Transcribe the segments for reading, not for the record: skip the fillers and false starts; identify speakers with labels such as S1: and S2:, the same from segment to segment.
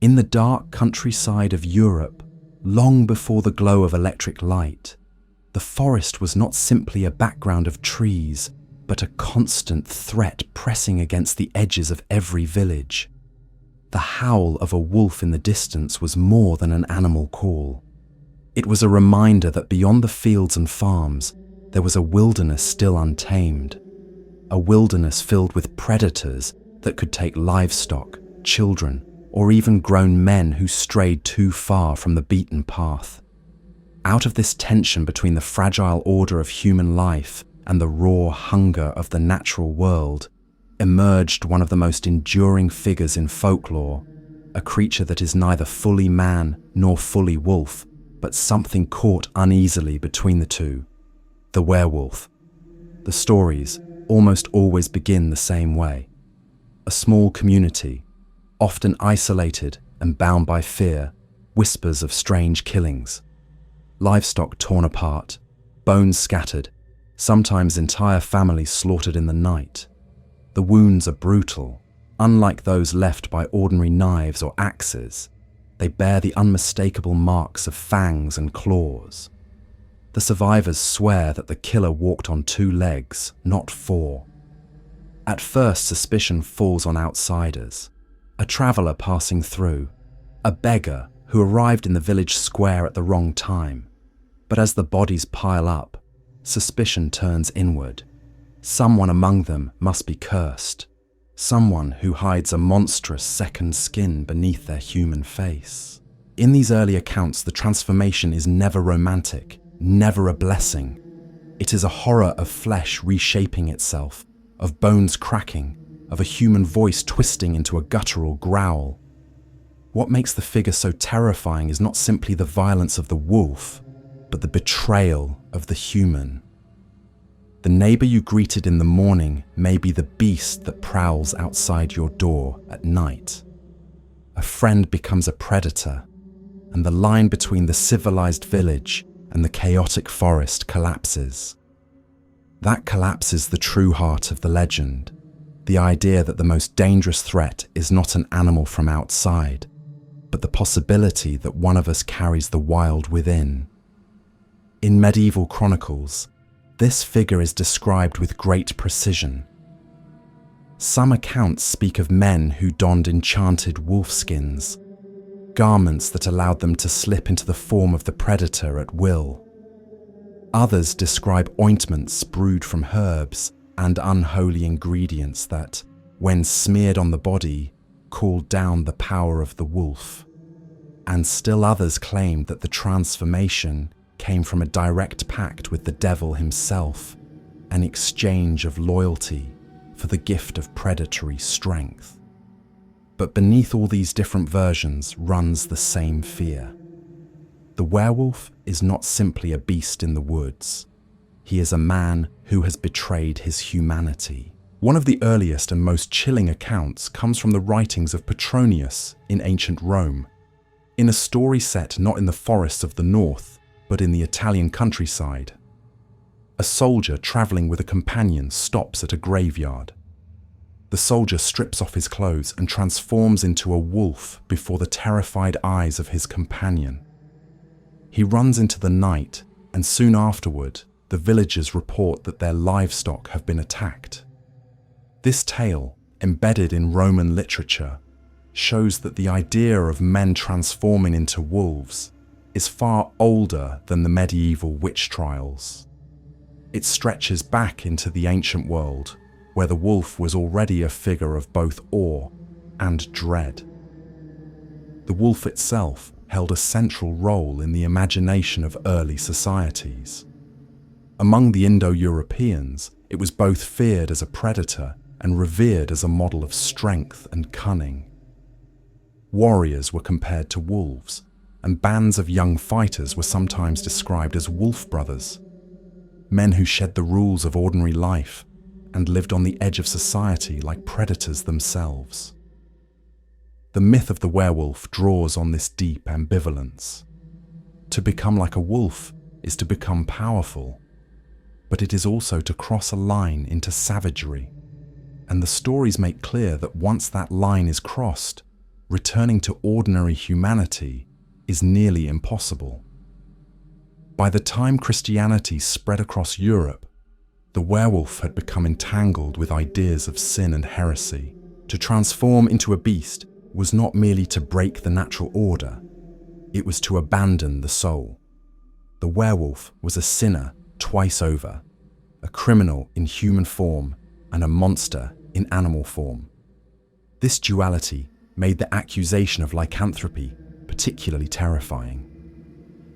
S1: In the dark countryside of Europe, long before the glow of electric light, the forest was not simply a background of trees, but a constant threat pressing against the edges of every village. The howl of a wolf in the distance was more than an animal call. It was a reminder that beyond the fields and farms, there was a wilderness still untamed. A wilderness filled with predators that could take livestock, children, or even grown men who strayed too far from the beaten path. Out of this tension between the fragile order of human life and the raw hunger of the natural world, emerged one of the most enduring figures in folklore, a creature that is neither fully man nor fully wolf, but something caught uneasily between the two: the werewolf. The stories almost always begin the same way. A small community, often isolated and bound by fear, whispers of strange killings. Livestock torn apart, bones scattered, sometimes entire families slaughtered in the night. The wounds are brutal. Unlike those left by ordinary knives or axes, they bear the unmistakable marks of fangs and claws. The survivors swear that the killer walked on 2 legs, not 4. At first, suspicion falls on outsiders: a traveller passing through, a beggar who arrived in the village square at the wrong time. But as the bodies pile up, suspicion turns inward. Someone among them must be cursed, someone who hides a monstrous second skin beneath their human face. In these early accounts, the transformation is never romantic, never a blessing. It is a horror of flesh reshaping itself, of bones cracking, of a human voice twisting into a guttural growl. What makes the figure so terrifying is not simply the violence of the wolf, but the betrayal of the human. The neighbor you greeted in the morning may be the beast that prowls outside your door at night. A friend becomes a predator, and the line between the civilized village and the chaotic forest collapses. That collapses the true heart of the legend, the idea that the most dangerous threat is not an animal from outside, but the possibility that one of us carries the wild within. In medieval chronicles, this figure is described with great precision. Some accounts speak of men who donned enchanted wolfskins, garments that allowed them to slip into the form of the predator at will. Others describe ointments brewed from herbs and unholy ingredients that, when smeared on the body, cooled down the power of the wolf. And still others claimed that the transformation came from a direct pact with the devil himself, an exchange of loyalty for the gift of predatory strength. But beneath all these different versions runs the same fear. The werewolf is not simply a beast in the woods. He is a man who has betrayed his humanity. One of the earliest and most chilling accounts comes from the writings of Petronius in ancient Rome. In a story set not in the forests of the north, but in the Italian countryside, a soldier traveling with a companion stops at a graveyard. The soldier strips off his clothes and transforms into a wolf before the terrified eyes of his companion. He runs into the night, and soon afterward, the villagers report that their livestock have been attacked. This tale, embedded in Roman literature, shows that the idea of men transforming into wolves is far older than the medieval witch trials. It stretches back into the ancient world, where the wolf was already a figure of both awe and dread. The wolf itself held a central role in the imagination of early societies. Among the Indo-Europeans, it was both feared as a predator and revered as a model of strength and cunning. Warriors were compared to wolves, and bands of young fighters were sometimes described as wolf brothers, men who shed the rules of ordinary life and lived on the edge of society like predators themselves. The myth of the werewolf draws on this deep ambivalence. To become like a wolf is to become powerful, but it is also to cross a line into savagery, and the stories make clear that once that line is crossed, returning to ordinary humanity is nearly impossible. By the time Christianity spread across Europe, the werewolf had become entangled with ideas of sin and heresy. To transform into a beast was not merely to break the natural order, it was to abandon the soul. The werewolf was a sinner twice over, a criminal in human form and a monster in animal form. This duality made the accusation of lycanthropy particularly terrifying.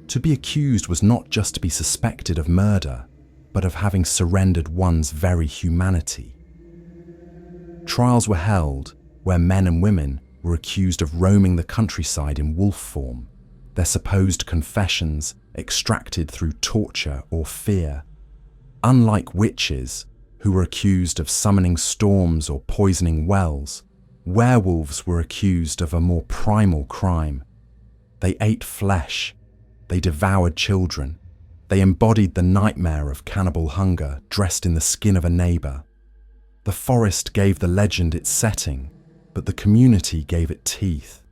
S1: To be accused was not just to be suspected of murder, but of having surrendered one's very humanity. Trials were held where men and women were accused of roaming the countryside in wolf form, their supposed confessions extracted through torture or fear. Unlike witches, who were accused of summoning storms or poisoning wells, werewolves were accused of a more primal crime. They ate flesh, they devoured children, they embodied the nightmare of cannibal hunger dressed in the skin of a neighbor. The forest gave the legend its setting, but the community gave it teeth.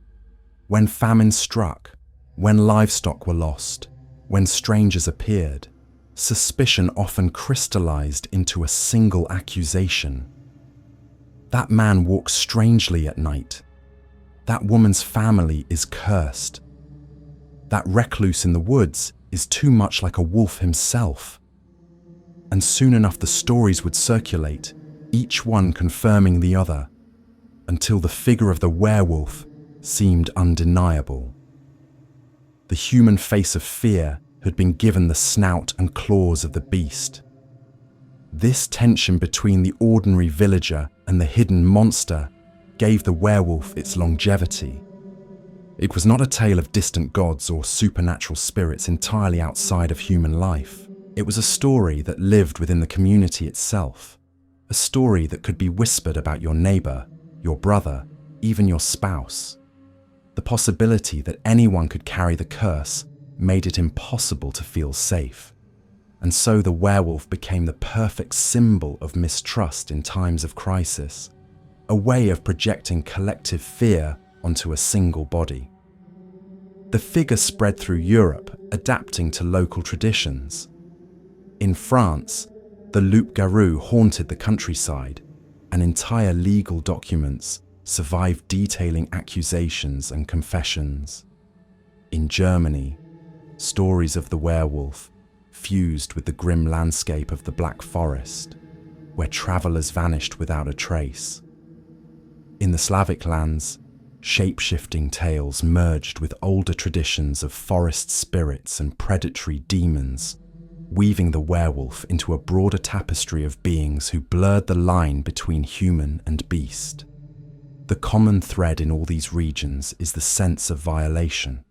S1: When famine struck, when livestock were lost, when strangers appeared, suspicion often crystallized into a single accusation. That man walks strangely at night. That woman's family is cursed. That recluse in the woods is too much like a wolf himself. And soon enough the stories would circulate, each one confirming the other, until the figure of the werewolf seemed undeniable. The human face of fear had been given the snout and claws of the beast. This tension between the ordinary villager and the hidden monster gave the werewolf its longevity. It was not a tale of distant gods or supernatural spirits entirely outside of human life. It was a story that lived within the community itself, a story that could be whispered about your neighbor, your brother, even your spouse. The possibility that anyone could carry the curse made it impossible to feel safe. And so the werewolf became the perfect symbol of mistrust in times of crisis, a way of projecting collective fear onto a single body. The figure spread through Europe, adapting to local traditions. In France, the loup-garou haunted the countryside, and entire legal documents survived detailing accusations and confessions. In Germany, stories of the werewolf fused with the grim landscape of the Black Forest, where travelers vanished without a trace. In the Slavic lands, shape-shifting tales merged with older traditions of forest spirits and predatory demons, weaving the werewolf into a broader tapestry of beings who blurred the line between human and beast. The common thread in all these regions is the sense of violation.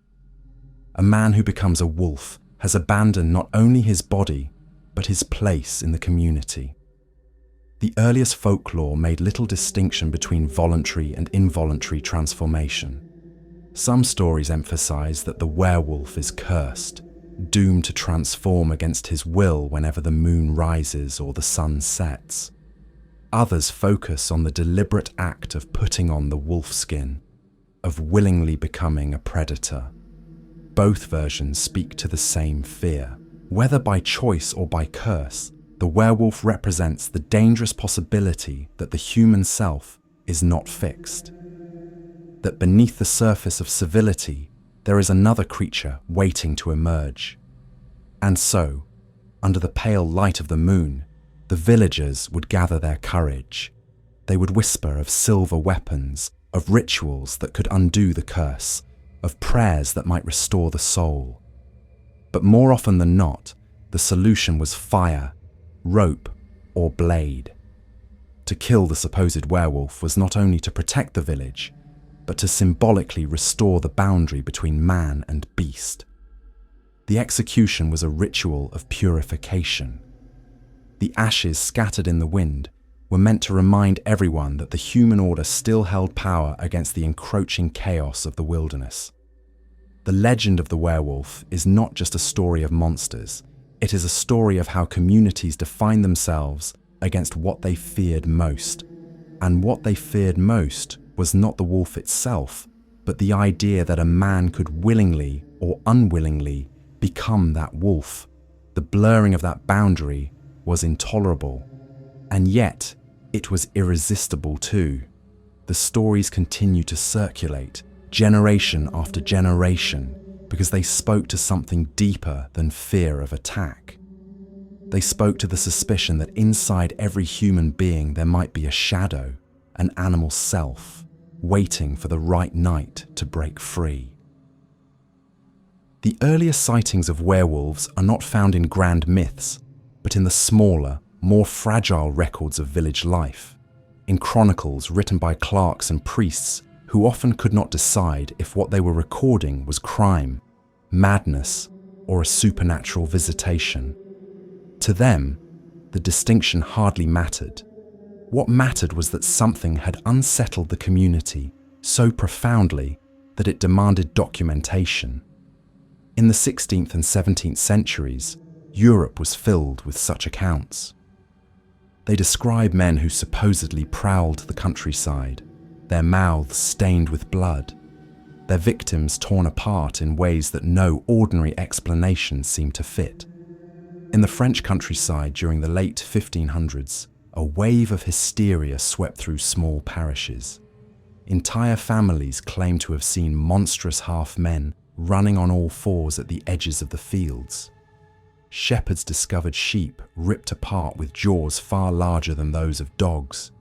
S1: A man who becomes a wolf has abandoned not only his body, but his place in the community. The earliest folklore made little distinction between voluntary and involuntary transformation. Some stories emphasize that the werewolf is cursed, doomed to transform against his will whenever the moon rises or the sun sets. Others focus on the deliberate act of putting on the wolf skin, of willingly becoming a predator. Both versions speak to the same fear. Whether by choice or by curse, the werewolf represents the dangerous possibility that the human self is not fixed. That beneath the surface of civility, there is another creature waiting to emerge. And so, under the pale light of the moon, the villagers would gather their courage. They would whisper of silver weapons, of rituals that could undo the curse, of prayers that might restore the soul. But more often than not, the solution was fire, rope, or blade. To kill the supposed werewolf was not only to protect the village, but to symbolically restore the boundary between man and beast. The execution was a ritual of purification. The ashes scattered in the wind were meant to remind everyone that the human order still held power against the encroaching chaos of the wilderness. The legend of the werewolf is not just a story of monsters, it is a story of how communities defined themselves against what they feared most. And what they feared most was not the wolf itself, but the idea that a man could willingly or unwillingly become that wolf, the blurring of that boundary, was intolerable. And yet, it was irresistible too. The stories continue to circulate, generation after generation, because they spoke to something deeper than fear of attack. They spoke to the suspicion that inside every human being there might be a shadow, an animal self, waiting for the right night to break free. The earliest sightings of werewolves are not found in grand myths, but in the smaller, more fragile records of village life, in chronicles written by clerks and priests who often could not decide if what they were recording was crime, madness, or a supernatural visitation. To them, the distinction hardly mattered. What mattered was that something had unsettled the community so profoundly that it demanded documentation. In the 16th and 17th centuries, Europe was filled with such accounts. They describe men who supposedly prowled the countryside, their mouths stained with blood, their victims torn apart in ways that no ordinary explanation seemed to fit. In the French countryside during the late 1500s, a wave of hysteria swept through small parishes. Entire families claimed to have seen monstrous half-men running on all fours at the edges of the fields. Shepherds discovered sheep ripped apart with jaws far larger than those of dogs.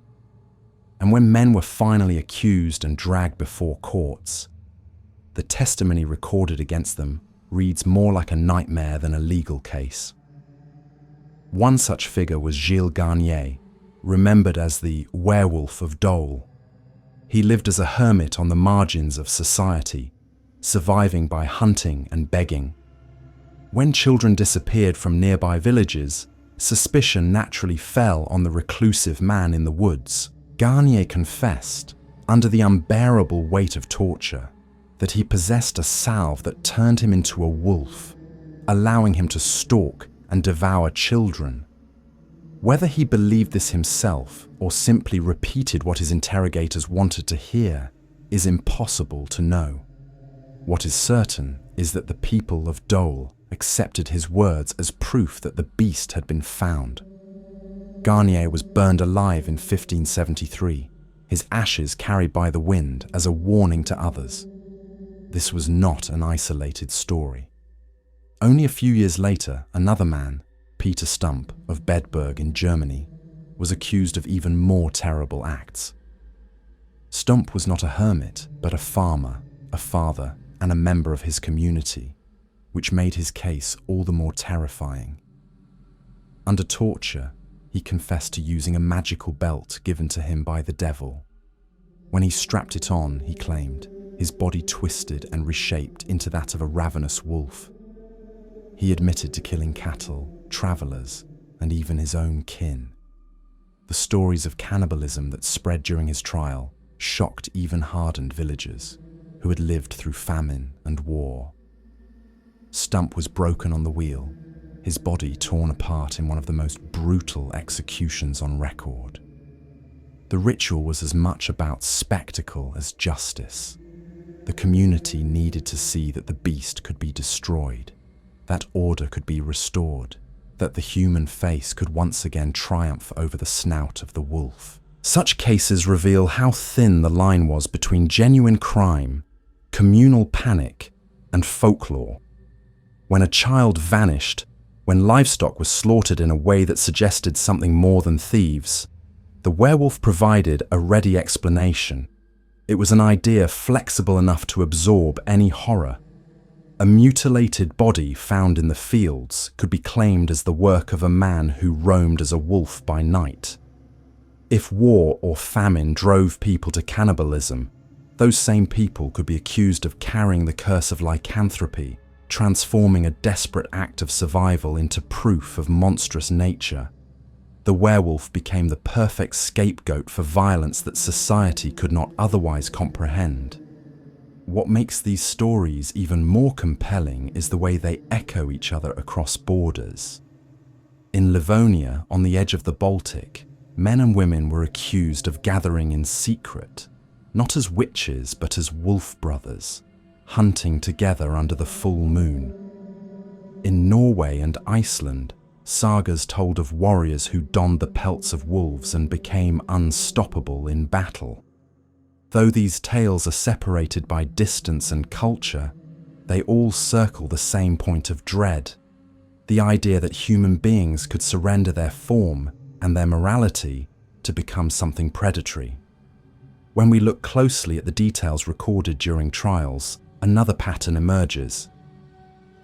S1: And when men were finally accused and dragged before courts, the testimony recorded against them reads more like a nightmare than a legal case. One such figure was Gilles Garnier, remembered as the werewolf of Dole. He lived as a hermit on the margins of society, surviving by hunting and begging. When children disappeared from nearby villages, suspicion naturally fell on the reclusive man in the woods. Garnier confessed, under the unbearable weight of torture, that he possessed a salve that turned him into a wolf, allowing him to stalk and devour children. Whether he believed this himself or simply repeated what his interrogators wanted to hear is impossible to know. What is certain is that the people of Dole accepted his words as proof that the beast had been found. Garnier was burned alive in 1573, his ashes carried by the wind as a warning to others. This was not an isolated story. Only a few years later, another man, Peter Stump of Bedburg in Germany, was accused of even more terrible acts. Stump was not a hermit, but a farmer, a father, and a member of his community, which made his case all the more terrifying. Under torture, he confessed to using a magical belt given to him by the devil. When he strapped it on, he claimed, his body twisted and reshaped into that of a ravenous wolf. He admitted to killing cattle, travelers, and even his own kin. The stories of cannibalism that spread during his trial shocked even hardened villagers who had lived through famine and war. Stump was broken on the wheel, his body torn apart in one of the most brutal executions on record. The ritual was as much about spectacle as justice. The community needed to see that the beast could be destroyed, that order could be restored, that the human face could once again triumph over the snout of the wolf. Such cases reveal how thin the line was between genuine crime, communal panic, and folklore. When a child vanished, when livestock was slaughtered in a way that suggested something more than thieves, the werewolf provided a ready explanation. It was an idea flexible enough to absorb any horror. A mutilated body found in the fields could be claimed as the work of a man who roamed as a wolf by night. If war or famine drove people to cannibalism, those same people could be accused of carrying the curse of lycanthropy, transforming a desperate act of survival into proof of monstrous nature. The werewolf became the perfect scapegoat for violence that society could not otherwise comprehend. What makes these stories even more compelling is the way they echo each other across borders. In Livonia, on the edge of the Baltic, men and women were accused of gathering in secret. not as witches but as wolf brothers, hunting together under the full moon. In Norway and Iceland, sagas told of warriors who donned the pelts of wolves and became unstoppable in battle. Though these tales are separated by distance and culture, they all circle the same point of dread: the idea that human beings could surrender their form and their morality to become something predatory. When we look closely at the details recorded during trials, another pattern emerges.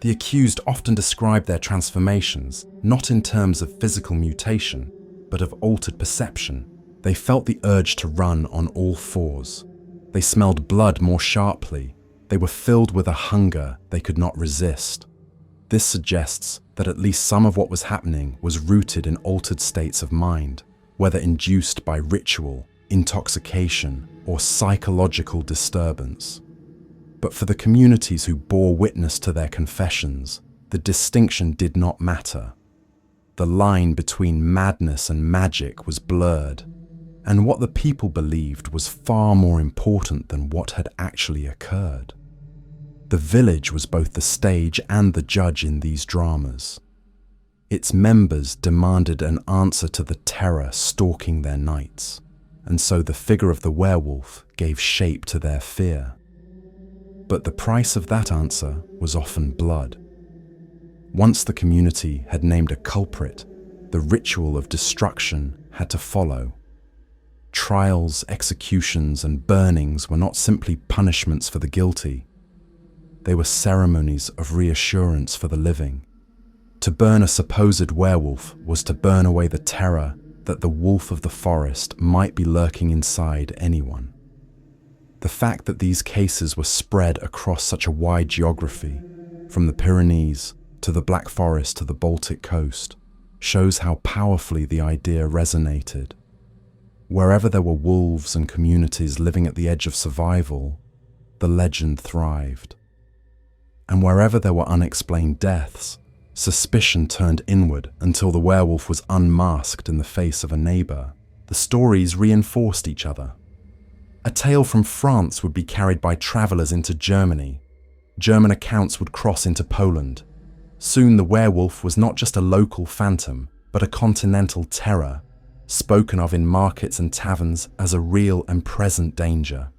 S1: The accused often describe their transformations not in terms of physical mutation, but of altered perception. They felt the urge to run on all fours. They smelled blood more sharply. They were filled with a hunger they could not resist. This suggests that at least some of what was happening was rooted in altered states of mind, whether induced by ritual, intoxication, or psychological disturbance. But for the communities who bore witness to their confessions, the distinction did not matter. The line between madness and magic was blurred, and what the people believed was far more important than what had actually occurred. The village was both the stage and the judge in these dramas. Its members demanded an answer to the terror stalking their nights, and so the figure of the werewolf gave shape to their fear. But the price of that answer was often blood. Once the community had named a culprit, the ritual of destruction had to follow. Trials, executions, and burnings were not simply punishments for the guilty. They were ceremonies of reassurance for the living. To burn a supposed werewolf was to burn away the terror that the wolf of the forest might be lurking inside anyone. The fact that these cases were spread across such a wide geography, from the Pyrenees to the Black Forest to the Baltic coast, shows how powerfully the idea resonated. Wherever there were wolves and communities living at the edge of survival, the legend thrived. And wherever there were unexplained deaths, suspicion turned inward until the werewolf was unmasked in the face of a neighbor. The stories reinforced each other. A tale from France would be carried by travelers into Germany. German accounts would cross into Poland. Soon the werewolf was not just a local phantom, but a continental terror, spoken of in markets and taverns as a real and present danger.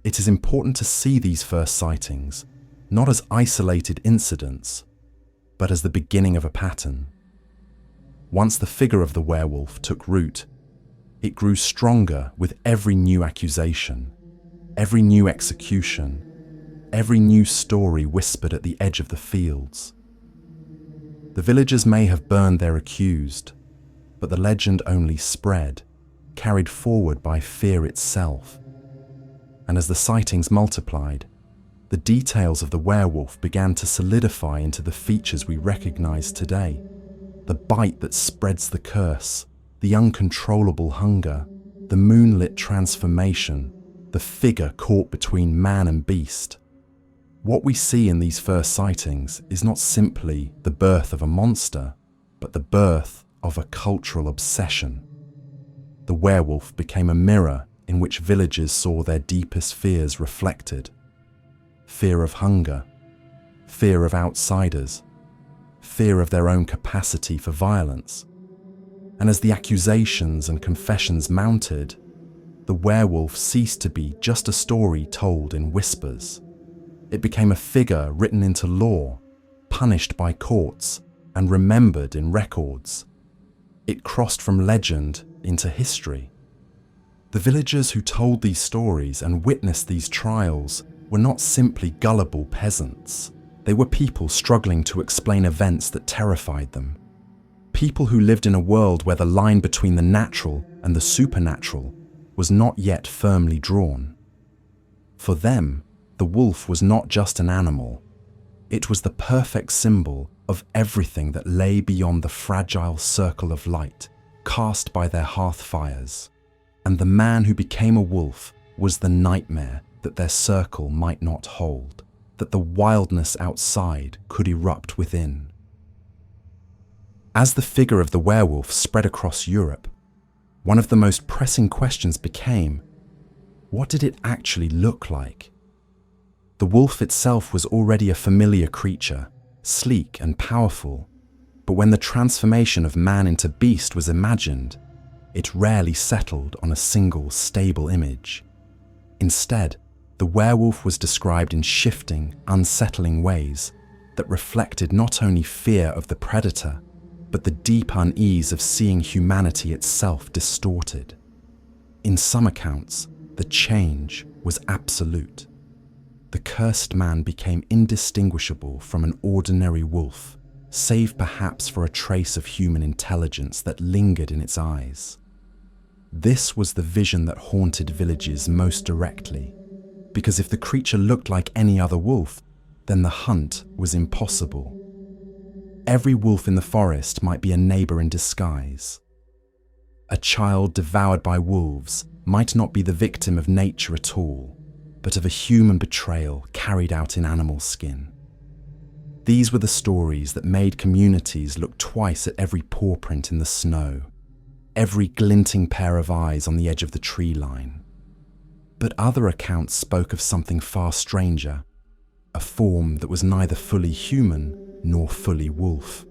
S1: It is important to see these first sightings, not as isolated incidents, but as the beginning of a pattern. Once the figure of the werewolf took root, it grew stronger with every new accusation, every new execution, every new story whispered at the edge of the fields. The villagers may have burned their accused, but the legend only spread, carried forward by fear itself. And as the sightings multiplied, the details of the werewolf began to solidify into the features we recognize today. The bite that spreads the curse, the uncontrollable hunger, the moonlit transformation, the figure caught between man and beast. What we see in these first sightings is not simply the birth of a monster, but the birth of a cultural obsession. The werewolf became a mirror in which villagers saw their deepest fears reflected. Fear of hunger, fear of outsiders, fear of their own capacity for violence. And as the accusations and confessions mounted, the werewolf ceased to be just a story told in whispers. It became a figure written into law, punished by courts, and remembered in records. It crossed from legend into history. The villagers who told these stories and witnessed these trials were not simply gullible peasants. They were people struggling to explain events that terrified them. People who lived in a world where the line between the natural and the supernatural was not yet firmly drawn. For them, the wolf was not just an animal. It was the perfect symbol of everything that lay beyond the fragile circle of light cast by their hearth fires. And the man who became a wolf was the nightmare that their circle might not hold, that the wildness outside could erupt within. As the figure of the werewolf spread across Europe, one of the most pressing questions became, What did it actually look like? The wolf itself was already a familiar creature, sleek and powerful, but when the transformation of man into beast was imagined, it rarely settled on a single stable image. Instead, the werewolf was described in shifting, unsettling ways that reflected not only fear of the predator, but the deep unease of seeing humanity itself distorted. In some accounts, the change was absolute. The cursed man became indistinguishable from an ordinary wolf, save perhaps for a trace of human intelligence that lingered in its eyes. This was the vision that haunted villages most directly, because if the creature looked like any other wolf, then the hunt was impossible. Every wolf in the forest might be a neighbor in disguise. A child devoured by wolves might not be the victim of nature at all, but of a human betrayal carried out in animal skin. These were the stories that made communities look twice at every paw print in the snow, every glinting pair of eyes on the edge of the tree line. But other accounts spoke of something far stranger, a form that was neither fully human nor fully wolf.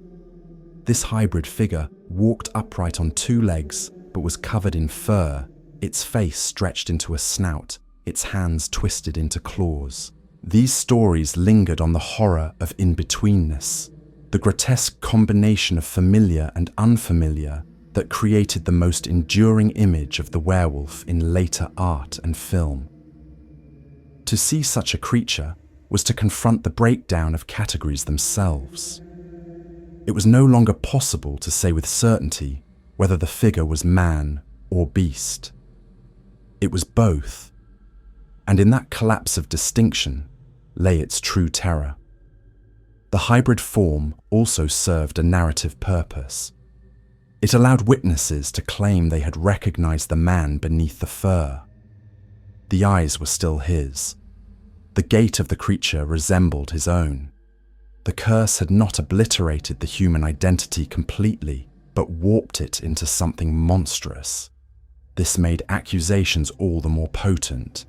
S1: This hybrid figure walked upright on two legs but was covered in fur, its face stretched into a snout, its hands twisted into claws. These stories lingered on the horror of in-betweenness, the grotesque combination of familiar and unfamiliar that created the most enduring image of the werewolf in later art and film. To see such a creature was to confront the breakdown of categories themselves. It was no longer possible to say with certainty whether the figure was man or beast. It was both, and in that collapse of distinction lay its true terror. The hybrid form also served a narrative purpose. It allowed witnesses to claim they had recognized the man beneath the fur. The eyes were still his. The gait of the creature resembled his own. The curse had not obliterated the human identity completely, but warped it into something monstrous. This made accusations all the more potent.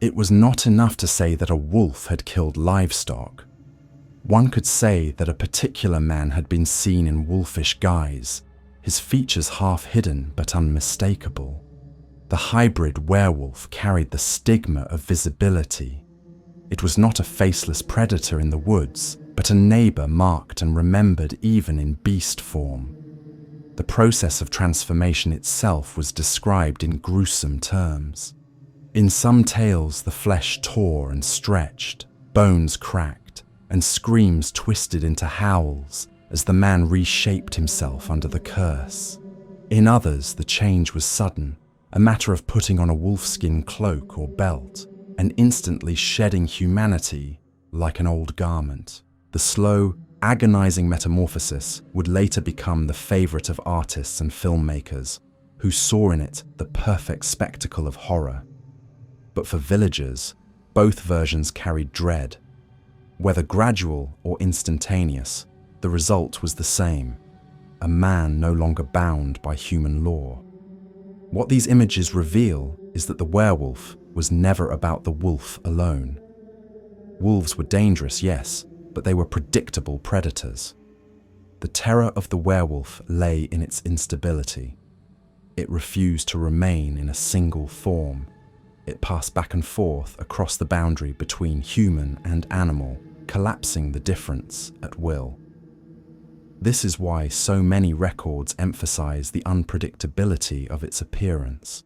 S1: It was not enough to say that a wolf had killed livestock. One could say that a particular man had been seen in wolfish guise, his features half hidden but unmistakable. The hybrid werewolf carried the stigma of visibility. It was not a faceless predator in the woods, but a neighbor marked and remembered even in beast form. The process of transformation itself was described in gruesome terms. In some tales, the flesh tore and stretched, bones cracked, and screams twisted into howls as the man reshaped himself under the curse. In others, the change was sudden, a matter of putting on a wolfskin cloak or belt, and instantly shedding humanity like an old garment. The slow, agonizing metamorphosis would later become the favorite of artists and filmmakers, who saw in it the perfect spectacle of horror. But for villagers, both versions carried dread. Whether gradual or instantaneous, the result was the same: a man no longer bound by human law. What these images reveal is that the werewolf was never about the wolf alone. Wolves were dangerous, yes, but they were predictable predators. The terror of the werewolf lay in its instability. It refused to remain in a single form. It passed back and forth across the boundary between human and animal, collapsing the difference at will. This is why so many records emphasize the unpredictability of its appearance.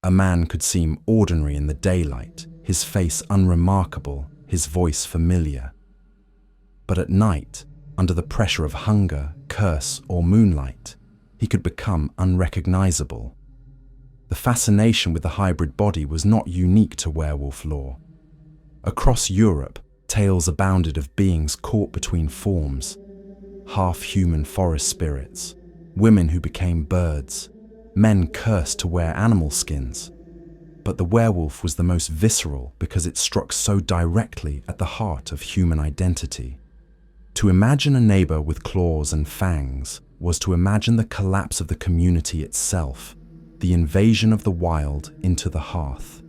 S1: A man could seem ordinary in the daylight, his face unremarkable, his voice familiar. But at night, under the pressure of hunger, curse, or moonlight, he could become unrecognizable. The fascination with the hybrid body was not unique to werewolf lore. Across Europe, tales abounded of beings caught between forms: half-human forest spirits, women who became birds, men cursed to wear animal skins. But the werewolf was the most visceral because it struck so directly at the heart of human identity. To imagine a neighbor with claws and fangs was to imagine the collapse of the community itself, the invasion of the wild into the hearth.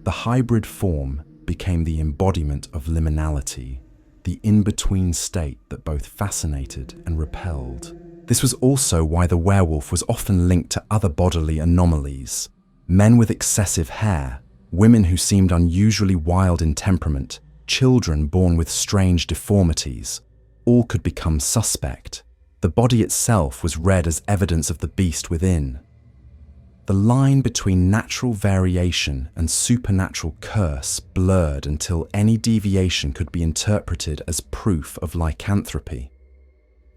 S1: The hybrid form became the embodiment of liminality, the in-between state that both fascinated and repelled. This was also why the werewolf was often linked to other bodily anomalies. Men with excessive hair, women who seemed unusually wild in temperament, children born with strange deformities, all could become suspect. The body itself was read as evidence of the beast within. The line between natural variation and supernatural curse blurred until any deviation could be interpreted as proof of lycanthropy.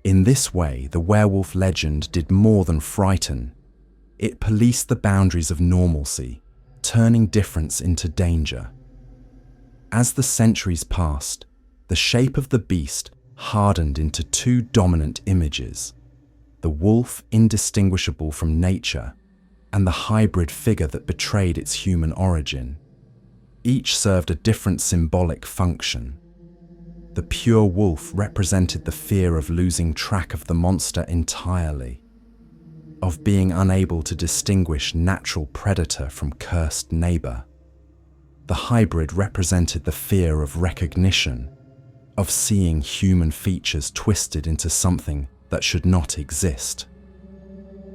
S1: In this way, the werewolf legend did more than frighten. It policed the boundaries of normalcy, turning difference into danger. As the centuries passed, the shape of the beast hardened into two dominant images: the wolf indistinguishable from nature, and the hybrid figure that betrayed its human origin. Each served a different symbolic function. The pure wolf represented the fear of losing track of the monster entirely, of being unable to distinguish natural predator from cursed neighbor. The hybrid represented the fear of recognition, of seeing human features twisted into something that should not exist.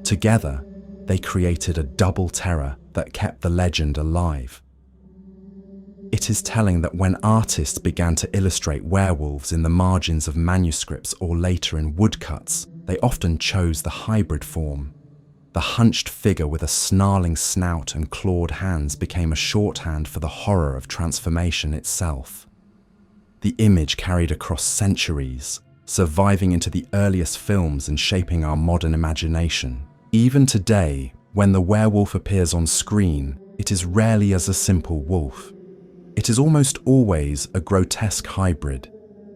S1: Together, they created a double terror that kept the legend alive. It is telling that when artists began to illustrate werewolves in the margins of manuscripts or later in woodcuts, they often chose the hybrid form. The hunched figure with a snarling snout and clawed hands became a shorthand for the horror of transformation itself. The image carried across centuries, surviving into the earliest films and shaping our modern imagination. Even today, when the werewolf appears on screen, it is rarely as a simple wolf. It is almost always a grotesque hybrid,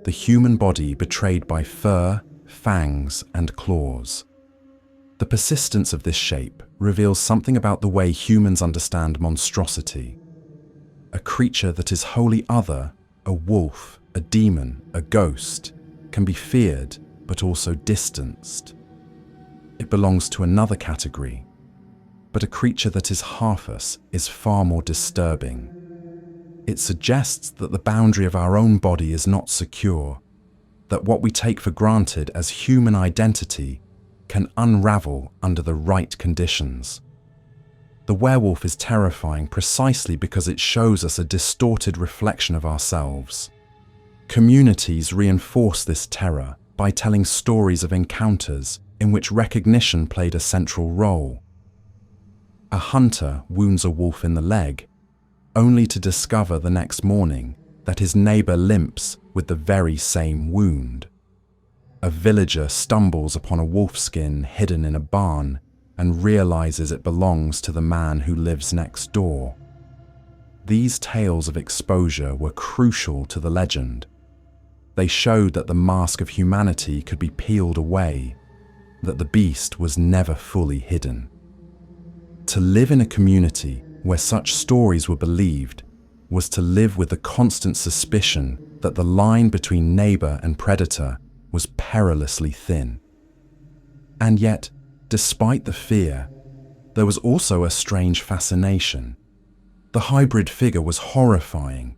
S1: the human body betrayed by fur, fangs, and claws. The persistence of this shape reveals something about the way humans understand monstrosity. A creature that is wholly other, a wolf, a demon, a ghost, can be feared but also distanced. It belongs to another category, but a creature that is half us is far more disturbing. It suggests that the boundary of our own body is not secure, that what we take for granted as human identity can unravel under the right conditions. The werewolf is terrifying precisely because it shows us a distorted reflection of ourselves. Communities reinforce this terror by telling stories of encounters in which recognition played a central role. A hunter wounds a wolf in the leg, only to discover the next morning that his neighbor limps with the very same wound. A villager stumbles upon a wolfskin hidden in a barn and realizes it belongs to the man who lives next door. These tales of exposure were crucial to the legend. They showed that the mask of humanity could be peeled away, that the beast was never fully hidden. To live in a community where such stories were believed was to live with the constant suspicion that the line between neighbor and predator was perilously thin. And yet, despite the fear, there was also a strange fascination. The hybrid figure was horrifying,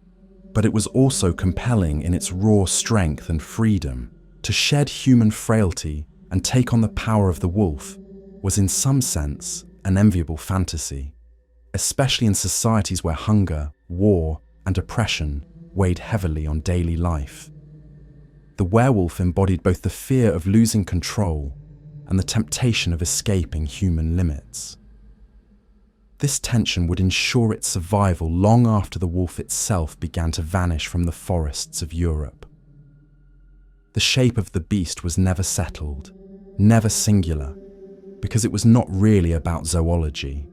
S1: but it was also compelling in its raw strength and freedom. To shed human frailty and take on the power of the wolf was in some sense an enviable fantasy, especially in societies where hunger, war, and oppression weighed heavily on daily life. The werewolf embodied both the fear of losing control and the temptation of escaping human limits. This tension would ensure its survival long after the wolf itself began to vanish from the forests of Europe. The shape of the beast was never settled, never singular, because it was not really about zoology.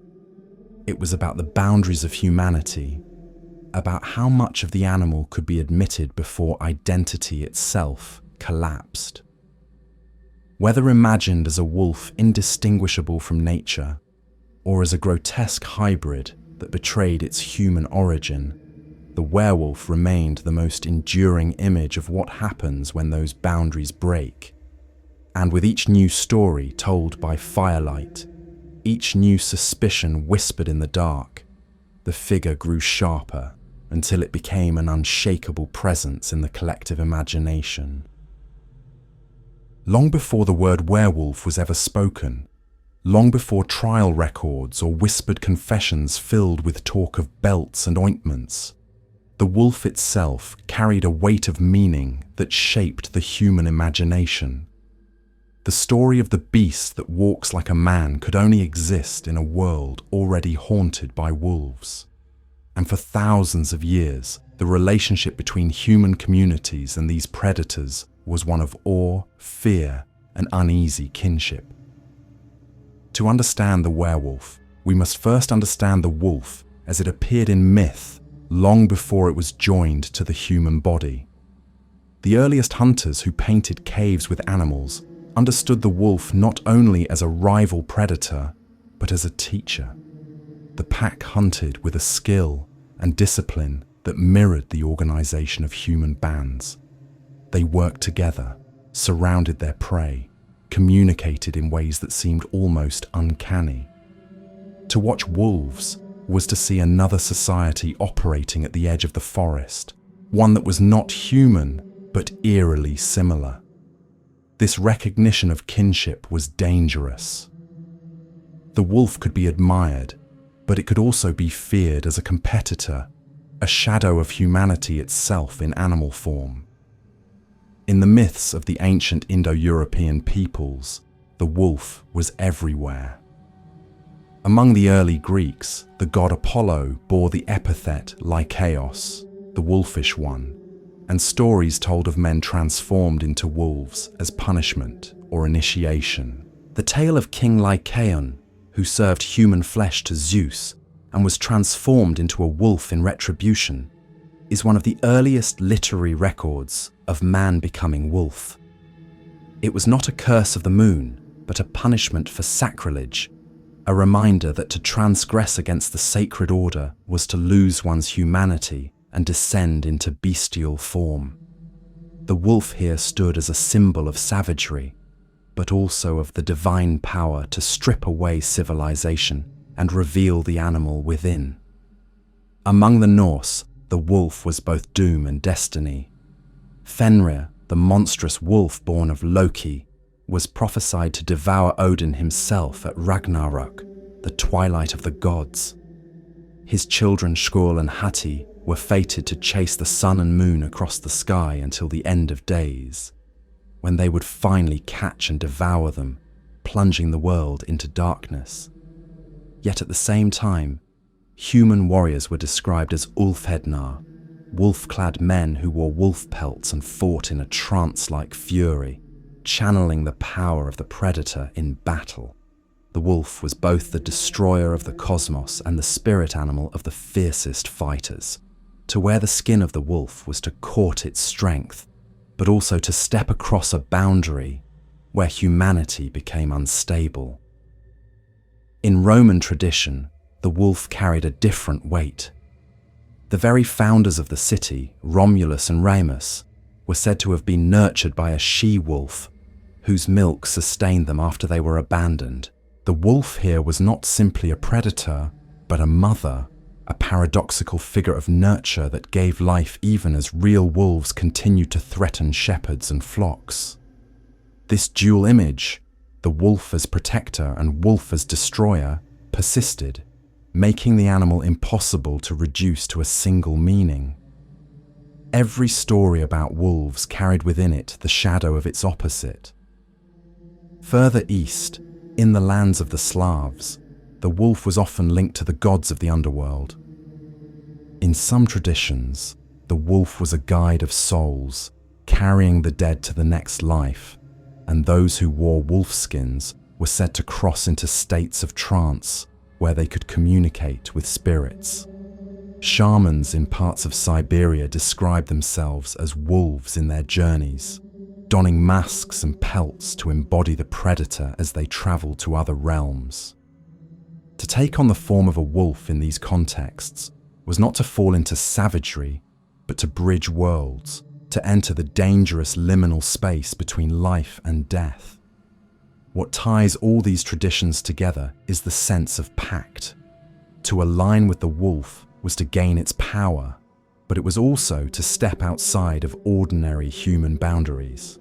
S1: It was about the boundaries of humanity, about how much of the animal could be admitted before identity itself collapsed. Whether imagined as a wolf indistinguishable from nature, or as a grotesque hybrid that betrayed its human origin, the werewolf remained the most enduring image of what happens when those boundaries break. And with each new story told by firelight, Each new suspicion whispered in the dark. The figure grew sharper until it became an unshakable presence in the collective imagination. Long before the word werewolf was ever spoken, long before trial records or whispered confessions filled with talk of belts and ointments, the wolf itself carried a weight of meaning that shaped the human imagination. The story of the beast that walks like a man could only exist in a world already haunted by wolves. And for thousands of years, the relationship between human communities and these predators was one of awe, fear, and uneasy kinship. To understand the werewolf, we must first understand the wolf as it appeared in myth long before it was joined to the human body. The earliest hunters who painted caves with animals understood the wolf not only as a rival predator, but as a teacher. The pack hunted with a skill and discipline that mirrored the organization of human bands. They worked together, surrounded their prey, communicated in ways that seemed almost uncanny. To watch wolves was to see another society operating at the edge of the forest, one that was not human, but eerily similar. This recognition of kinship was dangerous. The wolf could be admired, but it could also be feared as a competitor, a shadow of humanity itself in animal form. In the myths of the ancient Indo-European peoples, the wolf was everywhere. Among the early Greeks, the god Apollo bore the epithet Lycaos, the wolfish one, and stories told of men transformed into wolves as punishment or initiation. The tale of King Lycaon, who served human flesh to Zeus and was transformed into a wolf in retribution, is one of the earliest literary records of man becoming wolf. It was not a curse of the moon, but a punishment for sacrilege, a reminder that to transgress against the sacred order was to lose one's humanity and descend into bestial form. The wolf here stood as a symbol of savagery, but also of the divine power to strip away civilization and reveal the animal within. Among the Norse, the wolf was both doom and destiny. Fenrir, the monstrous wolf born of Loki, was prophesied to devour Odin himself at Ragnarök, the twilight of the gods. His children Skuld and Hati were fated to chase the sun and moon across the sky until the end of days, when they would finally catch and devour them, plunging the world into darkness. Yet at the same time, human warriors were described as Ulfhednar, wolf-clad men who wore wolf pelts and fought in a trance-like fury, channeling the power of the predator in battle. The wolf was both the destroyer of the cosmos and the spirit animal of the fiercest fighters. To wear the skin of the wolf was to court its strength, but also to step across a boundary where humanity became unstable. In Roman tradition, the wolf carried a different weight. The very founders of the city, Romulus and Remus, were said to have been nurtured by a she-wolf, whose milk sustained them after they were abandoned. The wolf here was not simply a predator, but a mother, a paradoxical figure of nurture that gave life even as real wolves continued to threaten shepherds and flocks. This dual image, the wolf as protector and wolf as destroyer, persisted, making the animal impossible to reduce to a single meaning. Every story about wolves carried within it the shadow of its opposite. Further east, in the lands of the Slavs, the wolf was often linked to the gods of the underworld. In some traditions, the wolf was a guide of souls, carrying the dead to the next life, and those who wore wolf skins were said to cross into states of trance where they could communicate with spirits. Shamans in parts of Siberia described themselves as wolves in their journeys, donning masks and pelts to embody the predator as they traveled to other realms. To take on the form of a wolf in these contexts was not to fall into savagery, but to bridge worlds, to enter the dangerous liminal space between life and death. What ties all these traditions together is the sense of pact. To align with the wolf was to gain its power, but it was also to step outside of ordinary human boundaries.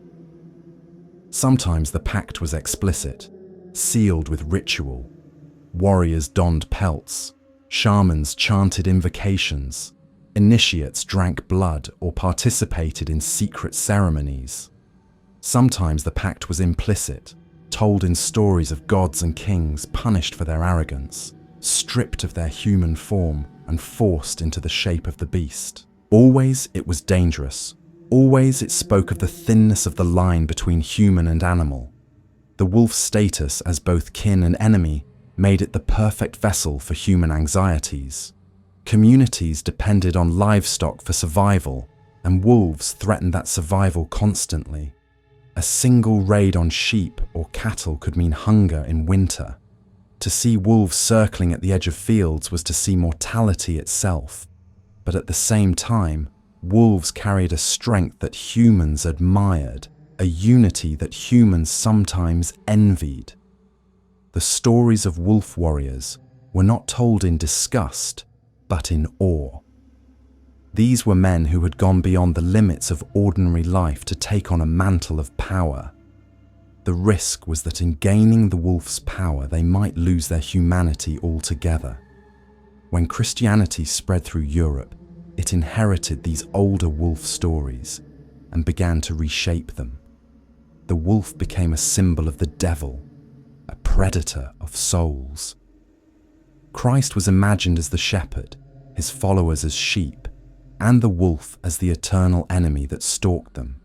S1: Sometimes the pact was explicit, sealed with ritual. Warriors donned pelts, shamans chanted invocations, initiates drank blood or participated in secret ceremonies. Sometimes the pact was implicit, told in stories of gods and kings punished for their arrogance, stripped of their human form and forced into the shape of the beast. Always it was dangerous. Always it spoke of the thinness of the line between human and animal. The wolf's status as both kin and enemy made it the perfect vessel for human anxieties. Communities depended on livestock for survival, and wolves threatened that survival constantly. A single raid on sheep or cattle could mean hunger in winter. To see wolves circling at the edge of fields was to see mortality itself. But at the same time, wolves carried a strength that humans admired, a unity that humans sometimes envied. The stories of wolf warriors were not told in disgust, but in awe. These were men who had gone beyond the limits of ordinary life to take on a mantle of power. The risk was that in gaining the wolf's power, they might lose their humanity altogether. When Christianity spread through Europe, it inherited these older wolf stories and began to reshape them. The wolf became a symbol of the devil, a predator of souls. Christ was imagined as the shepherd, his followers as sheep, and the wolf as the eternal enemy that stalked them.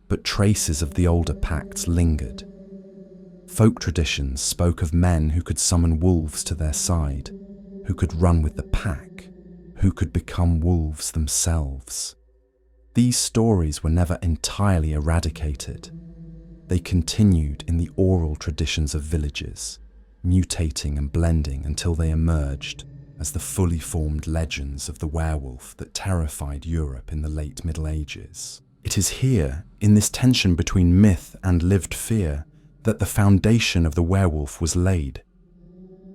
S1: But traces of the older pacts lingered. Folk traditions spoke of men who could summon wolves to their side, who could run with the pack, who could become wolves themselves. These stories were never entirely eradicated. They continued in the oral traditions of villages, mutating and blending until they emerged as the fully formed legends of the werewolf that terrified Europe in the late Middle Ages. It is here, in this tension between myth and lived fear, that the foundation of the werewolf was laid.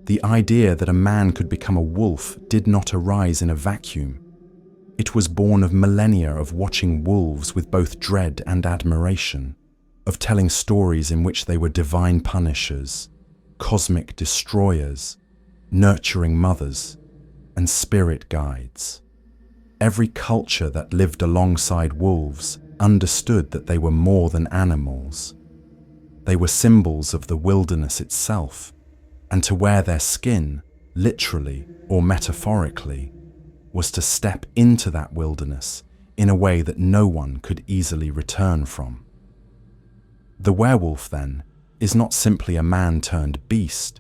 S1: The idea that a man could become a wolf did not arise in a vacuum. It was born of millennia of watching wolves with both dread and admiration, of telling stories in which they were divine punishers, cosmic destroyers, nurturing mothers, and spirit guides. Every culture that lived alongside wolves understood that they were more than animals. They were symbols of the wilderness itself, and to wear their skin, literally or metaphorically, was to step into that wilderness in a way that no one could easily return from. The werewolf, then, is not simply a man-turned-beast.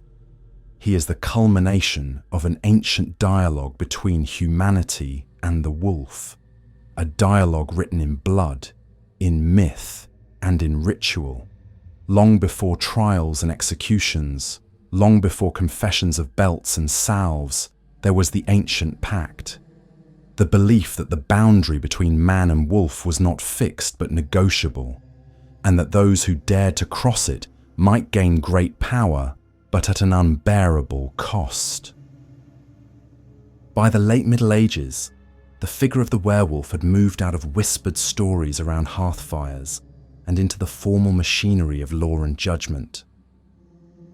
S1: He is the culmination of an ancient dialogue between humanity and the wolf, a dialogue written in blood, in myth, and in ritual. Long before trials and executions, long before confessions of belts and salves, there was the ancient pact. The belief that the boundary between man and wolf was not fixed but negotiable, and that those who dared to cross it might gain great power, but at an unbearable cost. By the late Middle Ages, the figure of the werewolf had moved out of whispered stories around hearthfires and into the formal machinery of law and judgment.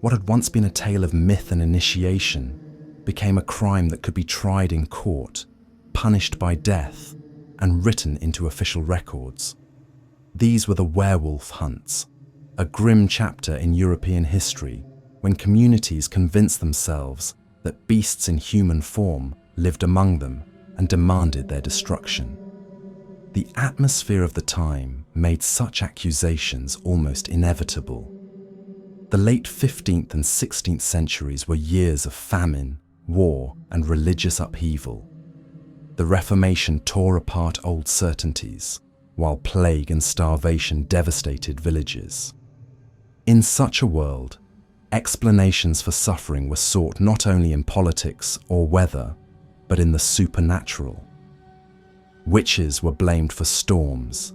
S1: What had once been a tale of myth and initiation became a crime that could be tried in court, punished by death, and written into official records. These were the werewolf hunts, a grim chapter in European history when communities convinced themselves that beasts in human form lived among them and demanded their destruction. The atmosphere of the time made such accusations almost inevitable. The late 15th and 16th centuries were years of famine, war, and religious upheaval. The Reformation tore apart old certainties, while plague and starvation devastated villages. In such a world, explanations for suffering were sought not only in politics or weather, but in the supernatural. Witches were blamed for storms,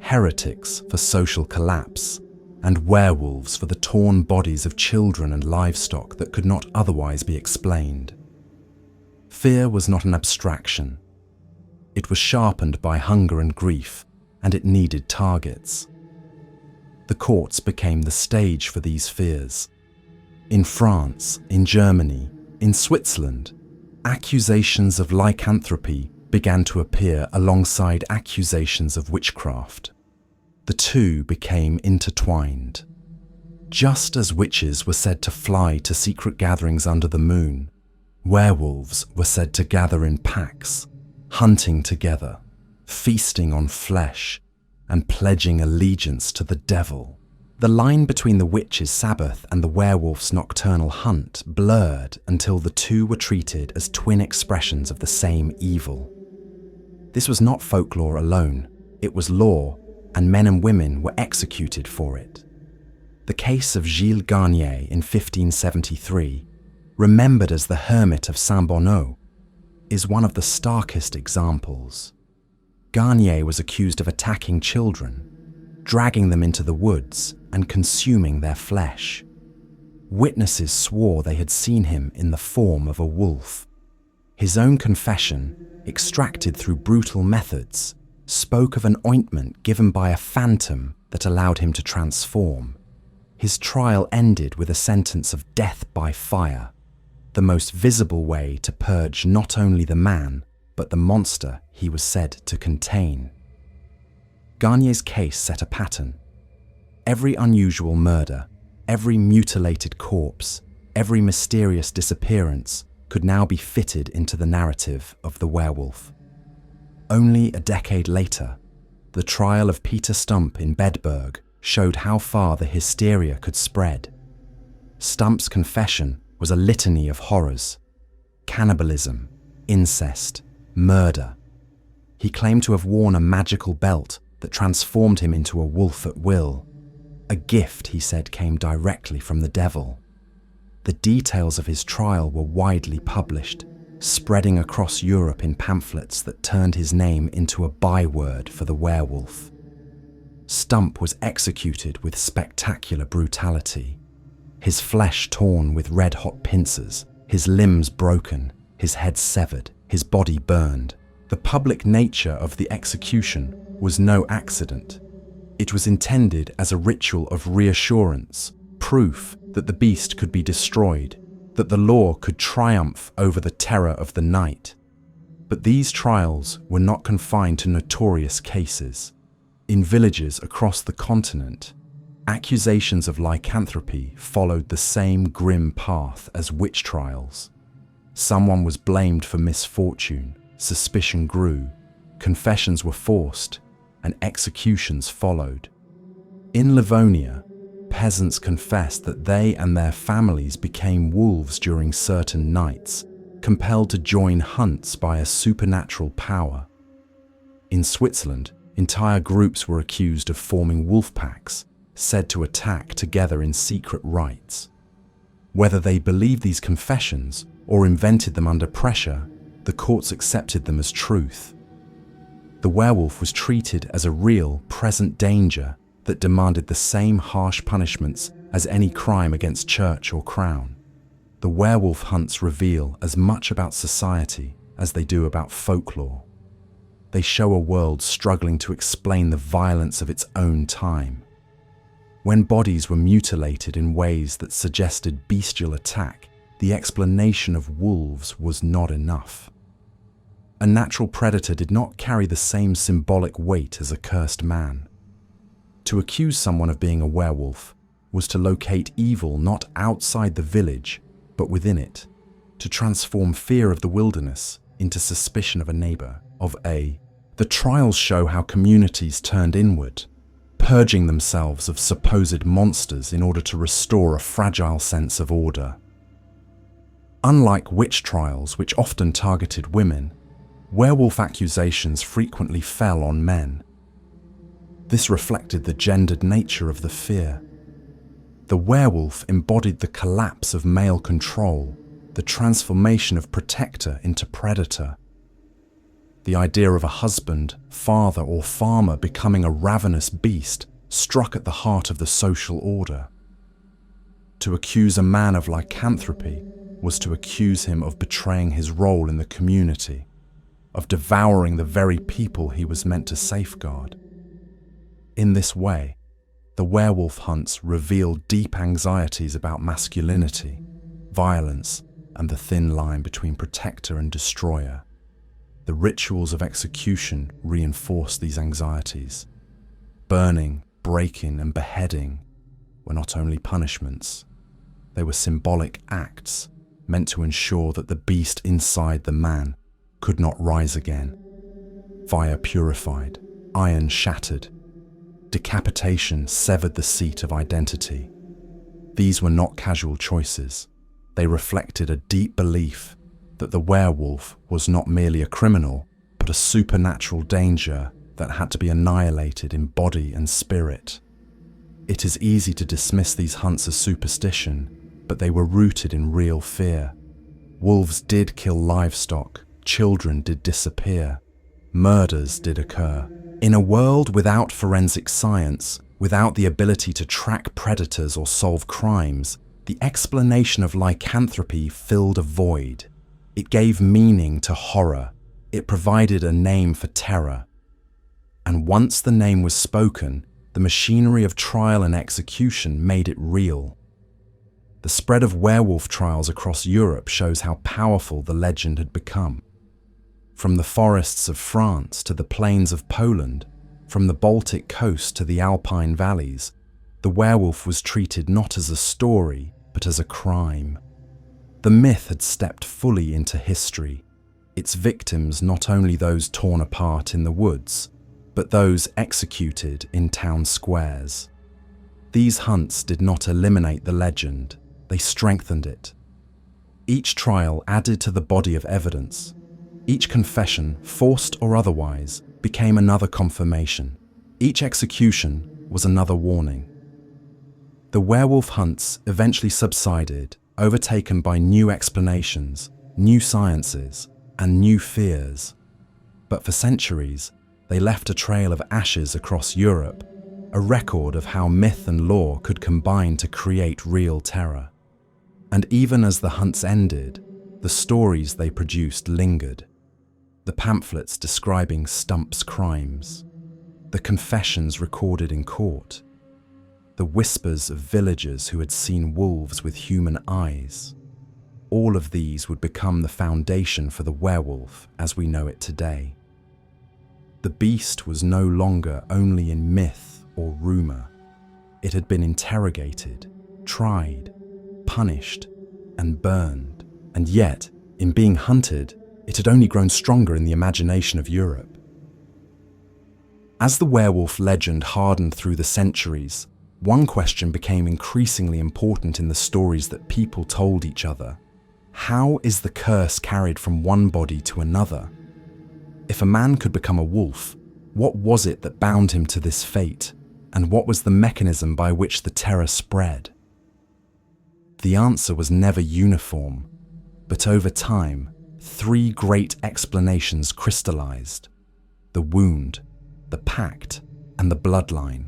S1: heretics for social collapse, and werewolves for the torn bodies of children and livestock that could not otherwise be explained. Fear was not an abstraction. It was sharpened by hunger and grief, and it needed targets. The courts became the stage for these fears. In France, in Germany, in Switzerland, accusations of lycanthropy began to appear alongside accusations of witchcraft. The two became intertwined. Just as witches were said to fly to secret gatherings under the moon, werewolves were said to gather in packs, hunting together, feasting on flesh, and pledging allegiance to the devil. The line between the witch's Sabbath and the werewolf's nocturnal hunt blurred until the two were treated as twin expressions of the same evil. This was not folklore alone, it was law, and men and women were executed for it. The case of Gilles Garnier in 1573, remembered as the Hermit of Saint-Bonneau, is one of the starkest examples. Garnier was accused of attacking children, dragging them into the woods and consuming their flesh. Witnesses swore they had seen him in the form of a wolf. His own confession, extracted through brutal methods, spoke of an ointment given by a phantom that allowed him to transform. His trial ended with a sentence of death by fire, the most visible way to purge not only the man, but the monster he was said to contain. Garnier's case set a pattern. Every unusual murder, every mutilated corpse, every mysterious disappearance could now be fitted into the narrative of the werewolf. Only a decade later, the trial of Peter Stump in Bedburg showed how far the hysteria could spread. Stump's confession was a litany of horrors: cannibalism, incest, murder. He claimed to have worn a magical belt that transformed him into a wolf at will. A gift, he said, came directly from the devil. The details of his trial were widely published, spreading across Europe in pamphlets that turned his name into a byword for the werewolf. Stump was executed with spectacular brutality. His flesh torn with red-hot pincers, his limbs broken, his head severed, his body burned. The public nature of the execution was no accident. It was intended as a ritual of reassurance, proof that the beast could be destroyed, that the law could triumph over the terror of the night. But these trials were not confined to notorious cases. In villages across the continent, accusations of lycanthropy followed the same grim path as witch trials. Someone was blamed for misfortune, suspicion grew, confessions were forced, and executions followed. In Livonia, peasants confessed that they and their families became wolves during certain nights, compelled to join hunts by a supernatural power. In Switzerland, entire groups were accused of forming wolf packs, said to attack together in secret rites. Whether they believed these confessions or invented them under pressure, the courts accepted them as truth. The werewolf was treated as a real, present danger that demanded the same harsh punishments as any crime against church or crown. The werewolf hunts reveal as much about society as they do about folklore. They show a world struggling to explain the violence of its own time. When bodies were mutilated in ways that suggested bestial attack, the explanation of wolves was not enough. A natural predator did not carry the same symbolic weight as a cursed man. To accuse someone of being a werewolf was to locate evil not outside the village, but within it, to transform fear of the wilderness into suspicion of a neighbor, The trials show how communities turned inward, purging themselves of supposed monsters in order to restore a fragile sense of order. Unlike witch trials, which often targeted women, werewolf accusations frequently fell on men. This reflected the gendered nature of the fear. The werewolf embodied the collapse of male control, the transformation of protector into predator. The idea of a husband, father, or farmer becoming a ravenous beast struck at the heart of the social order. To accuse a man of lycanthropy was to accuse him of betraying his role in the community, of devouring the very people he was meant to safeguard. In this way, the werewolf hunts reveal deep anxieties about masculinity, violence, and the thin line between protector and destroyer. The rituals of execution reinforce these anxieties. Burning, breaking, and beheading were not only punishments, they were symbolic acts meant to ensure that the beast inside the man could not rise again. Fire purified, iron shattered. Decapitation severed the seat of identity. These were not casual choices. They reflected a deep belief that the werewolf was not merely a criminal, but a supernatural danger that had to be annihilated in body and spirit. It is easy to dismiss these hunts as superstition, but they were rooted in real fear. Wolves did kill livestock, children did disappear, murders did occur. In a world without forensic science, without the ability to track predators or solve crimes, the explanation of lycanthropy filled a void. It gave meaning to horror. It provided a name for terror. And once the name was spoken, the machinery of trial and execution made it real. The spread of werewolf trials across Europe shows how powerful the legend had become. From the forests of France to the plains of Poland, from the Baltic coast to the Alpine valleys, the werewolf was treated not as a story, but as a crime. The myth had stepped fully into history, its victims not only those torn apart in the woods, but those executed in town squares. These hunts did not eliminate the legend, they strengthened it. Each trial added to the body of evidence. Each confession, forced or otherwise, became another confirmation. Each execution was another warning. The werewolf hunts eventually subsided, overtaken by new explanations, new sciences, and new fears. But for centuries, they left a trail of ashes across Europe, a record of how myth and lore could combine to create real terror. And even as the hunts ended, the stories they produced lingered. The pamphlets describing Stump's crimes, the confessions recorded in court, the whispers of villagers who had seen wolves with human eyes. All of these would become the foundation for the werewolf as we know it today. The beast was no longer only in myth or rumor. It had been interrogated, tried, punished, and burned. And yet, in being hunted, it had only grown stronger in the imagination of Europe. As the werewolf legend hardened through the centuries, one question became increasingly important in the stories that people told each other. How is the curse carried from one body to another? If a man could become a wolf, what was it that bound him to this fate, and what was the mechanism by which the terror spread? The answer was never uniform, but over time, three great explanations crystallized: the wound, the pact, and the bloodline.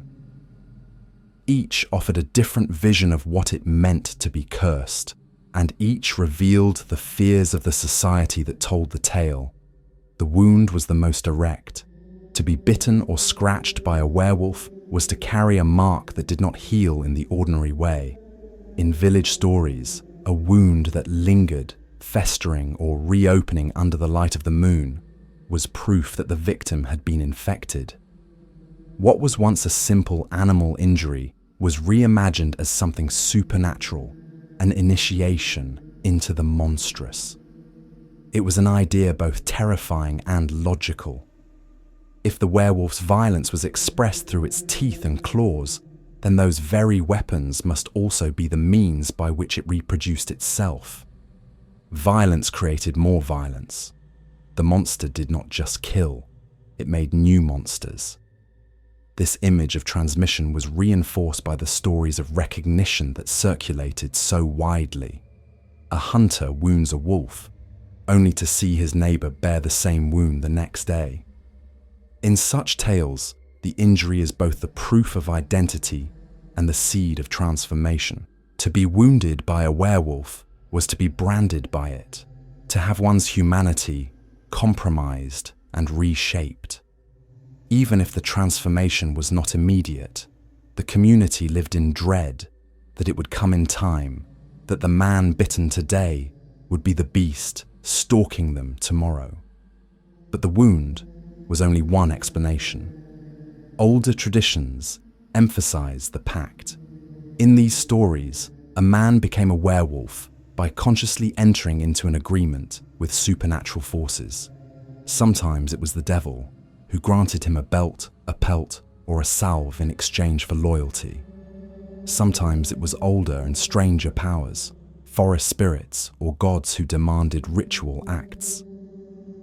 S1: Each offered a different vision of what it meant to be cursed, and each revealed the fears of the society that told the tale. The wound was the most direct. To be bitten or scratched by a werewolf was to carry a mark that did not heal in the ordinary way. In village stories, a wound that lingered, festering or reopening under the light of the moon, was proof that the victim had been infected. What was once a simple animal injury was reimagined as something supernatural, an initiation into the monstrous. It was an idea both terrifying and logical. If the werewolf's violence was expressed through its teeth and claws, then those very weapons must also be the means by which it reproduced itself. Violence created more violence. The monster did not just kill, it made new monsters. This image of transmission was reinforced by the stories of recognition that circulated so widely. A hunter wounds a wolf, only to see his neighbor bear the same wound the next day. In such tales, the injury is both the proof of identity and the seed of transformation. To be wounded by a werewolf was to be branded by it, to have one's humanity compromised and reshaped. Even if the transformation was not immediate, the community lived in dread that it would come in time, that the man bitten today would be the beast stalking them tomorrow. But the wound was only one explanation. Older traditions emphasize the pact. In these stories, a man became a werewolf by consciously entering into an agreement with supernatural forces. Sometimes it was the devil, who granted him a belt, a pelt, or a salve in exchange for loyalty. Sometimes it was older and stranger powers, forest spirits or gods who demanded ritual acts.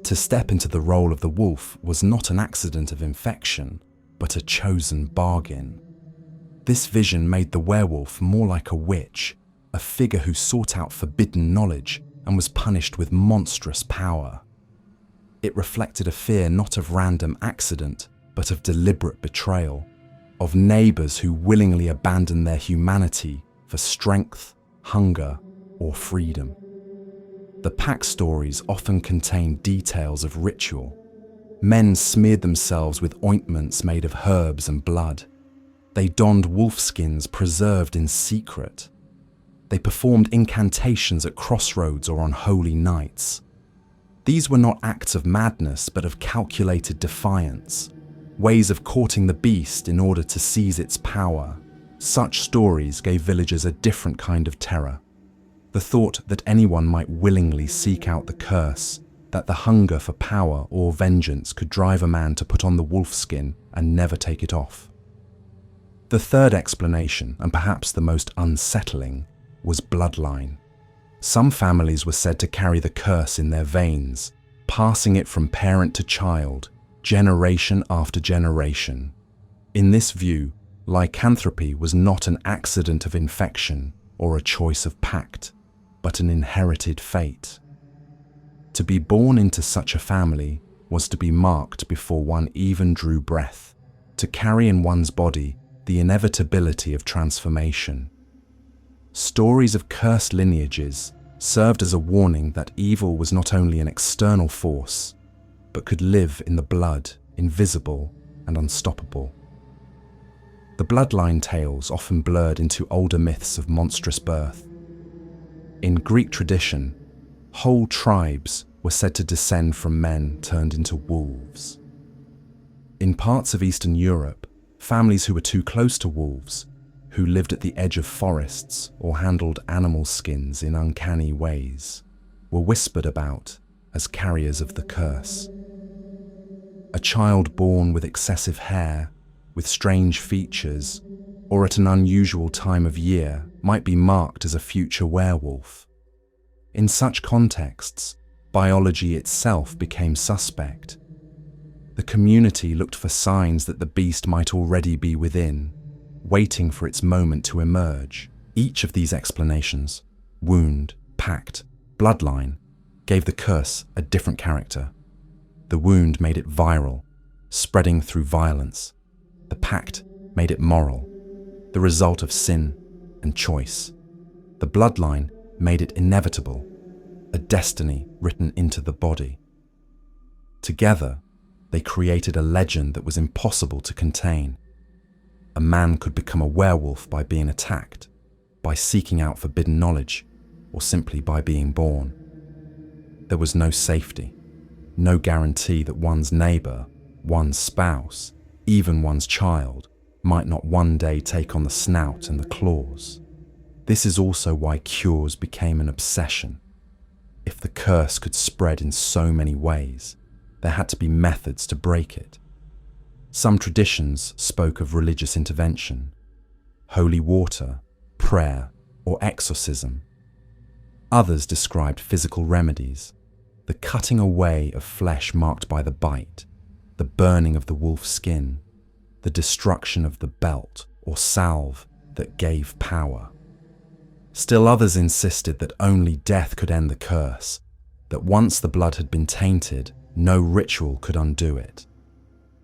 S1: To step into the role of the wolf was not an accident of infection, but a chosen bargain. This vision made the werewolf more like a witch, a figure who sought out forbidden knowledge and was punished with monstrous power. It reflected a fear not of random accident, but of deliberate betrayal, of neighbors who willingly abandon their humanity for strength, hunger, or freedom. The pack stories often contain details of ritual. Men smeared themselves with ointments made of herbs and blood. They donned wolf skins preserved in secret. They performed incantations at crossroads or on holy nights. These were not acts of madness, but of calculated defiance, ways of courting the beast in order to seize its power. Such stories gave villagers a different kind of terror. The thought that anyone might willingly seek out the curse, that the hunger for power or vengeance could drive a man to put on the wolf skin and never take it off. The third explanation, and perhaps the most unsettling, was bloodline. Some families were said to carry the curse in their veins, passing it from parent to child, generation after generation. In this view, lycanthropy was not an accident of infection or a choice of pact, but an inherited fate. To be born into such a family was to be marked before one even drew breath, to carry in one's body the inevitability of transformation. Stories of cursed lineages served as a warning that evil was not only an external force, but could live in the blood, invisible and unstoppable. The bloodline tales often blurred into older myths of monstrous birth. In Greek tradition, whole tribes were said to descend from men turned into wolves. In parts of Eastern Europe, families who were too close to wolves, who lived at the edge of forests or handled animal skins in uncanny ways, were whispered about as carriers of the curse. A child born with excessive hair, with strange features, or at an unusual time of year might be marked as a future werewolf. In such contexts, biology itself became suspect. The community looked for signs that the beast might already be within, waiting for its moment to emerge. Each of these explanations, wound, pact, bloodline, gave the curse a different character. The wound made it viral, spreading through violence. The pact made it moral, the result of sin and choice. The bloodline made it inevitable, a destiny written into the body. Together, they created a legend that was impossible to contain. A man could become a werewolf by being attacked, by seeking out forbidden knowledge, or simply by being born. There was no safety, no guarantee that one's neighbor, one's spouse, even one's child, might not one day take on the snout and the claws. This is also why cures became an obsession. If the curse could spread in so many ways, there had to be methods to break it. Some traditions spoke of religious intervention, holy water, prayer, or exorcism. Others described physical remedies, the cutting away of flesh marked by the bite, the burning of the wolf's skin, the destruction of the belt or salve that gave power. Still others insisted that only death could end the curse, that once the blood had been tainted, no ritual could undo it.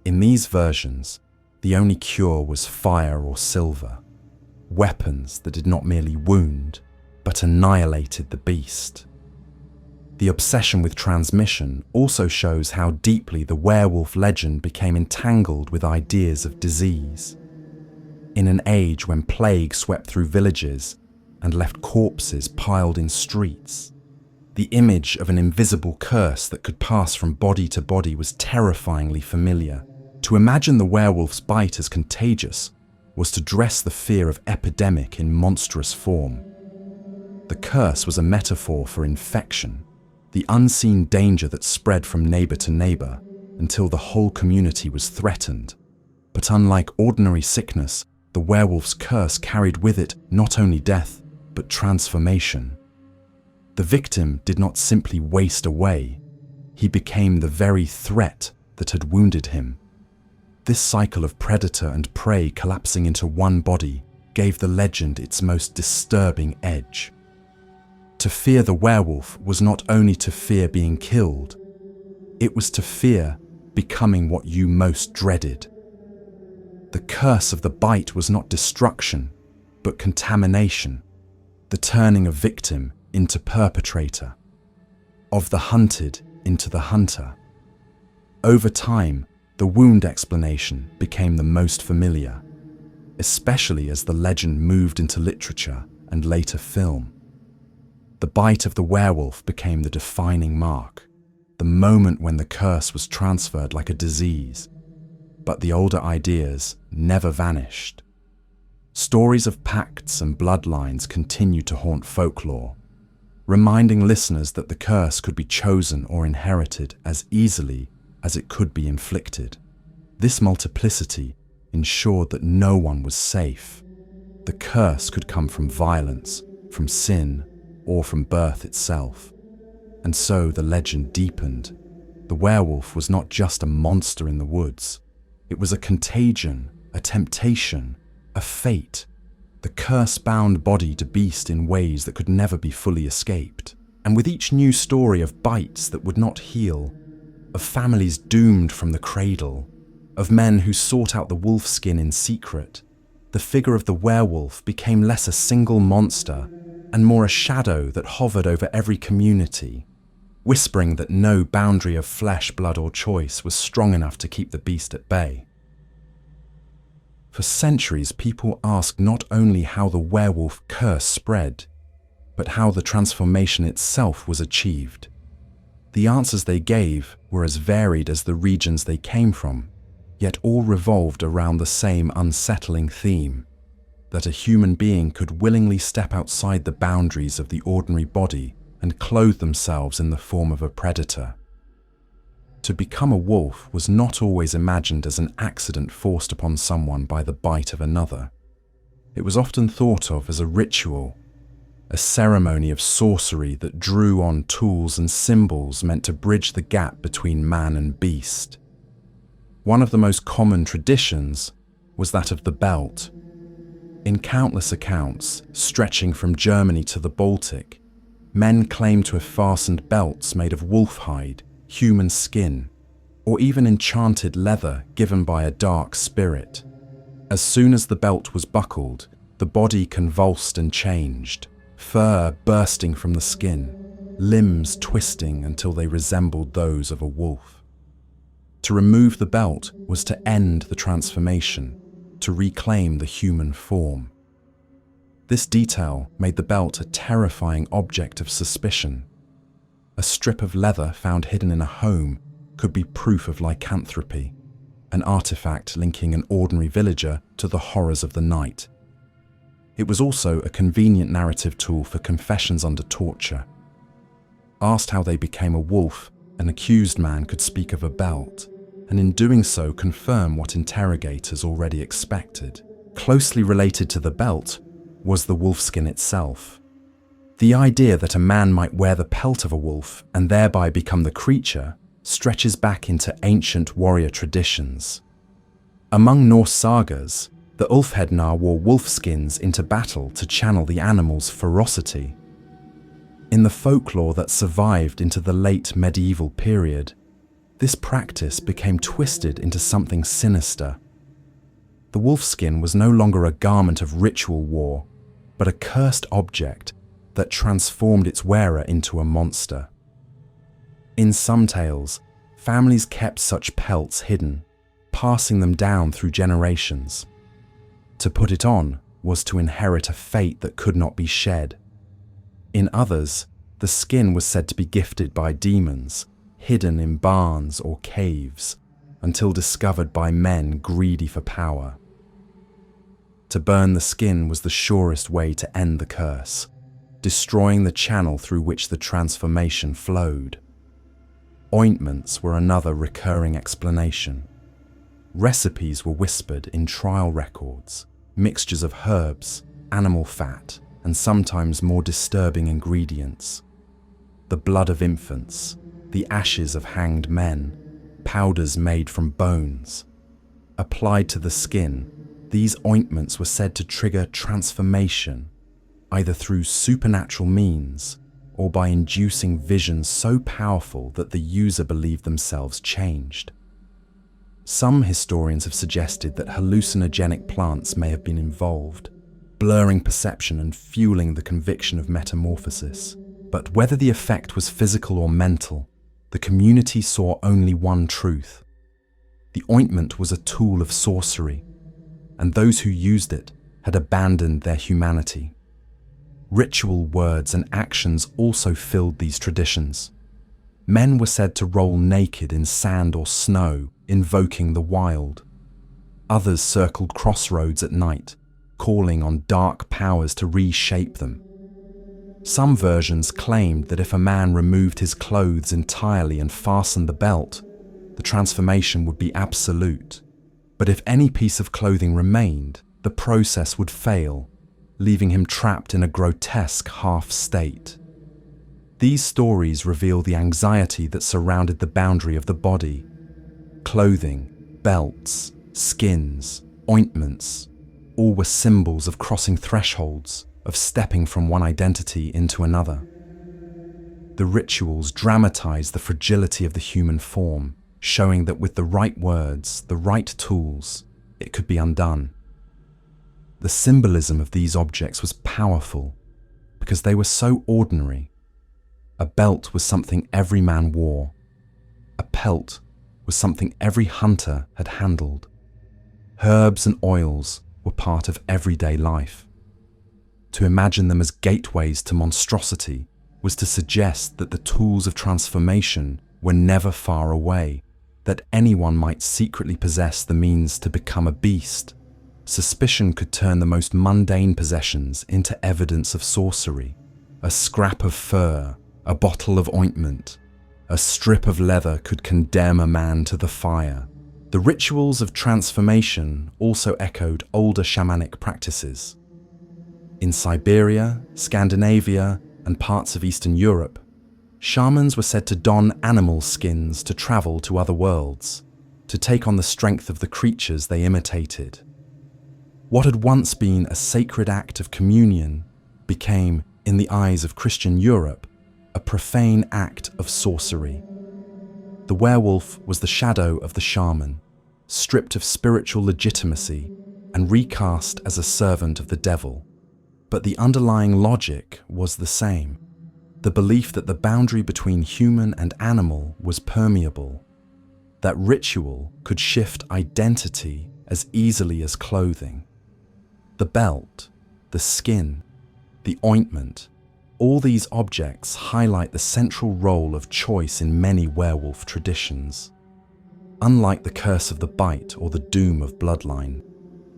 S1: In these versions, The only cure was fire or silver, weapons that did not merely wound, but annihilated the beast. The obsession with transmission also shows how deeply the werewolf legend became entangled with ideas of disease. In an age when plague swept through villages and left corpses piled in streets, the image of an invisible curse that could pass from body to body was terrifyingly familiar. To imagine the werewolf's bite as contagious was to dress the fear of epidemic in monstrous form. The curse was a metaphor for infection, the unseen danger that spread from neighbor to neighbor until the whole community was threatened. But unlike ordinary sickness, the werewolf's curse carried with it not only death, but transformation. The victim did not simply waste away, he became the very threat that had wounded him. This cycle of predator and prey collapsing into one body gave the legend its most disturbing edge. To fear the werewolf was not only to fear being killed, it was to fear becoming what you most dreaded. The curse of the bite was not destruction, but contamination, the turning of victim into perpetrator, of the hunted into the hunter. Over time, the wound explanation became the most familiar, especially as the legend moved into literature and later film. The bite of the werewolf became the defining mark, the moment when the curse was transferred like a disease. But the older ideas never vanished. Stories of pacts and bloodlines continued to haunt folklore, reminding listeners that the curse could be chosen or inherited as easily as it could be inflicted. This multiplicity ensured that no one was safe. The curse could come from violence, from sin, or from birth itself. And so the legend deepened. The werewolf was not just a monster in the woods. It was a contagion, a temptation, a fate. The curse-bound body to beast in ways that could never be fully escaped. And with each new story of bites that would not heal, of families doomed from the cradle, of men who sought out the wolfskin in secret, the figure of the werewolf became less a single monster and more a shadow that hovered over every community, whispering that no boundary of flesh, blood, or choice was strong enough to keep the beast at bay. For centuries, people asked not only how the werewolf curse spread, but how the transformation itself was achieved. The answers they gave were as varied as the regions they came from, yet all revolved around the same unsettling theme, that a human being could willingly step outside the boundaries of the ordinary body and clothe themselves in the form of a predator. To become a wolf was not always imagined as an accident forced upon someone by the bite of another. It was often thought of as a ritual, a ceremony of sorcery that drew on tools and symbols meant to bridge the gap between man and beast. One of the most common traditions was that of the belt. In countless accounts, stretching from Germany to the Baltic, men claimed to have fastened belts made of wolf hide, human skin, or even enchanted leather given by a dark spirit. As soon as the belt was buckled, the body convulsed and changed, fur bursting from the skin, limbs twisting until they resembled those of a wolf. To remove the belt was to end the transformation, to reclaim the human form. This detail made the belt a terrifying object of suspicion. A strip of leather found hidden in a home could be proof of lycanthropy, an artifact linking an ordinary villager to the horrors of the night. It was also a convenient narrative tool for confessions under torture. Asked how they became a wolf, an accused man could speak of a belt, and in doing so confirm what interrogators already expected. Closely related to the belt was the wolfskin itself. The idea that a man might wear the pelt of a wolf and thereby become the creature stretches back into ancient warrior traditions. Among Norse sagas, the Ulfhednar wore wolfskins into battle to channel the animal's ferocity. In the folklore that survived into the late medieval period, this practice became twisted into something sinister. The wolf skin was no longer a garment of ritual war, but a cursed object that transformed its wearer into a monster. In some tales, families kept such pelts hidden, passing them down through generations. To put it on was to inherit a fate that could not be shed. In others, the skin was said to be gifted by demons, hidden in barns or caves, until discovered by men greedy for power. To burn the skin was the surest way to end the curse, destroying the channel through which the transformation flowed. Ointments were another recurring explanation. Recipes were whispered in trial records, mixtures of herbs, animal fat, and sometimes more disturbing ingredients. The blood of infants, the ashes of hanged men, powders made from bones. Applied to the skin, these ointments were said to trigger transformation, either through supernatural means or by inducing visions so powerful that the user believed themselves changed. Some historians have suggested that hallucinogenic plants may have been involved, blurring perception and fueling the conviction of metamorphosis. But whether the effect was physical or mental, the community saw only one truth. The ointment was a tool of sorcery, and those who used it had abandoned their humanity. Ritual words and actions also filled these traditions. Men were said to roll naked in sand or snow, invoking the wild. Others circled crossroads at night, calling on dark powers to reshape them. Some versions claimed that if a man removed his clothes entirely and fastened the belt, the transformation would be absolute. But if any piece of clothing remained, the process would fail, leaving him trapped in a grotesque half state. These stories reveal the anxiety that surrounded the boundary of the body. Clothing, belts, skins, ointments, all were symbols of crossing thresholds, of stepping from one identity into another. The rituals dramatized the fragility of the human form, showing that with the right words, the right tools, it could be undone. The symbolism of these objects was powerful because they were so ordinary. A belt was something every man wore. A pelt was something every hunter had handled. Herbs and oils were part of everyday life. To imagine them as gateways to monstrosity was to suggest that the tools of transformation were never far away, that anyone might secretly possess the means to become a beast. Suspicion could turn the most mundane possessions into evidence of sorcery. A scrap of fur, a bottle of ointment, a strip of leather could condemn a man to the fire. The rituals of transformation also echoed older shamanic practices. In Siberia, Scandinavia, and parts of Eastern Europe, shamans were said to don animal skins to travel to other worlds, to take on the strength of the creatures they imitated. What had once been a sacred act of communion became, in the eyes of Christian Europe, a profane act of sorcery. The werewolf was the shadow of the shaman, stripped of spiritual legitimacy and recast as a servant of the devil. But the underlying logic was the same. The belief that the boundary between human and animal was permeable, that ritual could shift identity as easily as clothing. The belt, the skin, the ointment, all these objects highlight the central role of choice in many werewolf traditions. Unlike the curse of the bite or the doom of bloodline,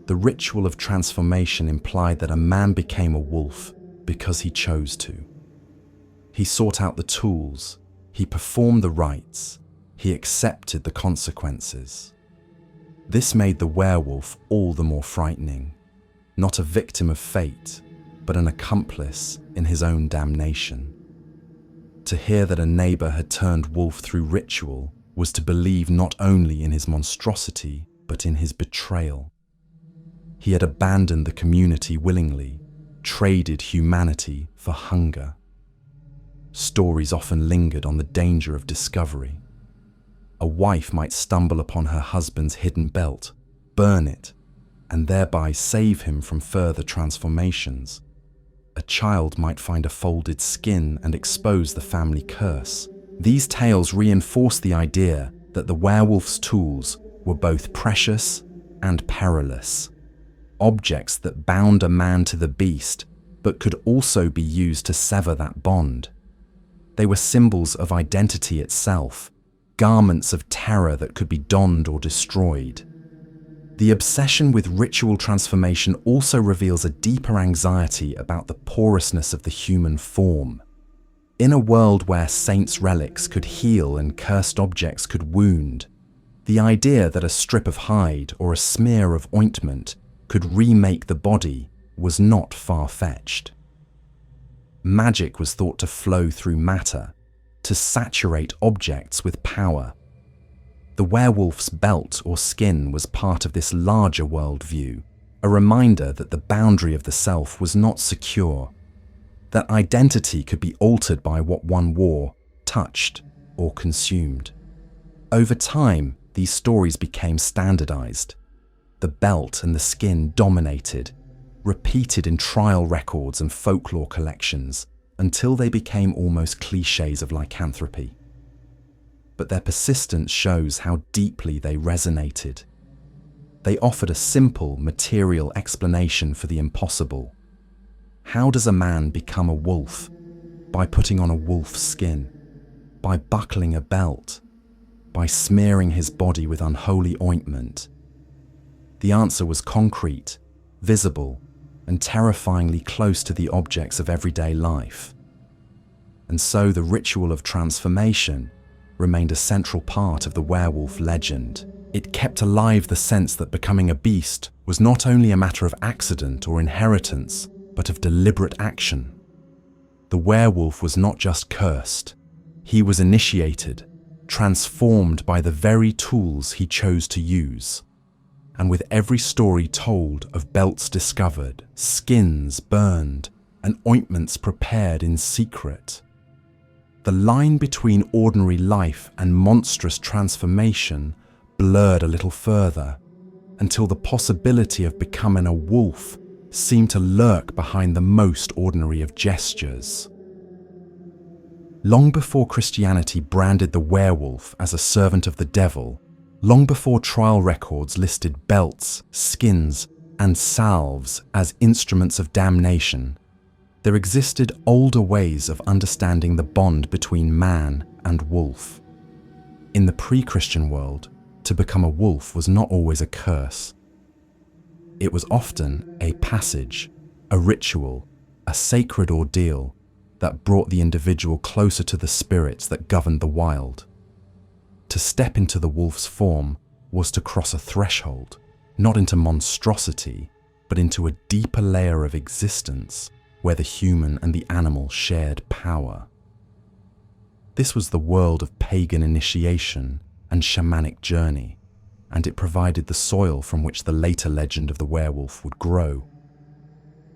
S1: the ritual of transformation implied that a man became a wolf because he chose to. He sought out the tools, he performed the rites, he accepted the consequences. This made the werewolf all the more frightening, not a victim of fate, but an accomplice in his own damnation. To hear that a neighbor had turned wolf through ritual was to believe not only in his monstrosity, but in his betrayal. He had abandoned the community willingly, traded humanity for hunger. Stories often lingered on the danger of discovery. A wife might stumble upon her husband's hidden belt, burn it, and thereby save him from further transformations. A child might find a folded skin and expose the family curse. These tales reinforce the idea that the werewolf's tools were both precious and perilous. Objects that bound a man to the beast, but could also be used to sever that bond. They were symbols of identity itself, garments of terror that could be donned or destroyed. The obsession with ritual transformation also reveals a deeper anxiety about the porousness of the human form. In a world where saints' relics could heal and cursed objects could wound, the idea that a strip of hide or a smear of ointment could remake the body was not far-fetched. Magic was thought to flow through matter, to saturate objects with power. The werewolf's belt or skin was part of this larger worldview, a reminder that the boundary of the self was not secure, that identity could be altered by what one wore, touched, or consumed. Over time, these stories became standardized. The belt and the skin dominated, repeated in trial records and folklore collections, until they became almost clichés of lycanthropy. But their persistence shows how deeply they resonated. They offered a simple, material explanation for the impossible. How does a man become a wolf? By putting on a wolf's skin, by buckling a belt, by smearing his body with unholy ointment. The answer was concrete, visible, and terrifyingly close to the objects of everyday life. And so the ritual of transformation remained a central part of the werewolf legend. It kept alive the sense that becoming a beast was not only a matter of accident or inheritance, but of deliberate action. The werewolf was not just cursed, he was initiated, transformed by the very tools he chose to use. And with every story told of belts discovered, skins burned, and ointments prepared in secret, the line between ordinary life and monstrous transformation blurred a little further, until the possibility of becoming a wolf seemed to lurk behind the most ordinary of gestures. Long before Christianity branded the werewolf as a servant of the devil, long before trial records listed belts, skins, and salves as instruments of damnation, there existed older ways of understanding the bond between man and wolf. In the pre-Christian world, to become a wolf was not always a curse. It was often a passage, a ritual, a sacred ordeal that brought the individual closer to the spirits that governed the wild. To step into the wolf's form was to cross a threshold, not into monstrosity, but into a deeper layer of existence where the human and the animal shared power. This was the world of pagan initiation and shamanic journey, and it provided the soil from which the later legend of the werewolf would grow.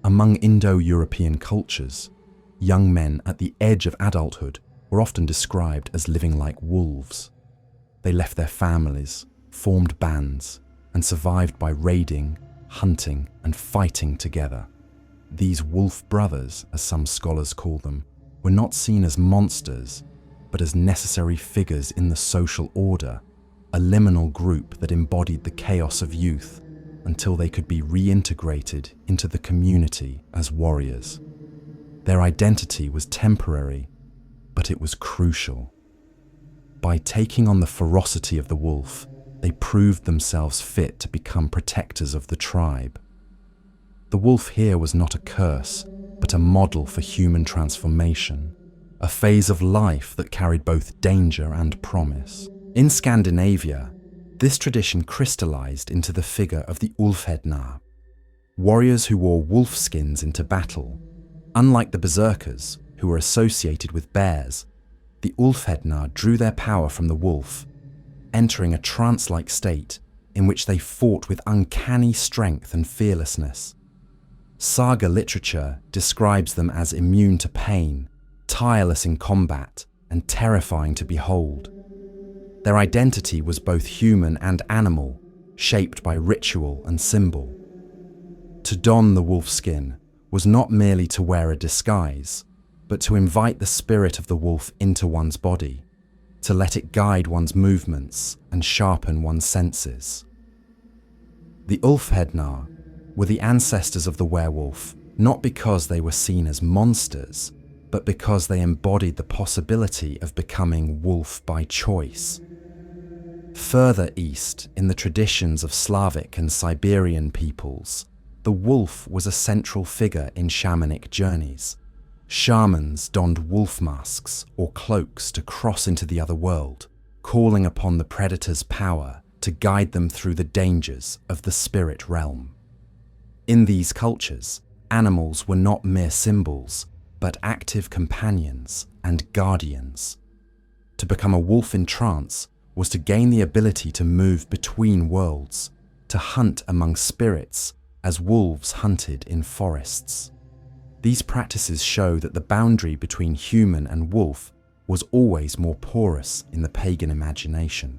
S1: Among Indo-European cultures, young men at the edge of adulthood were often described as living like wolves. They left their families, formed bands, and survived by raiding, hunting, and fighting together. These wolf brothers, as some scholars call them, were not seen as monsters, but as necessary figures in the social order, a liminal group that embodied the chaos of youth until they could be reintegrated into the community as warriors. Their identity was temporary, but it was crucial. By taking on the ferocity of the wolf, they proved themselves fit to become protectors of the tribe. The wolf here was not a curse, but a model for human transformation, a phase of life that carried both danger and promise. In Scandinavia, this tradition crystallized into the figure of the Ulfhednar, warriors who wore wolf skins into battle. Unlike the berserkers, who were associated with bears, the Ulfhednar drew their power from the wolf, entering a trance-like state in which they fought with uncanny strength and fearlessness. Saga literature describes them as immune to pain, tireless in combat, and terrifying to behold. Their identity was both human and animal, shaped by ritual and symbol. To don the wolf skin was not merely to wear a disguise, but to invite the spirit of the wolf into one's body, to let it guide one's movements and sharpen one's senses. The Ulfhednar were the ancestors of the werewolf, not because they were seen as monsters, but because they embodied the possibility of becoming wolf by choice. Further east, in the traditions of Slavic and Siberian peoples, the wolf was a central figure in shamanic journeys. Shamans donned wolf masks or cloaks to cross into the other world, calling upon the predator's power to guide them through the dangers of the spirit realm. In these cultures, animals were not mere symbols, but active companions and guardians. To become a wolf in trance was to gain the ability to move between worlds, to hunt among spirits as wolves hunted in forests. These practices show that the boundary between human and wolf was always more porous in the pagan imagination.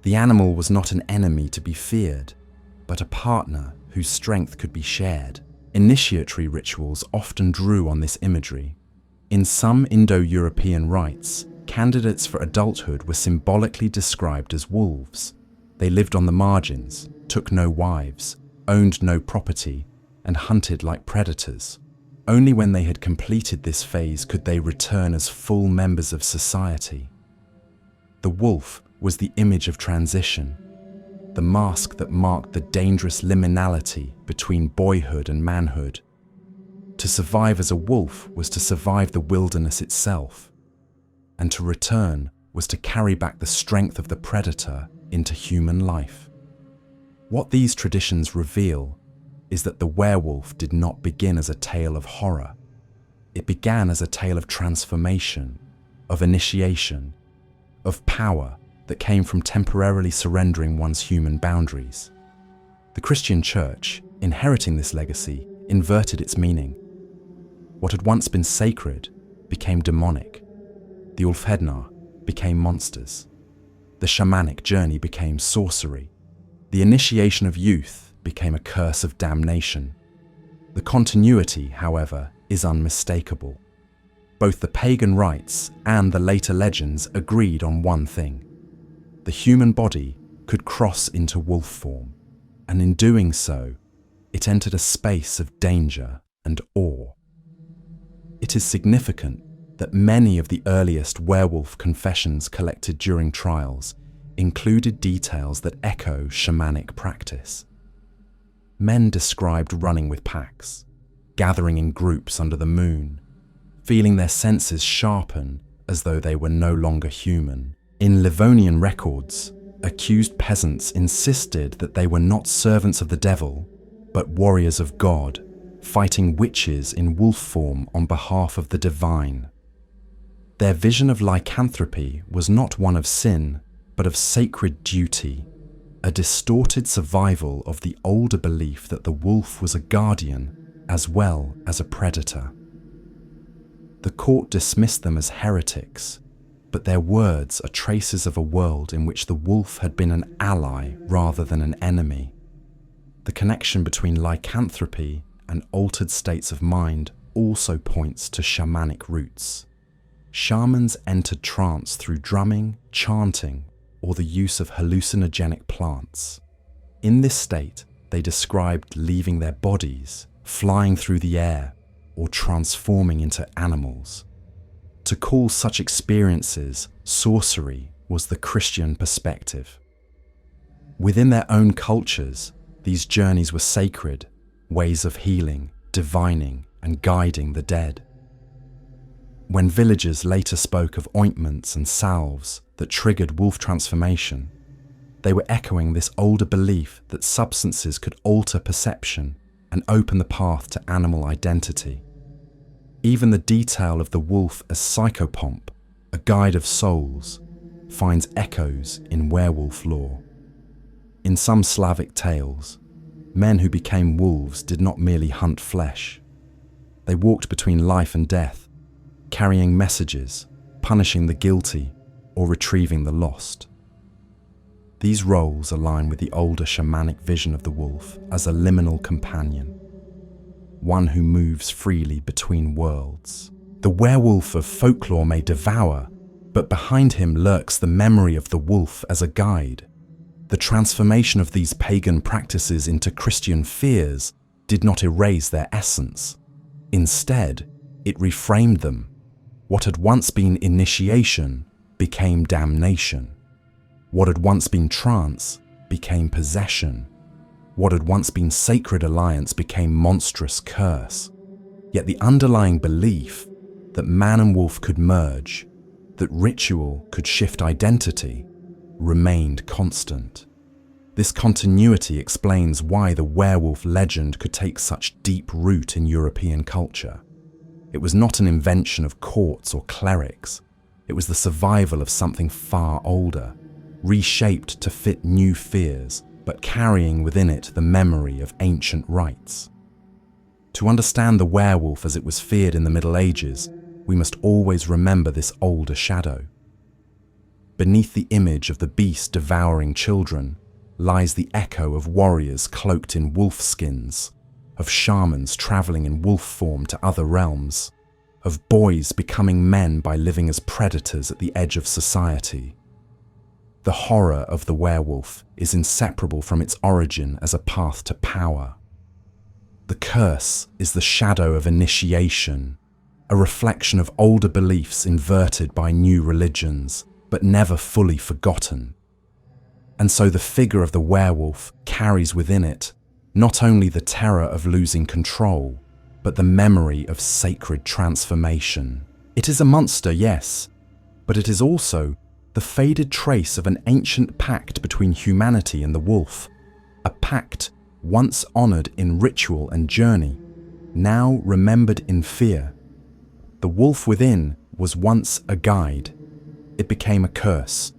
S1: The animal was not an enemy to be feared, but a partner whose strength could be shared. Initiatory rituals often drew on this imagery. In some Indo-European rites, candidates for adulthood were symbolically described as wolves. They lived on the margins, took no wives, owned no property, and hunted like predators. Only when they had completed this phase could they return as full members of society. The wolf was the image of transition, the mask that marked the dangerous liminality between boyhood and manhood. To survive as a wolf was to survive the wilderness itself, and to return was to carry back the strength of the predator into human life. What these traditions reveal is that the werewolf did not begin as a tale of horror. It began as a tale of transformation, of initiation, of power that came from temporarily surrendering one's human boundaries. The Christian Church, inheriting this legacy, inverted its meaning. What had once been sacred became demonic. The Ulfhednar became monsters. The shamanic journey became sorcery. The initiation of youth became a curse of damnation. The continuity, however, is unmistakable. Both the pagan rites and the later legends agreed on one thing. The human body could cross into wolf form, and in doing so, it entered a space of danger and awe. It is significant that many of the earliest werewolf confessions collected during trials included details that echo shamanic practice. Men described running with packs, gathering in groups under the moon, feeling their senses sharpen as though they were no longer human. In Livonian records, accused peasants insisted that they were not servants of the devil, but warriors of God, fighting witches in wolf form on behalf of the divine. Their vision of lycanthropy was not one of sin, but of sacred duty, a distorted survival of the older belief that the wolf was a guardian as well as a predator. The court dismissed them as heretics, but their words are traces of a world in which the wolf had been an ally rather than an enemy. The connection between lycanthropy and altered states of mind also points to shamanic roots. Shamans entered trance through drumming, chanting, or the use of hallucinogenic plants. In this state, they described leaving their bodies, flying through the air, or transforming into animals. To call such experiences sorcery was the Christian perspective. Within their own cultures, these journeys were sacred, ways of healing, divining, and guiding the dead. When villagers later spoke of ointments and salves that triggered wolf transformation, they were echoing this older belief that substances could alter perception and open the path to animal identity. Even the detail of the wolf as psychopomp, a guide of souls, finds echoes in werewolf lore. In some Slavic tales, men who became wolves did not merely hunt flesh. They walked between life and death, carrying messages, punishing the guilty, or retrieving the lost. These roles align with the older shamanic vision of the wolf as a liminal companion, one who moves freely between worlds. The werewolf of folklore may devour, but behind him lurks the memory of the wolf as a guide. The transformation of these pagan practices into Christian fears did not erase their essence. Instead, it reframed them. What had once been initiation became damnation. What had once been trance became possession. What had once been sacred alliance became monstrous curse. Yet the underlying belief that man and wolf could merge, that ritual could shift identity, remained constant. This continuity explains why the werewolf legend could take such deep root in European culture. It was not an invention of courts or clerics. It was the survival of something far older, reshaped to fit new fears, but carrying within it the memory of ancient rites. To understand the werewolf as it was feared in the Middle Ages, we must always remember this older shadow. Beneath the image of the beast devouring children lies the echo of warriors cloaked in wolf skins, of shamans traveling in wolf form to other realms, of boys becoming men by living as predators at the edge of society. The horror of the werewolf is inseparable from its origin as a path to power. The curse is the shadow of initiation, a reflection of older beliefs inverted by new religions, but never fully forgotten. And so the figure of the werewolf carries within it not only the terror of losing control, but the memory of sacred transformation. It is a monster, yes, but it is also the faded trace of an ancient pact between humanity and the wolf, a pact once honored in ritual and journey, now remembered in fear. The wolf within was once a guide. It became a curse,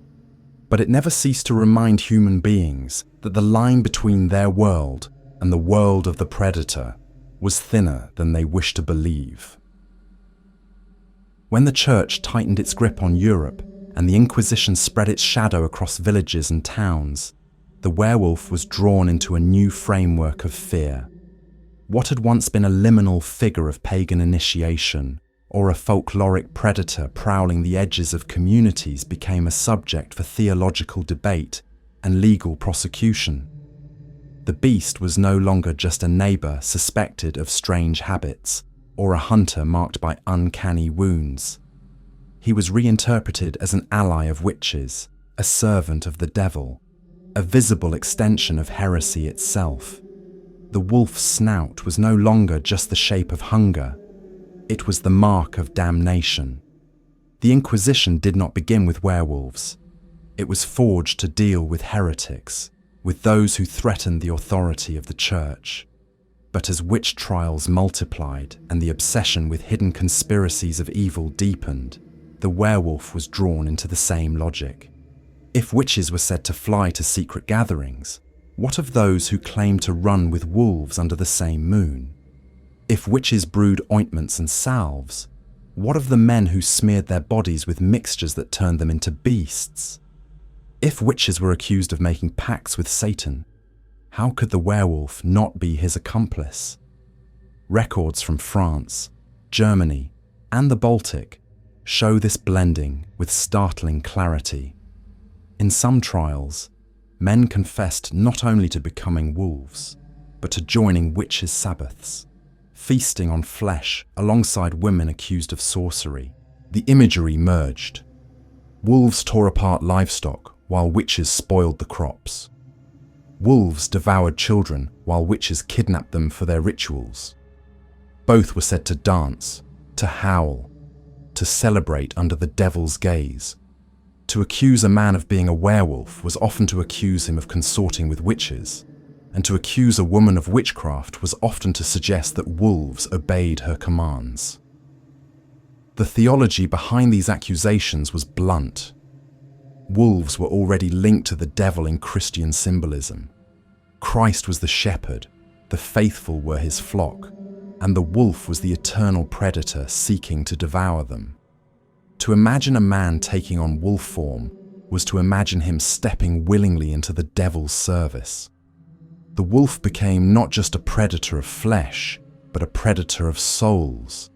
S1: but it never ceased to remind human beings that the line between their world and the world of the predator was thinner than they wished to believe. When the Church tightened its grip on Europe and the Inquisition spread its shadow across villages and towns, the werewolf was drawn into a new framework of fear. What had once been a liminal figure of pagan initiation, or a folkloric predator prowling the edges of communities, became a subject for theological debate and legal prosecution. The beast was no longer just a neighbor suspected of strange habits, or a hunter marked by uncanny wounds. He was reinterpreted as an ally of witches, a servant of the devil, a visible extension of heresy itself. The wolf's snout was no longer just the shape of hunger. It was the mark of damnation. The Inquisition did not begin with werewolves. It was forged to deal with heretics, with those who threatened the authority of the Church. But as witch trials multiplied and the obsession with hidden conspiracies of evil deepened, the werewolf was drawn into the same logic. If witches were said to fly to secret gatherings, what of those who claimed to run with wolves under the same moon? If witches brewed ointments and salves, what of the men who smeared their bodies with mixtures that turned them into beasts? If witches were accused of making pacts with Satan, how could the werewolf not be his accomplice? Records from France, Germany, and the Baltic show this blending with startling clarity. In some trials, men confessed not only to becoming wolves, but to joining witches' sabbaths, feasting on flesh alongside women accused of sorcery. The imagery merged. Wolves tore apart livestock while witches spoiled the crops. Wolves devoured children while witches kidnapped them for their rituals. Both were said to dance, to howl, to celebrate under the devil's gaze. To accuse a man of being a werewolf was often to accuse him of consorting with witches, and to accuse a woman of witchcraft was often to suggest that wolves obeyed her commands. The theology behind these accusations was blunt. Wolves were already linked to the devil in Christian symbolism. Christ was the shepherd, the faithful were his flock, and the wolf was the eternal predator seeking to devour them. To imagine a man taking on wolf form was to imagine him stepping willingly into the devil's service. The wolf became not just a predator of flesh, but a predator of souls,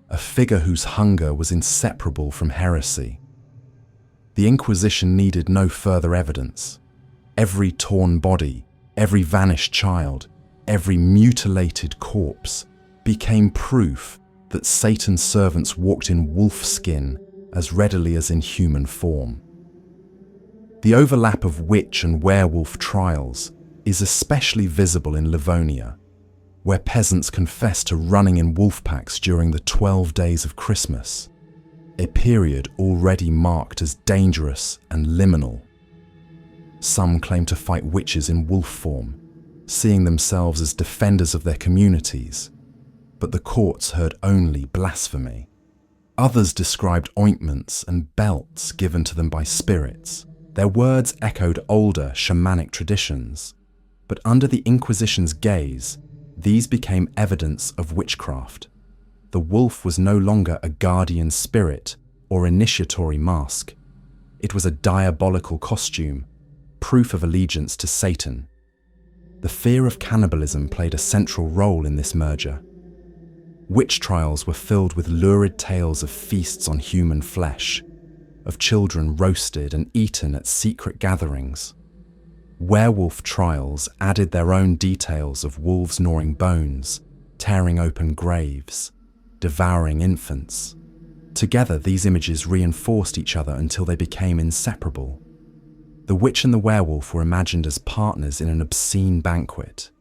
S1: a figure whose hunger was inseparable from heresy. The Inquisition needed no further evidence. Every torn body, every vanished child, every mutilated corpse became proof that Satan's servants walked in wolf skin as readily as in human form. The overlap of witch and werewolf trials is especially visible in Livonia, where peasants confess to running in wolf packs during the 12 days of Christmas, a period already marked as dangerous and liminal. Some claim to fight witches in wolf form, seeing themselves as defenders of their communities, but the courts heard only blasphemy. Others described ointments and belts given to them by spirits. Their words echoed older shamanic traditions, but under the Inquisition's gaze, these became evidence of witchcraft. The wolf was no longer a guardian spirit or initiatory mask. It was a diabolical costume, proof of allegiance to Satan. The fear of cannibalism played a central role in this merger. Witch trials were filled with lurid tales of feasts on human flesh, of children roasted and eaten at secret gatherings. Werewolf trials added their own details of wolves gnawing bones, tearing open graves, devouring infants. Together, these images reinforced each other until they became inseparable. The witch and the werewolf were imagined as partners in an obscene banquet,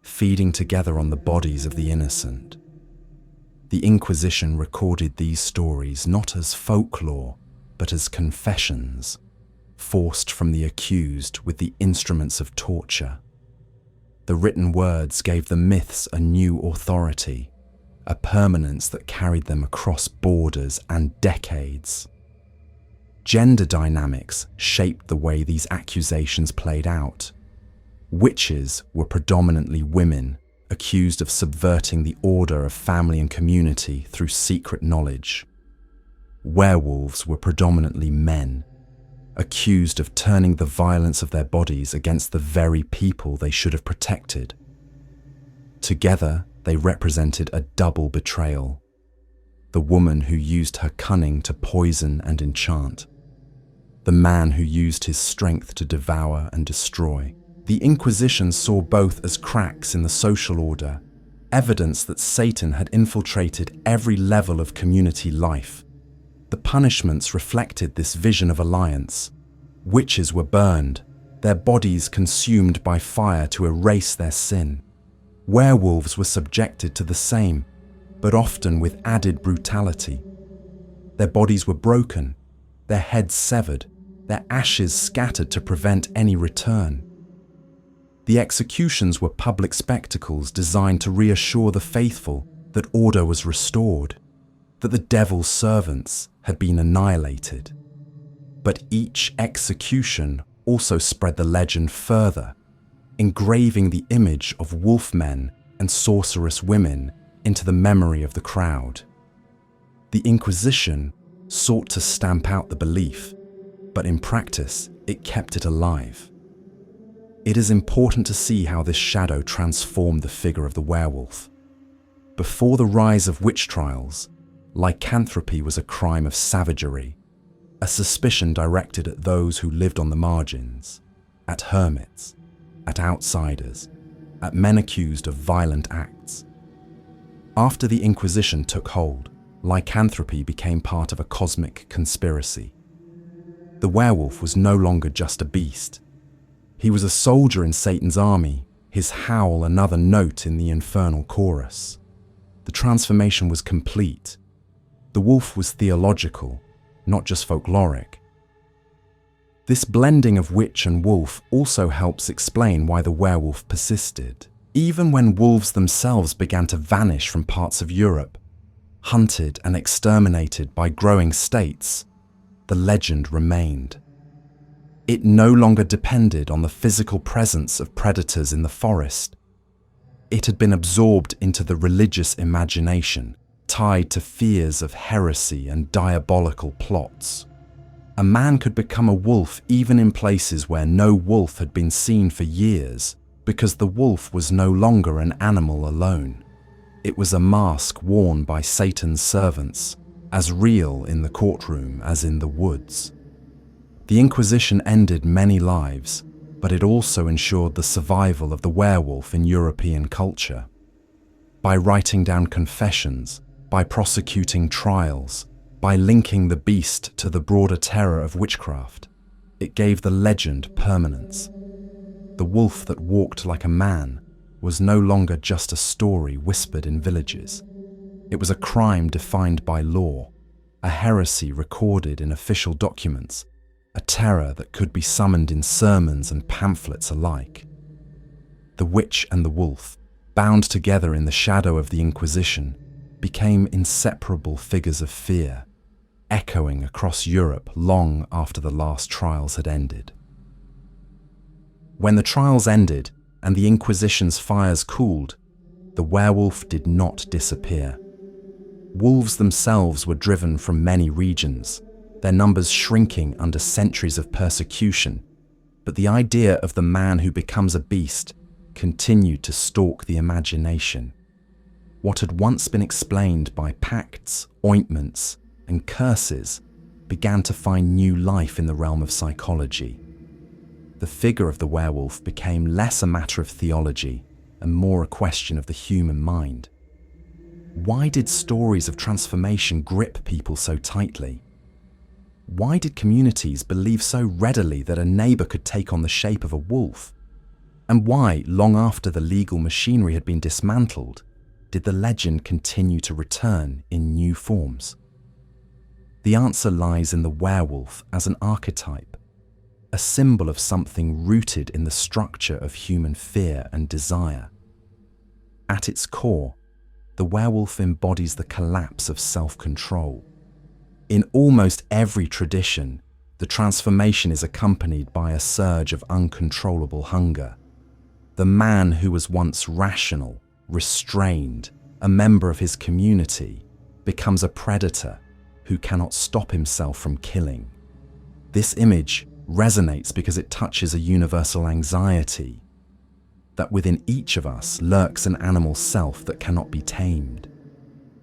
S1: feeding together on the bodies of the innocent. The Inquisition recorded these stories not as folklore, but as confessions, forced from the accused with the instruments of torture. The written words gave the myths a new authority, a permanence that carried them across borders and decades. Gender dynamics shaped the way these accusations played out. Witches were predominantly women, accused of subverting the order of family and community through secret knowledge. Werewolves were predominantly men, accused of turning the violence of their bodies against the very people they should have protected. Together, they represented a double betrayal: the woman who used her cunning to poison and enchant, the man who used his strength to devour and destroy. The Inquisition saw both as cracks in the social order, evidence that Satan had infiltrated every level of community life. The punishments reflected this vision of alliance. Witches were burned, their bodies consumed by fire to erase their sin. Werewolves were subjected to the same, but often with added brutality. Their bodies were broken, their heads severed, their ashes scattered to prevent any return. The executions were public spectacles designed to reassure the faithful that order was restored, that the devil's servants had been annihilated. But each execution also spread the legend further, engraving the image of wolfmen and sorceress women into the memory of the crowd. The Inquisition sought to stamp out the belief, but in practice, it kept it alive. It is important to see how this shadow transformed the figure of the werewolf. Before the rise of witch trials, lycanthropy was a crime of savagery, a suspicion directed at those who lived on the margins, at hermits, at outsiders, at men accused of violent acts. After the Inquisition took hold, lycanthropy became part of a cosmic conspiracy. The werewolf was no longer just a beast. He was a soldier in Satan's army, his howl another note in the infernal chorus. The transformation was complete. The wolf was theological, not just folkloric. This blending of witch and wolf also helps explain why the werewolf persisted. Even when wolves themselves began to vanish from parts of Europe, hunted and exterminated by growing states, the legend remained. It no longer depended on the physical presence of predators in the forest. It had been absorbed into the religious imagination, tied to fears of heresy and diabolical plots. A man could become a wolf even in places where no wolf had been seen for years, because the wolf was no longer an animal alone. It was a mask worn by Satan's servants, as real in the courtroom as in the woods. The Inquisition ended many lives, but it also ensured the survival of the werewolf in European culture. By writing down confessions, by prosecuting trials, by linking the beast to the broader terror of witchcraft, it gave the legend permanence. The wolf that walked like a man was no longer just a story whispered in villages. It was a crime defined by law, a heresy recorded in official documents, a terror that could be summoned in sermons and pamphlets alike. The witch and the wolf, bound together in the shadow of the Inquisition, became inseparable figures of fear, echoing across Europe long after the last trials had ended. When the trials ended and the Inquisition's fires cooled, the werewolf did not disappear. Wolves themselves were driven from many regions, their numbers shrinking under centuries of persecution, but the idea of the man who becomes a beast continued to stalk the imagination. What had once been explained by pacts, ointments, and curses began to find new life in the realm of psychology. The figure of the werewolf became less a matter of theology and more a question of the human mind. Why did stories of transformation grip people so tightly? Why did communities believe so readily that a neighbor could take on the shape of a wolf? And why, long after the legal machinery had been dismantled, did the legend continue to return in new forms? The answer lies in the werewolf as an archetype, a symbol of something rooted in the structure of human fear and desire. At its core, the werewolf embodies the collapse of self-control. In almost every tradition, the transformation is accompanied by a surge of uncontrollable hunger. The man who was once rational, restrained, a member of his community, becomes a predator who cannot stop himself from killing. This image resonates because it touches a universal anxiety, that within each of us lurks an animal self that cannot be tamed.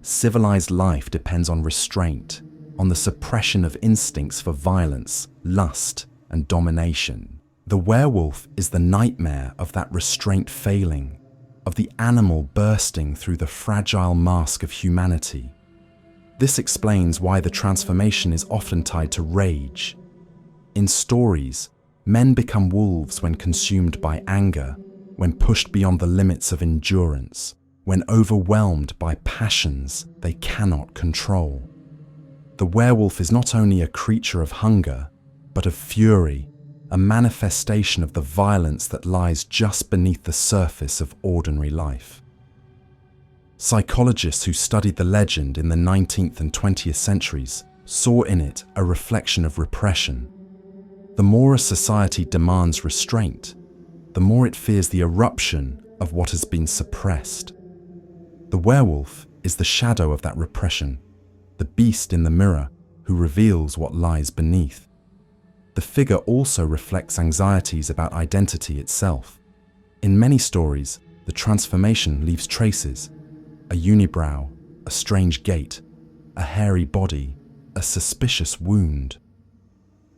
S1: Civilized life depends on restraint, on the suppression of instincts for violence, lust, and domination. The werewolf is the nightmare of that restraint failing, of the animal bursting through the fragile mask of humanity. This explains why the transformation is often tied to rage. In stories, men become wolves when consumed by anger, when pushed beyond the limits of endurance, when overwhelmed by passions they cannot control. The werewolf is not only a creature of hunger, but of fury, a manifestation of the violence that lies just beneath the surface of ordinary life. Psychologists who studied the legend in the 19th and 20th centuries saw in it a reflection of repression. The more a society demands restraint, the more it fears the eruption of what has been suppressed. The werewolf is the shadow of that repression, the beast in the mirror who reveals what lies beneath. The figure also reflects anxieties about identity itself. In many stories, the transformation leaves traces: a unibrow, a strange gait, a hairy body, a suspicious wound.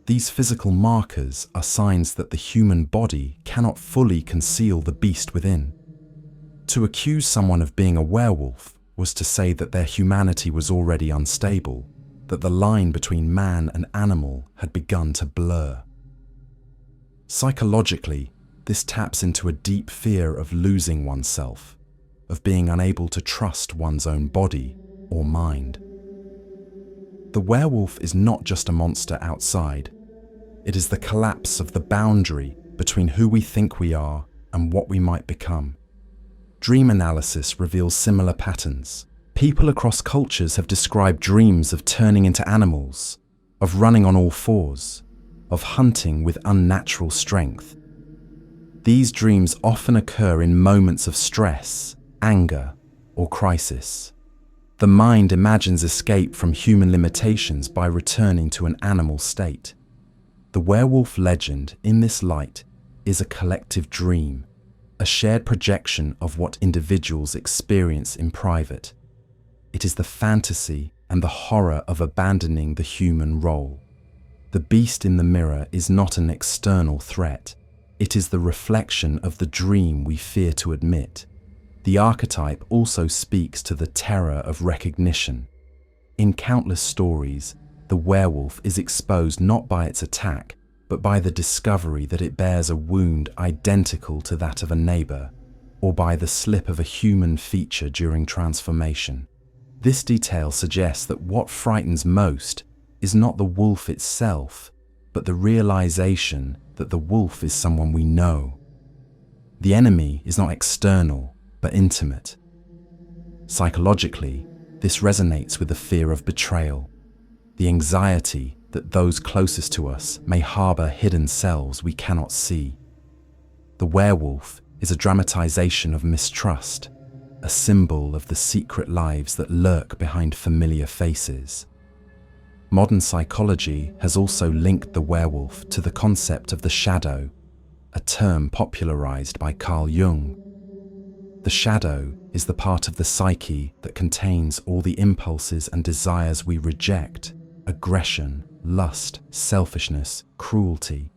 S1: These physical markers are signs that the human body cannot fully conceal the beast within. To accuse someone of being a werewolf was to say that their humanity was already unstable, that the line between man and animal had begun to blur. Psychologically, this taps into a deep fear of losing oneself, of being unable to trust one's own body or mind. The werewolf is not just a monster outside. It is the collapse of the boundary between who we think we are and what we might become. Dream analysis reveals similar patterns. People across cultures have described dreams of turning into animals, of running on all fours, of hunting with unnatural strength. These dreams often occur in moments of stress, anger, or crisis. The mind imagines escape from human limitations by returning to an animal state. The werewolf legend, in this light, is a collective dream, a shared projection of what individuals experience in private. It is the fantasy and the horror of abandoning the human role. The beast in the mirror is not an external threat. It is the reflection of the dream we fear to admit. The archetype also speaks to the terror of recognition. In countless stories, the werewolf is exposed not by its attack, but by the discovery that it bears a wound identical to that of a neighbor, or by the slip of a human feature during transformation. This detail suggests that what frightens most is not the wolf itself, but the realization that the wolf is someone we know. The enemy is not external, but intimate. Psychologically, this resonates with the fear of betrayal, the anxiety that those closest to us may harbor hidden selves we cannot see. The werewolf is a dramatization of mistrust, a symbol of the secret lives that lurk behind familiar faces. Modern psychology has also linked the werewolf to the concept of the shadow, a term popularized by Carl Jung. The shadow is the part of the psyche that contains all the impulses and desires we reject: aggression, lust, selfishness, cruelty.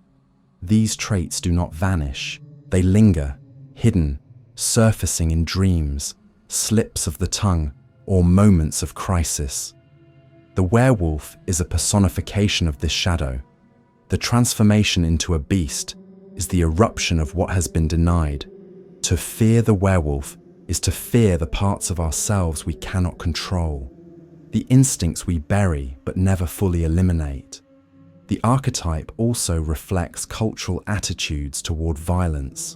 S1: These traits do not vanish. They linger, hidden, surfacing in dreams, slips of the tongue, or moments of crisis. The werewolf is a personification of this shadow. The transformation into a beast is the eruption of what has been denied. To fear the werewolf is to fear the parts of ourselves we cannot control, the instincts we bury but never fully eliminate. The archetype also reflects cultural attitudes toward violence.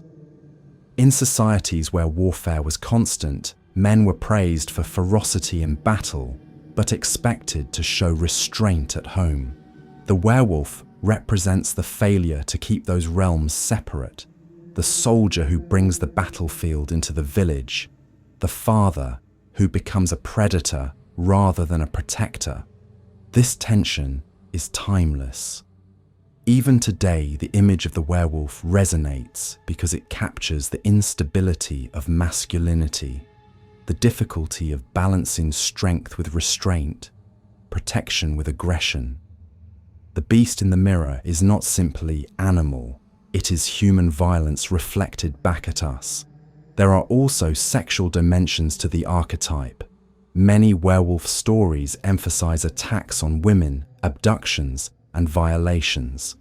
S1: In societies where warfare was constant, men were praised for ferocity in battle, but expected to show restraint at home. The werewolf represents the failure to keep those realms separate, the soldier who brings the battlefield into the village, the father who becomes a predator rather than a protector. This tension is timeless. Even today, the image of the werewolf resonates because it captures the instability of masculinity, the difficulty of balancing strength with restraint, protection with aggression. The beast in the mirror is not simply animal, it is human violence reflected back at us. There are also sexual dimensions to the archetype. Many werewolf stories emphasize attacks on women, abductions, and violations.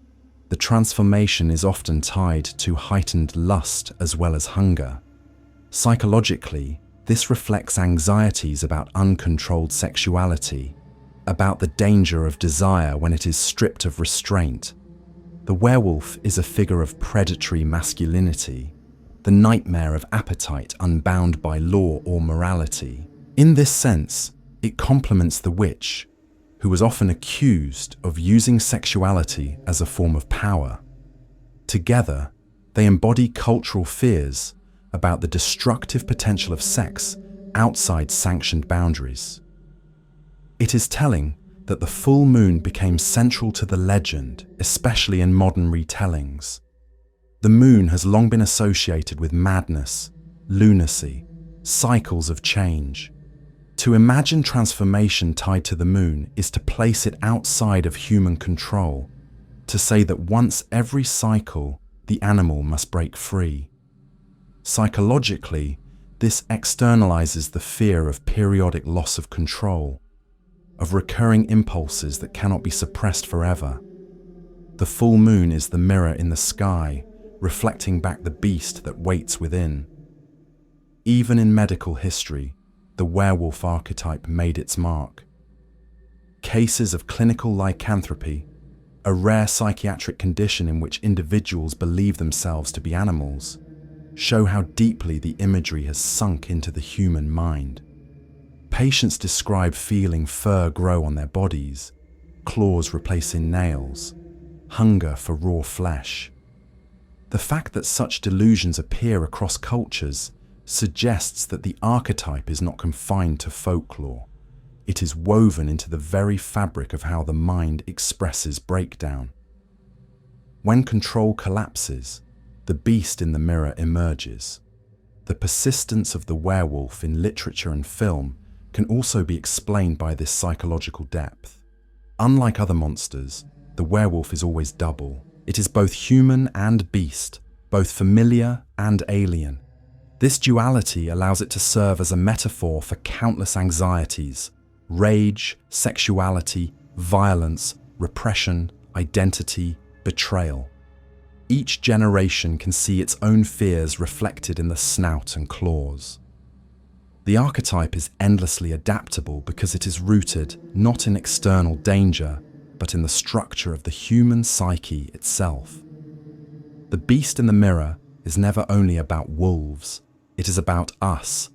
S1: The transformation is often tied to heightened lust as well as hunger. Psychologically, this reflects anxieties about uncontrolled sexuality, about the danger of desire when it is stripped of restraint. The werewolf is a figure of predatory masculinity, the nightmare of appetite unbound by law or morality. In this sense, it complements the witch, who was often accused of using sexuality as a form of power. Together, they embody cultural fears about the destructive potential of sex outside sanctioned boundaries. It is telling that the full moon became central to the legend, especially in modern retellings. The moon has long been associated with madness, lunacy, cycles of change. To imagine transformation tied to the moon is to place it outside of human control, to say that once every cycle, the animal must break free. Psychologically, this externalizes the fear of periodic loss of control, of recurring impulses that cannot be suppressed forever. The full moon is the mirror in the sky, reflecting back the beast that waits within. Even in medical history, the werewolf archetype made its mark. Cases of clinical lycanthropy, a rare psychiatric condition in which individuals believe themselves to be animals, show how deeply the imagery has sunk into the human mind. Patients describe feeling fur grow on their bodies, claws replacing nails, hunger for raw flesh. The fact that such delusions appear across cultures suggests that the archetype is not confined to folklore. It is woven into the very fabric of how the mind expresses breakdown. When control collapses, the beast in the mirror emerges. The persistence of the werewolf in literature and film can also be explained by this psychological depth. Unlike other monsters, the werewolf is always double. It is both human and beast, both familiar and alien. This duality allows it to serve as a metaphor for countless anxieties: rage, sexuality, violence, repression, identity, betrayal. Each generation can see its own fears reflected in the snout and claws. The archetype is endlessly adaptable because it is rooted not in external danger, but in the structure of the human psyche itself. The beast in the mirror is never only about wolves, it is about us.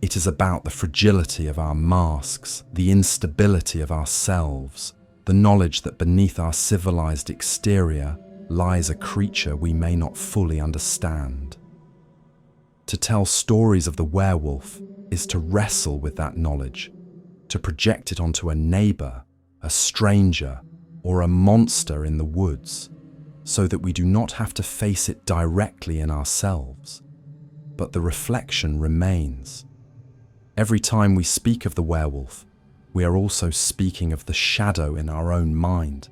S1: It is about the fragility of our masks, the instability of ourselves, the knowledge that beneath our civilized exterior lies a creature we may not fully understand. To tell stories of the werewolf is to wrestle with that knowledge, to project it onto a neighbor, a stranger, or a monster in the woods, so that we do not have to face it directly in ourselves, but the reflection remains. Every time we speak of the werewolf, we are also speaking of the shadow in our own mind,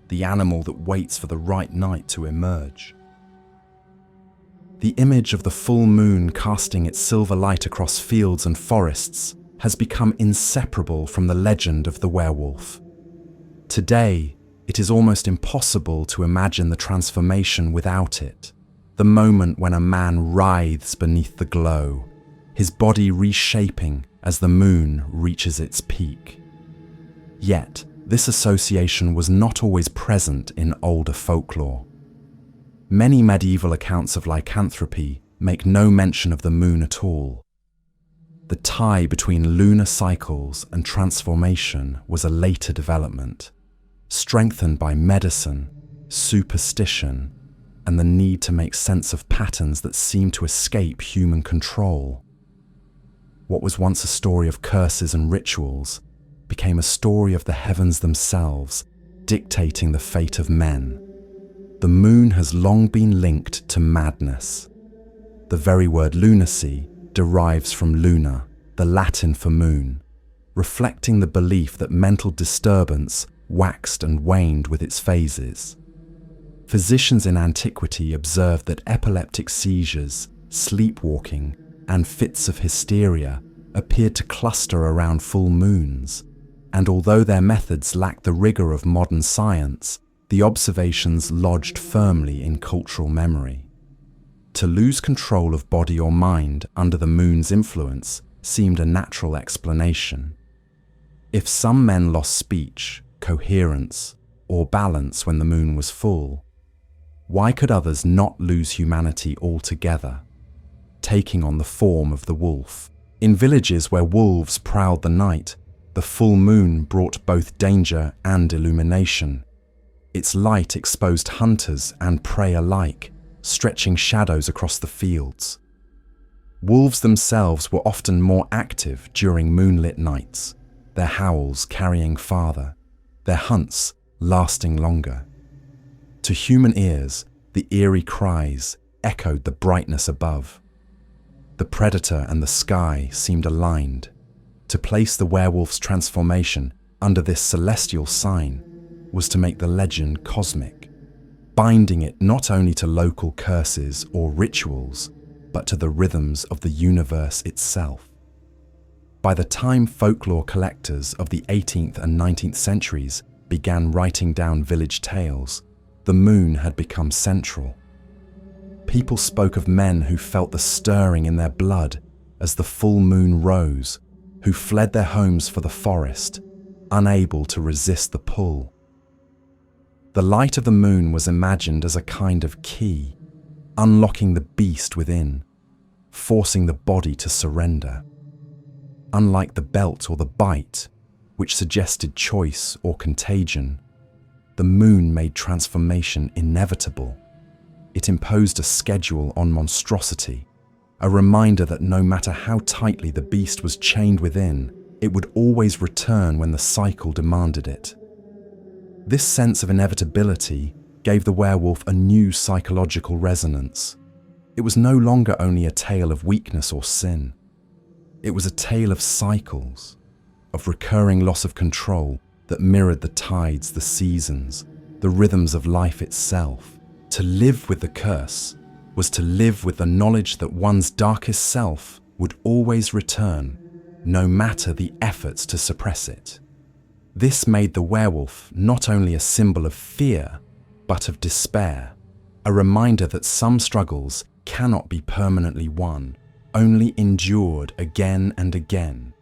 S1: the animal that waits for the right night to emerge. The image of the full moon casting its silver light across fields and forests has become inseparable from the legend of the werewolf. Today, it is almost impossible to imagine the transformation without it, the moment when a man writhes beneath the glow, his body reshaping as the moon reaches its peak. Yet, this association was not always present in older folklore. Many medieval accounts of lycanthropy make no mention of the moon at all. The tie between lunar cycles and transformation was a later development, strengthened by medicine, superstition, and the need to make sense of patterns that seem to escape human control. What was once a story of curses and rituals became a story of the heavens themselves, dictating the fate of men. The moon has long been linked to madness. The very word lunacy derives from luna, the Latin for moon, reflecting the belief that mental disturbance waxed and waned with its phases. Physicians in antiquity observed that epileptic seizures, sleepwalking, and fits of hysteria appeared to cluster around full moons, and although their methods lacked the rigor of modern science, the observations lodged firmly in cultural memory. To lose control of body or mind under the moon's influence seemed a natural explanation. If some men lost speech, coherence, or balance when the moon was full, why could others not lose humanity altogether, taking on the form of the wolf? In villages where wolves prowled the night, the full moon brought both danger and illumination. Its light exposed hunters and prey alike, stretching shadows across the fields. Wolves themselves were often more active during moonlit nights, their howls carrying farther, their hunts lasting longer. To human ears, the eerie cries echoed the brightness above. The predator and the sky seemed aligned. To place the werewolf's transformation under this celestial sign was to make the legend cosmic, binding it not only to local curses or rituals, but to the rhythms of the universe itself. By the time folklore collectors of the 18th and 19th centuries began writing down village tales, the moon had become central. People spoke of men who felt the stirring in their blood as the full moon rose, who fled their homes for the forest, unable to resist the pull. The light of the moon was imagined as a kind of key, unlocking the beast within, forcing the body to surrender. Unlike the belt or the bite, which suggested choice or contagion, the moon made transformation inevitable. It imposed a schedule on monstrosity, a reminder that no matter how tightly the beast was chained within, It would always return when the cycle demanded it. This sense of inevitability gave the werewolf a new psychological resonance. It was no longer only a tale of weakness or sin. It was a tale of cycles, of recurring loss of control that mirrored the tides, the seasons, the rhythms of life itself. To live with the curse was to live with the knowledge that one's darkest self would always return, no matter the efforts to suppress it. This made the werewolf not only a symbol of fear, but of despair, a reminder that some struggles cannot be permanently won, only endured again and again.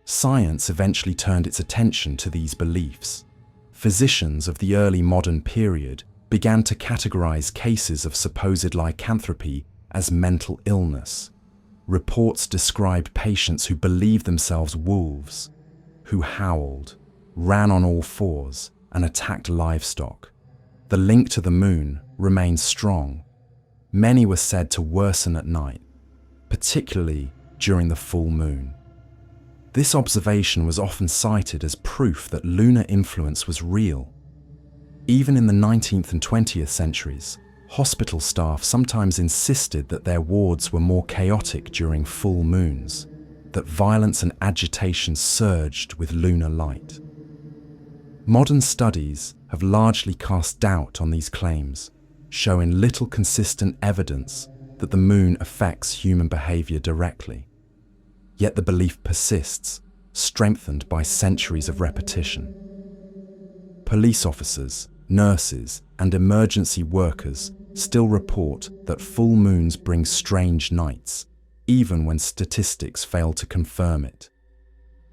S1: Science eventually turned its attention to these beliefs. Physicians of the early modern period began to categorize cases of supposed lycanthropy as mental illness. Reports described patients who believed themselves wolves, who howled, ran on all fours, and attacked livestock. The link to the moon remained strong. Many were said to worsen at night, particularly during the full moon. This observation was often cited as proof that lunar influence was real. Even in the 19th and 20th centuries, hospital staff sometimes insisted that their wards were more chaotic during full moons, that violence and agitation surged with lunar light. Modern studies have largely cast doubt on these claims, showing little consistent evidence that the moon affects human behavior directly. Yet the belief persists, strengthened by centuries of repetition. Police officers, nurses, and emergency workers still report that full moons bring strange nights, even when statistics fail to confirm it.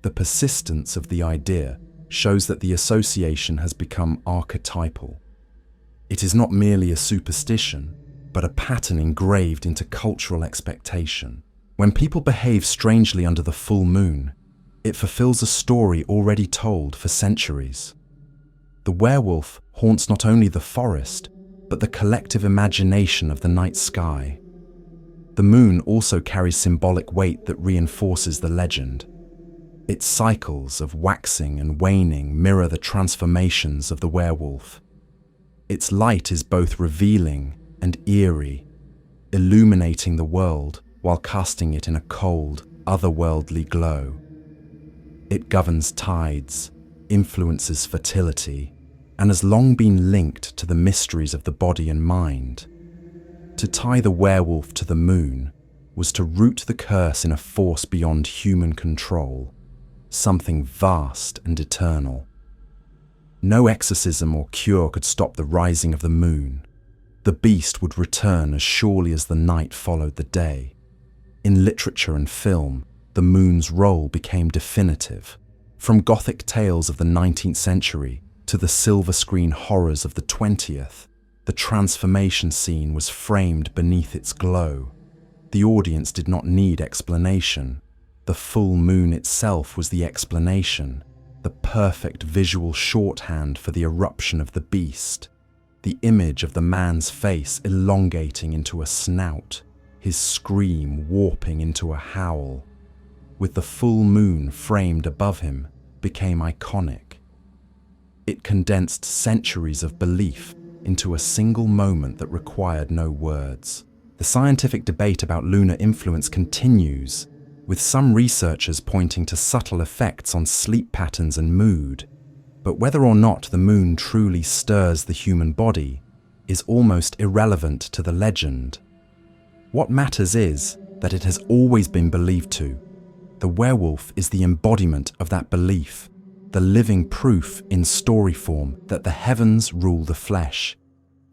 S1: The persistence of the idea shows that the association has become archetypal. It is not merely a superstition, but a pattern engraved into cultural expectation. When people behave strangely under the full moon, it fulfills a story already told for centuries. The werewolf haunts not only the forest, but the collective imagination of the night sky. The moon also carries symbolic weight that reinforces the legend. Its cycles of waxing and waning mirror the transformations of the werewolf. Its light is both revealing and eerie, illuminating the world while casting it in a cold, otherworldly glow. It governs tides, influences fertility, and has long been linked to the mysteries of the body and mind. To tie the werewolf to the moon was to root the curse in a force beyond human control, something vast and eternal. No exorcism or cure could stop the rising of the moon. The beast would return as surely as the night followed the day. In literature and film, the moon's role became definitive. From Gothic tales of the 19th century to the silver screen horrors of the 20th, the transformation scene was framed beneath its glow. The audience did not need explanation. The full moon itself was the explanation, the perfect visual shorthand for the eruption of the beast, the image of the man's face elongating into a snout, his scream warping into a howl, with the full moon framed above him, became iconic. It condensed centuries of belief into a single moment that required no words. The scientific debate about lunar influence continues, with some researchers pointing to subtle effects on sleep patterns and mood. But whether or not the moon truly stirs the human body is almost irrelevant to the legend. What matters is that it has always been believed to. The werewolf is the embodiment of that belief, the living proof in story form that the heavens rule the flesh.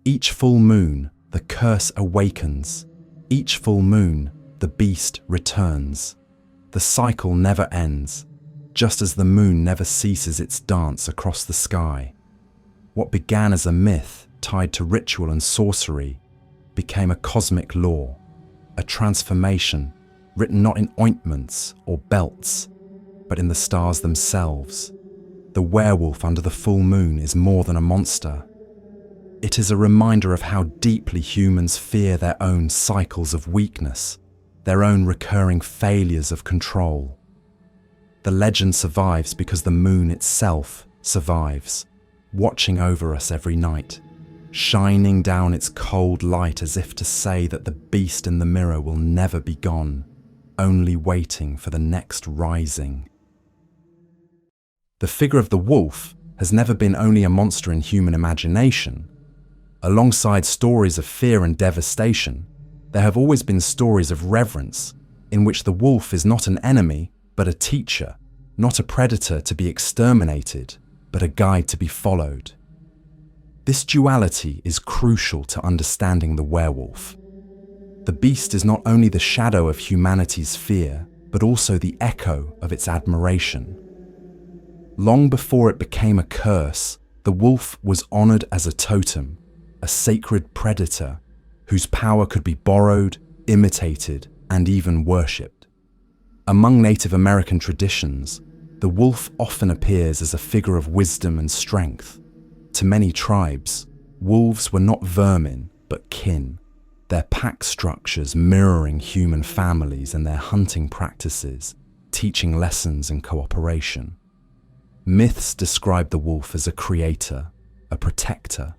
S1: Each full moon, the curse awakens. Each full moon, the beast returns. The cycle never ends, just as the moon never ceases its dance across the sky. What began as a myth tied to ritual and sorcery became a cosmic law, a transformation written not in ointments or belts, but in the stars themselves. The werewolf under the full moon is more than a monster. It is a reminder of how deeply humans fear their own cycles of weakness, their own recurring failures of control. The legend survives because the moon itself survives, watching over us every night, shining down its cold light as if to say that the beast in the mirror will never be gone, only waiting for the next rising. The figure of the wolf has never been only a monster in human imagination. Alongside stories of fear and devastation, there have always been stories of reverence in which the wolf is not an enemy, but a teacher, not a predator to be exterminated, but a guide to be followed. This duality is crucial to understanding the werewolf. The beast is not only the shadow of humanity's fear, but also the echo of its admiration. Long before it became a curse, the wolf was honored as a totem, a sacred predator whose power could be borrowed, imitated, and even worshipped. Among Native American traditions, the wolf often appears as a figure of wisdom and strength. To many tribes, wolves were not vermin, but kin, their pack structures mirroring human families and their hunting practices, teaching lessons in cooperation. Myths describe the wolf as a creator, a protector,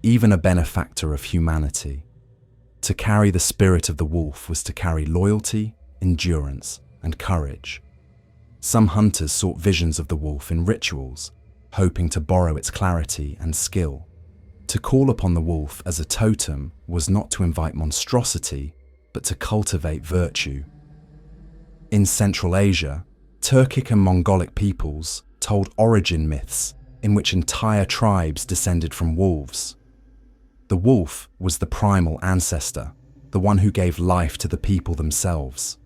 S1: even a benefactor of humanity. To carry the spirit of the wolf was to carry loyalty, endurance, and courage. Some hunters sought visions of the wolf in rituals, hoping to borrow its clarity and skill. To call upon the wolf as a totem was not to invite monstrosity, but to cultivate virtue. In Central Asia, Turkic and Mongolic peoples told origin myths in which entire tribes descended from wolves. The wolf was the primal ancestor, the one who gave life to the people themselves.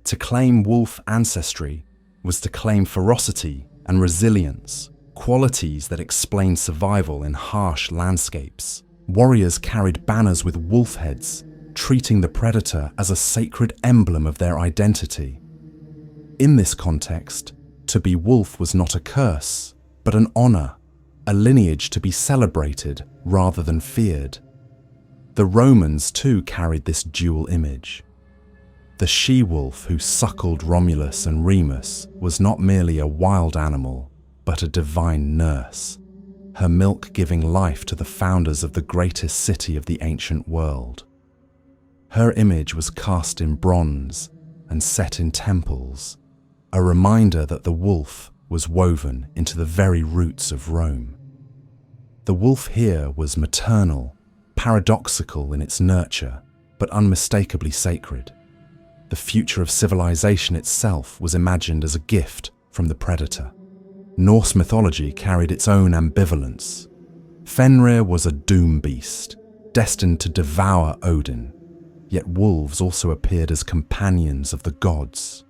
S1: To claim wolf ancestry was to claim ferocity and resilience, qualities that explain survival in harsh landscapes. Warriors carried banners with wolf heads, treating the predator as a sacred emblem of their identity. In this context, to be wolf was not a curse, but an honor, a lineage to be celebrated rather than feared. The Romans too carried this dual image. The she-wolf who suckled Romulus and Remus was not merely a wild animal, but a divine nurse, her milk giving life to the founders of the greatest city of the ancient world. Her image was cast in bronze and set in temples, a reminder that the wolf was woven into the very roots of Rome. The wolf here was maternal, paradoxical in its nurture, but unmistakably sacred. The future of civilization itself was imagined as a gift from the predator. Norse mythology carried its own ambivalence. Fenrir was a doom beast, destined to devour Odin, yet wolves also appeared as companions of the gods.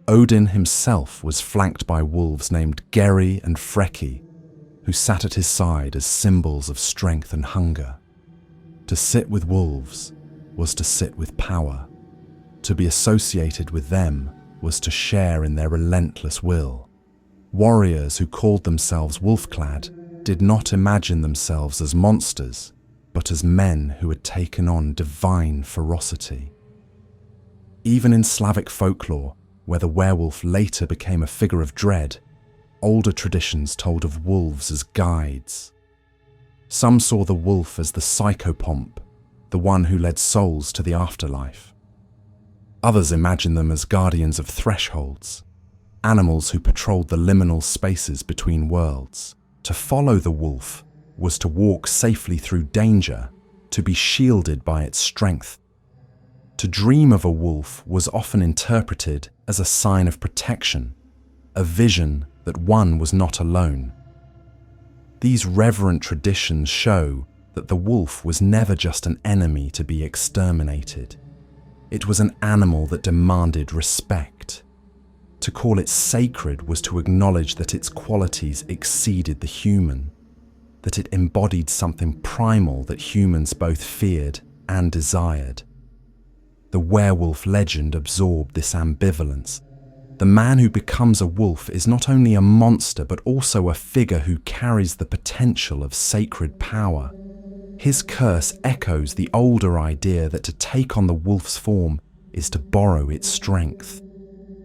S1: Odin himself was flanked by wolves named Geri and Freki, who sat at his side as symbols of strength and hunger. To sit with wolves was to sit with power. To be associated with them was to share in their relentless will. Warriors who called themselves wolf-clad did not imagine themselves as monsters, but as men who had taken on divine ferocity. Even in Slavic folklore, where the werewolf later became a figure of dread, older traditions told of wolves as guides. Some saw the wolf as the psychopomp, the one who led souls to the afterlife. Others imagined them as guardians of thresholds, animals who patrolled the liminal spaces between worlds. To follow the wolf was to walk safely through danger, to be shielded by its strength. To dream of a wolf was often interpreted as a sign of protection, a vision that one was not alone. These reverent traditions show that the wolf was never just an enemy to be exterminated. It was an animal that demanded respect. To call it sacred was to acknowledge that its qualities exceeded the human, that it embodied something primal that humans both feared and desired. The werewolf legend absorbed this ambivalence. The man who becomes a wolf is not only a monster, but also a figure who carries the potential of sacred power. His curse echoes the older idea that to take on the wolf's form is to borrow its strength.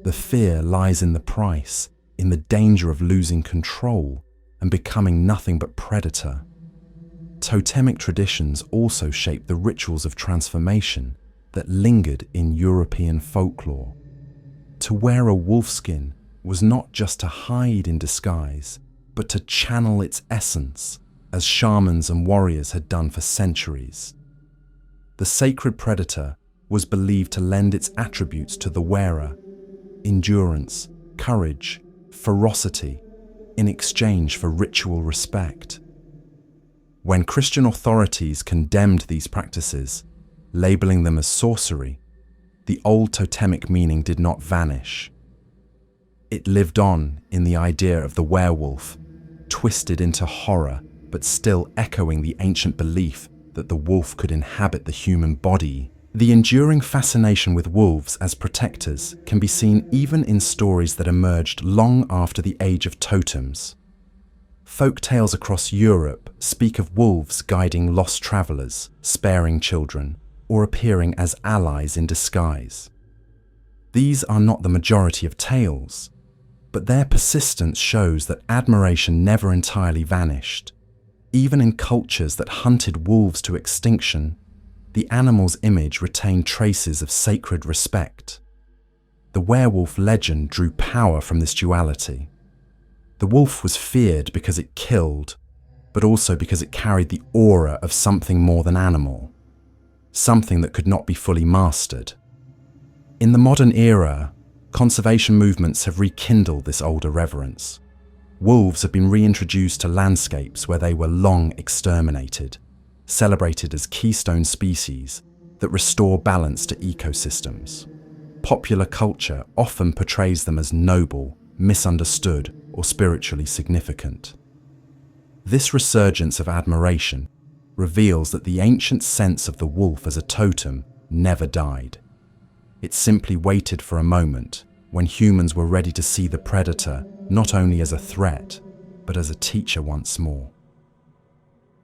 S1: The fear lies in the price, in the danger of losing control and becoming nothing but predator. Totemic traditions also shape the rituals of transformation that lingered in European folklore. To wear a wolfskin was not just to hide in disguise, but to channel its essence, as shamans and warriors had done for centuries. The sacred predator was believed to lend its attributes to the wearer: endurance, courage, ferocity, in exchange for ritual respect. When Christian authorities condemned these practices, labeling them as sorcery, the old totemic meaning did not vanish. It lived on in the idea of the werewolf, twisted into horror, but still echoing the ancient belief that the wolf could inhabit the human body. The enduring fascination with wolves as protectors can be seen even in stories that emerged long after the age of totems. Folk tales across Europe speak of wolves guiding lost travelers, sparing children, or appearing as allies in disguise. These are not the majority of tales, but their persistence shows that admiration never entirely vanished. Even in cultures that hunted wolves to extinction, the animal's image retained traces of sacred respect. The werewolf legend drew power from this duality. The wolf was feared because it killed, but also because it carried the aura of something more than animal, something that could not be fully mastered. In the modern era, conservation movements have rekindled this older reverence. Wolves have been reintroduced to landscapes where they were long exterminated, celebrated as keystone species that restore balance to ecosystems. Popular culture often portrays them as noble, misunderstood, or spiritually significant. This resurgence of admiration reveals that the ancient sense of the wolf as a totem never died. It simply waited for a moment when humans were ready to see the predator not only as a threat, but as a teacher once more.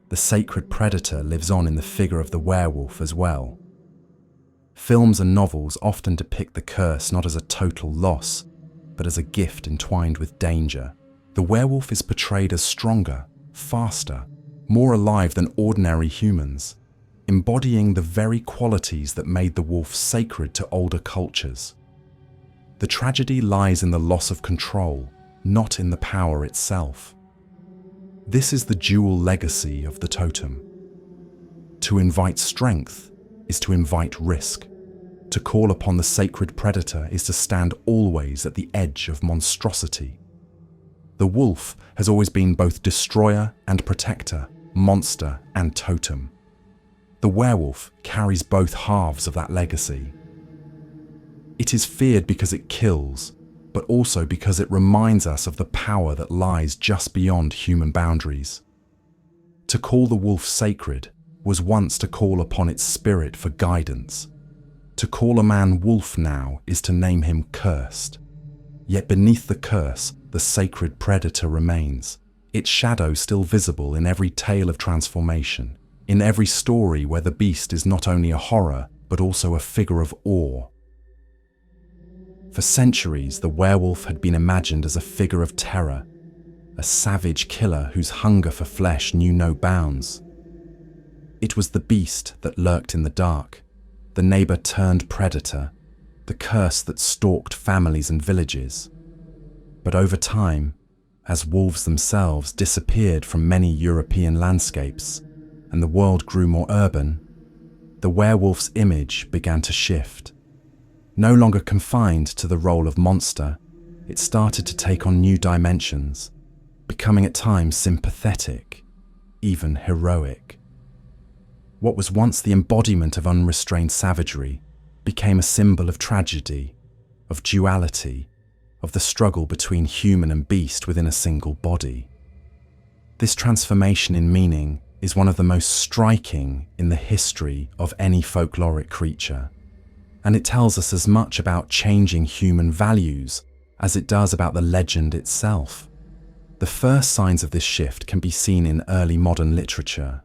S1: The sacred predator lives on in the figure of the werewolf as well. Films and novels often depict the curse not as a total loss, but as a gift entwined with danger. The werewolf is portrayed as stronger, faster, more alive than ordinary humans, embodying the very qualities that made the wolf sacred to older cultures. The tragedy lies in the loss of control, not in the power itself. This is the dual legacy of the totem. To invite strength is to invite risk. To call upon the sacred predator is to stand always at the edge of monstrosity. The wolf has always been both destroyer and protector, monster and totem. The werewolf carries both halves of that legacy. It is feared because it kills, but also because it reminds us of the power that lies just beyond human boundaries. To call the wolf sacred was once to call upon its spirit for guidance. To call a man wolf now is to name him cursed. Yet beneath the curse, the sacred predator remains, its shadow still visible in every tale of transformation, in every story where the beast is not only a horror, but also a figure of awe. For centuries, the werewolf had been imagined as a figure of terror, a savage killer whose hunger for flesh knew no bounds. It was the beast that lurked in the dark, the neighbor-turned predator, the curse that stalked families and villages. But over time, as wolves themselves disappeared from many European landscapes and the world grew more urban, the werewolf's image began to shift. No longer confined to the role of monster, it started to take on new dimensions, becoming at times sympathetic, even heroic. What was once the embodiment of unrestrained savagery became a symbol of tragedy, of duality, of the struggle between human and beast within a single body. This transformation in meaning is one of the most striking in the history of any folkloric creature, and it tells us as much about changing human values as it does about the legend itself. The first signs of this shift can be seen in early modern literature.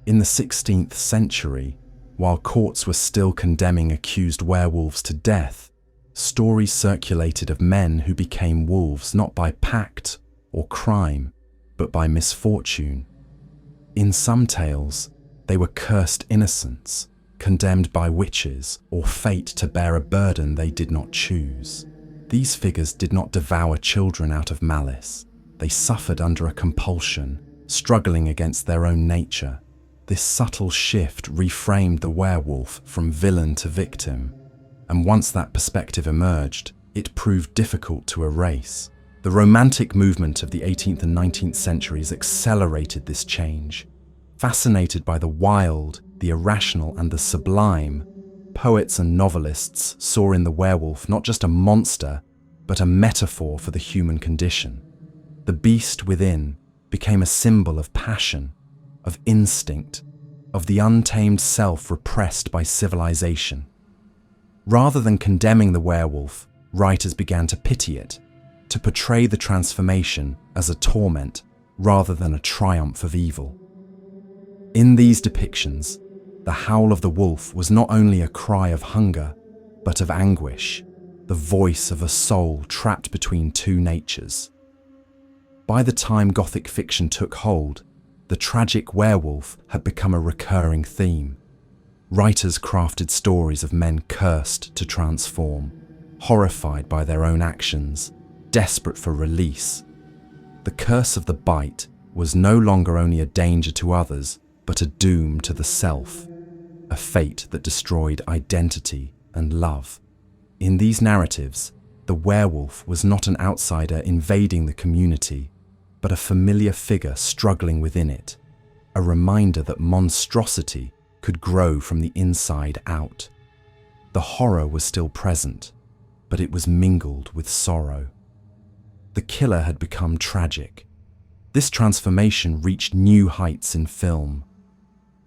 S1: In the 16th century, while courts were still condemning accused werewolves to death, Stories circulated of men who became wolves not by pact or crime, but by misfortune. In some tales, they were cursed innocents, condemned by witches or fate to bear a burden they did not choose. These figures did not devour children out of malice. They suffered under a compulsion, struggling against their own nature. This subtle shift reframed the werewolf from villain to victim, and once that perspective emerged, it proved difficult to erase. The Romantic movement of the 18th and 19th centuries accelerated this change. Fascinated by the wild, the irrational, and the sublime, poets and novelists saw in the werewolf not just a monster, but a metaphor for the human condition. The beast within became a symbol of passion, of instinct, of the untamed self repressed by civilization. Rather than condemning the werewolf, writers began to pity it, to portray the transformation as a torment rather than a triumph of evil. In these depictions, the howl of the wolf was not only a cry of hunger, but of anguish, the voice of a soul trapped between two natures. By the time Gothic fiction took hold, the tragic werewolf had become a recurring theme. Writers crafted stories of men cursed to transform, horrified by their own actions, desperate for release. The curse of the bite was no longer only a danger to others, but a doom to the self, a fate that destroyed identity and love. In these narratives, the werewolf was not an outsider invading the community, but a familiar figure struggling within it, a reminder that monstrosity could grow from the inside out. The horror was still present, but it was mingled with sorrow. The killer had become tragic. This transformation reached new heights in film.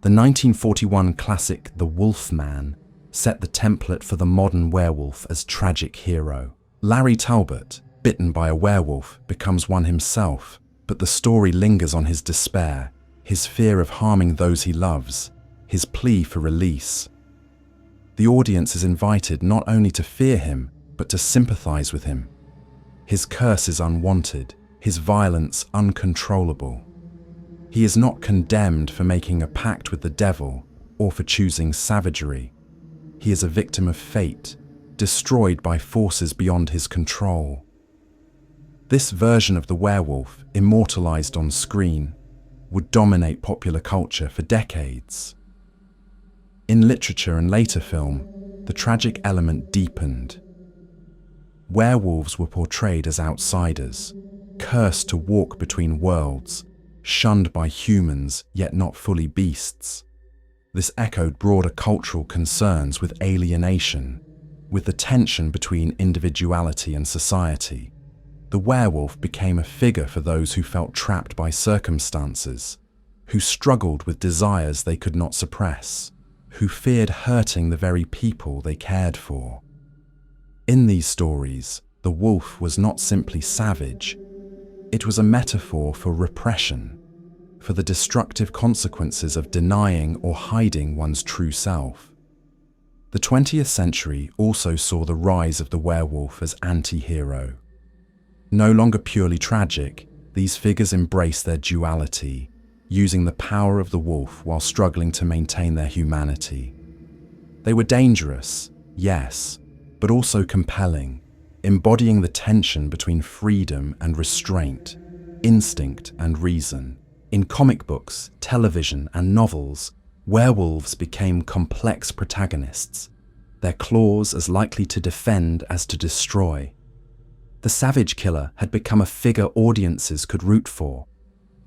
S1: The 1941 classic The Wolf Man set the template for the modern werewolf as tragic hero. Larry Talbot, bitten by a werewolf, becomes one himself, but the story lingers on his despair, his fear of harming those he loves, his plea for release. The audience is invited not only to fear him, but to sympathize with him. His curse is unwanted, his violence uncontrollable. He is not condemned for making a pact with the devil or for choosing savagery. He is a victim of fate, destroyed by forces beyond his control. This version of the werewolf, immortalized on screen, would dominate popular culture for decades. In literature and later film, the tragic element deepened. Werewolves were portrayed as outsiders, cursed to walk between worlds, shunned by humans yet not fully beasts. This echoed broader cultural concerns with alienation, with the tension between individuality and society. The werewolf became a figure for those who felt trapped by circumstances, who struggled with desires they could not suppress, who feared hurting the very people they cared for. In these stories, the wolf was not simply savage. It was a metaphor for repression, for the destructive consequences of denying or hiding one's true self. The 20th century also saw the rise of the werewolf as anti-hero. No longer purely tragic, these figures embraced their duality, using the power of the wolf while struggling to maintain their humanity. They were dangerous, yes, but also compelling, embodying the tension between freedom and restraint, instinct and reason. In comic books, television, and novels, werewolves became complex protagonists, their claws as likely to defend as to destroy. The savage killer had become a figure audiences could root for,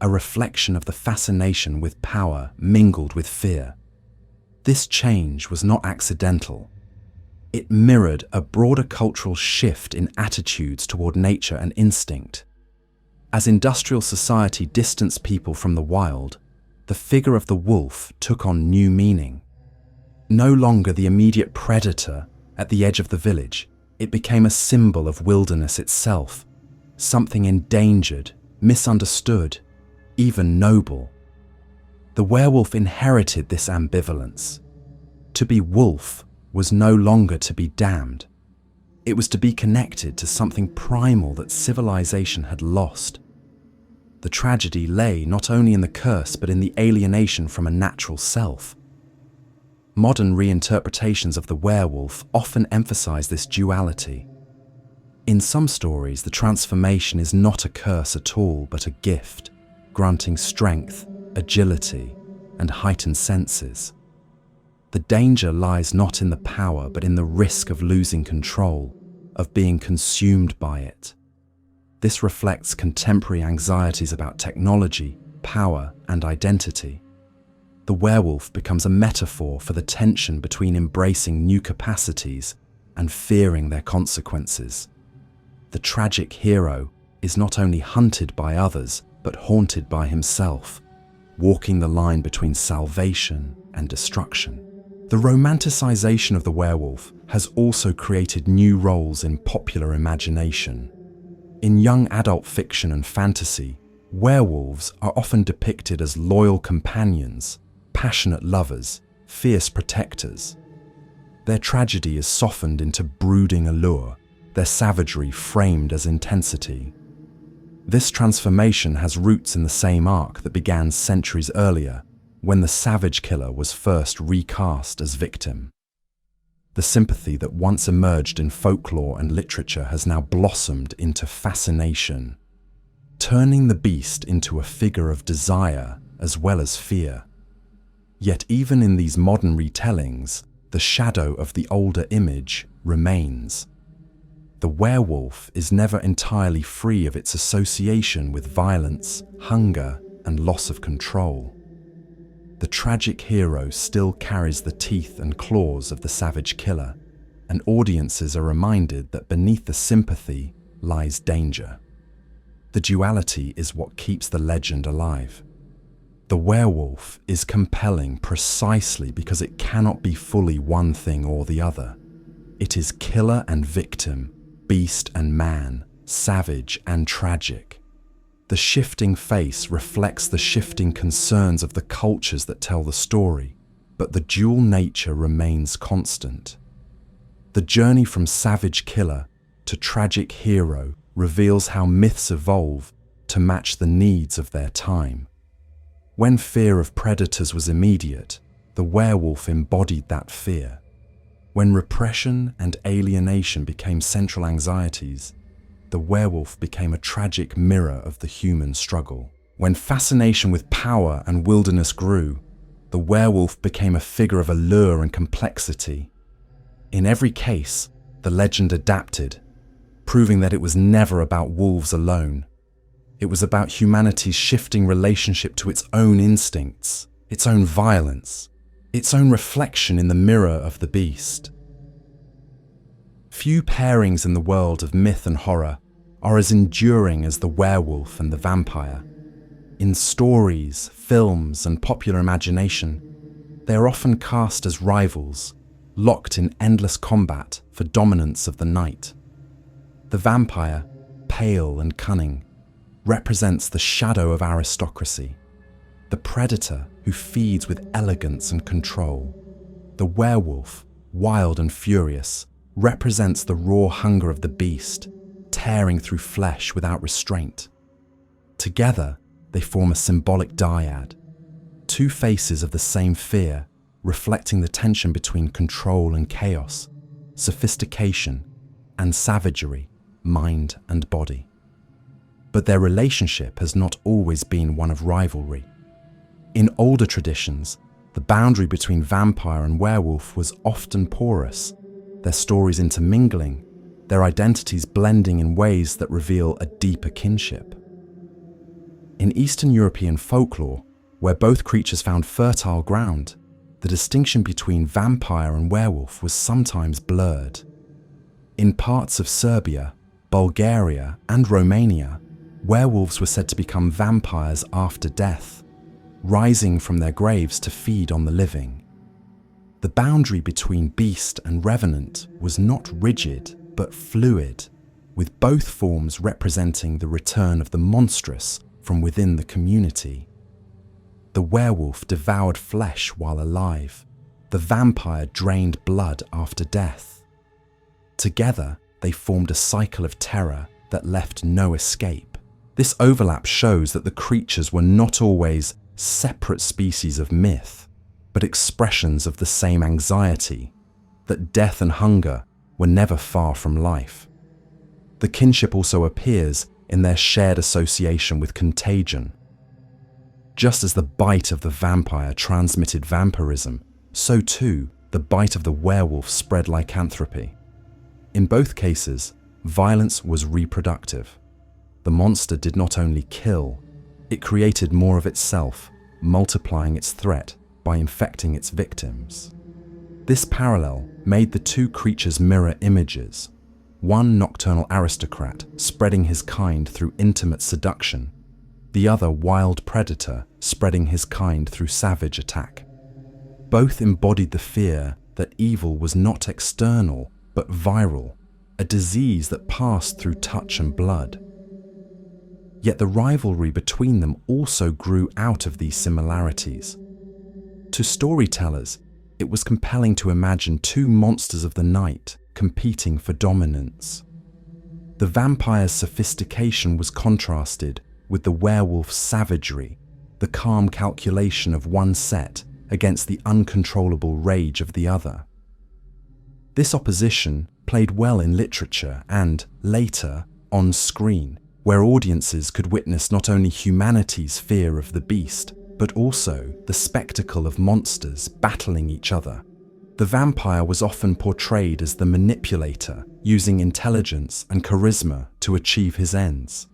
S1: a reflection of the fascination with power mingled with fear. This change was not accidental. It mirrored a broader cultural shift in attitudes toward nature and instinct. As industrial society distanced people from the wild, the figure of the wolf took on new meaning. No longer the immediate predator at the edge of the village, it became a symbol of wilderness itself, something endangered, misunderstood, even noble. The werewolf inherited this ambivalence. To be wolf was no longer to be damned. It was to be connected to something primal that civilization had lost. The tragedy lay not only in the curse but in the alienation from a natural self. Modern reinterpretations of the werewolf often emphasize this duality. In some stories, the transformation is not a curse at all, but a gift, granting strength, agility, and heightened senses. The danger lies not in the power, but in the risk of losing control, of being consumed by it. This reflects contemporary anxieties about technology, power, and identity. The werewolf becomes a metaphor for the tension between embracing new capacities and fearing their consequences. The tragic hero is not only hunted by others, but haunted by himself, walking the line between salvation and destruction. The romanticization of the werewolf has also created new roles in popular imagination. In young adult fiction and fantasy, werewolves are often depicted as loyal companions, passionate lovers, fierce protectors. Their tragedy is softened into brooding allure, their savagery framed as intensity. This transformation has roots in the same arc that began centuries earlier, when the savage killer was first recast as victim. The sympathy that once emerged in folklore and literature has now blossomed into fascination, turning the beast into a figure of desire as well as fear. Yet even in these modern retellings, the shadow of the older image remains. The werewolf is never entirely free of its association with violence, hunger, and loss of control. The tragic hero still carries the teeth and claws of the savage killer, and audiences are reminded that beneath the sympathy lies danger. The duality is what keeps the legend alive. The werewolf is compelling precisely because it cannot be fully one thing or the other. It is killer and victim, beast and man, savage and tragic. The shifting face reflects the shifting concerns of the cultures that tell the story, but the dual nature remains constant. The journey from savage killer to tragic hero reveals how myths evolve to match the needs of their time. When fear of predators was immediate, the werewolf embodied that fear. When repression and alienation became central anxieties, the werewolf became a tragic mirror of the human struggle. When fascination with power and wilderness grew, the werewolf became a figure of allure and complexity. In every case, the legend adapted, proving that it was never about wolves alone. It was about humanity's shifting relationship to its own instincts, its own violence, its own reflection in the mirror of the beast. Few pairings in the world of myth and horror are as enduring as the werewolf and the vampire. In stories, films, and popular imagination, they are often cast as rivals, locked in endless combat for dominance of the night. The vampire, pale and cunning, represents the shadow of aristocracy. The predator who feeds with elegance and control. The werewolf, wild and furious, represents the raw hunger of the beast, tearing through flesh without restraint. Together, they form a symbolic dyad, two faces of the same fear, reflecting the tension between control and chaos, sophistication and savagery, mind and body. But their relationship has not always been one of rivalry. In older traditions, the boundary between vampire and werewolf was often porous, their stories intermingling, their identities blending in ways that reveal a deeper kinship. In Eastern European folklore, where both creatures found fertile ground, the distinction between vampire and werewolf was sometimes blurred. In parts of Serbia, Bulgaria, and Romania, werewolves were said to become vampires after death, rising from their graves to feed on the living. The boundary between beast and revenant was not rigid, but fluid, with both forms representing the return of the monstrous from within the community. The werewolf devoured flesh while alive. The vampire drained blood after death. Together, they formed a cycle of terror that left no escape. This overlap shows that the creatures were not always separate species of myth, but expressions of the same anxiety, that death and hunger were never far from life. The kinship also appears in their shared association with contagion. Just as the bite of the vampire transmitted vampirism, so too the bite of the werewolf spread lycanthropy. In both cases, violence was reproductive. The monster did not only kill, it created more of itself, multiplying its threat by infecting its victims. This parallel made the two creatures mirror images, one nocturnal aristocrat spreading his kind through intimate seduction, the other wild predator spreading his kind through savage attack. Both embodied the fear that evil was not external but viral, a disease that passed through touch and blood. Yet the rivalry between them also grew out of these similarities. To storytellers, it was compelling to imagine two monsters of the night competing for dominance. The vampire's sophistication was contrasted with the werewolf's savagery, the calm calculation of one set against the uncontrollable rage of the other. This opposition played well in literature and, later, on screen, where audiences could witness not only humanity's fear of the beast, but also the spectacle of monsters battling each other. The vampire was often portrayed as the manipulator, using intelligence and charisma to achieve his ends.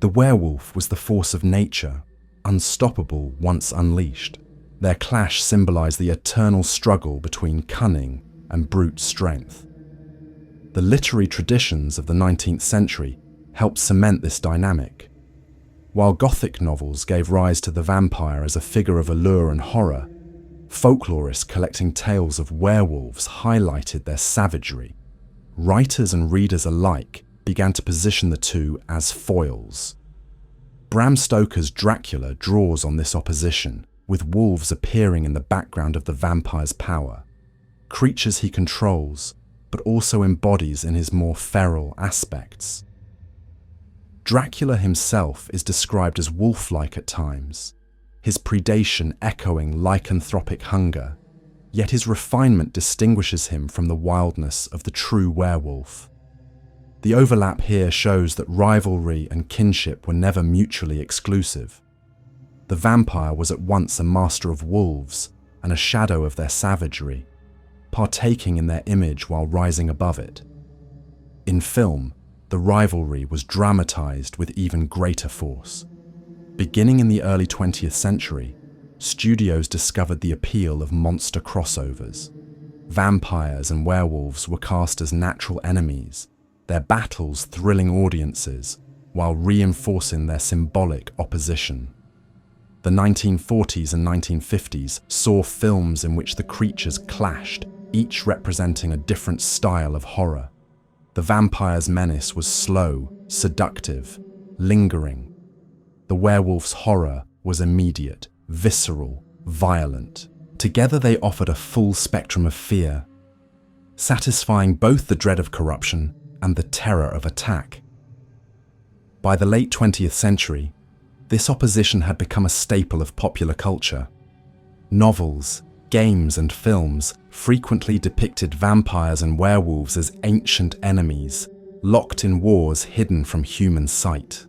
S1: The werewolf was the force of nature, unstoppable once unleashed. Their clash symbolized the eternal struggle between cunning and brute strength. The literary traditions of the 19th century helped cement this dynamic. While Gothic novels gave rise to the vampire as a figure of allure and horror, folklorists collecting tales of werewolves highlighted their savagery. Writers and readers alike began to position the two as foils. Bram Stoker's Dracula draws on this opposition, with wolves appearing in the background of the vampire's power, creatures he controls, but also embodies in his more feral aspects. Dracula himself is described as wolf-like at times, his predation echoing lycanthropic hunger, yet his refinement distinguishes him from the wildness of the true werewolf. The overlap here shows that rivalry and kinship were never mutually exclusive. The vampire was at once a master of wolves and a shadow of their savagery, partaking in their image while rising above it. In film, the rivalry was dramatized with even greater force. Beginning in the early 20th century, studios discovered the appeal of monster crossovers. Vampires and werewolves were cast as natural enemies, their battles thrilling audiences while reinforcing their symbolic opposition. The 1940s and 1950s saw films in which the creatures clashed, each representing a different style of horror. The vampire's menace was slow, seductive, lingering. The werewolf's horror was immediate, visceral, violent. Together they offered a full spectrum of fear, satisfying both the dread of corruption and the terror of attack. By the late 20th century, this opposition had become a staple of popular culture. Novels, games, and films frequently depicted vampires and werewolves as ancient enemies, locked in wars hidden from human sight.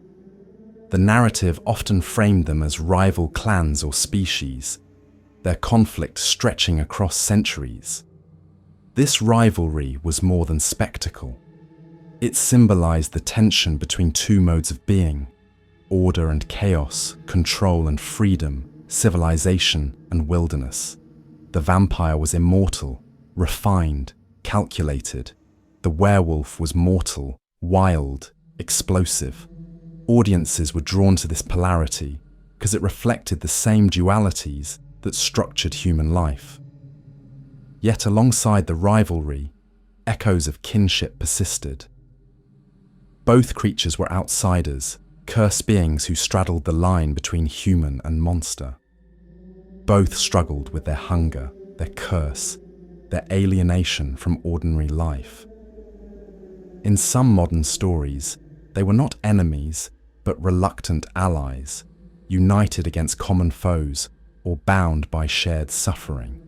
S1: The narrative often framed them as rival clans or species, their conflict stretching across centuries. This rivalry was more than spectacle. It symbolized the tension between two modes of being: order and chaos, control and freedom, civilization and wilderness. The vampire was immortal, refined, calculated. The werewolf was mortal, wild, explosive. Audiences were drawn to this polarity because it reflected the same dualities that structured human life. Yet alongside the rivalry, echoes of kinship persisted. Both creatures were outsiders, cursed beings who straddled the line between human and monster. Both struggled with their hunger, their curse, their alienation from ordinary life. In some modern stories, they were not enemies, but reluctant allies, united against common foes or bound by shared suffering.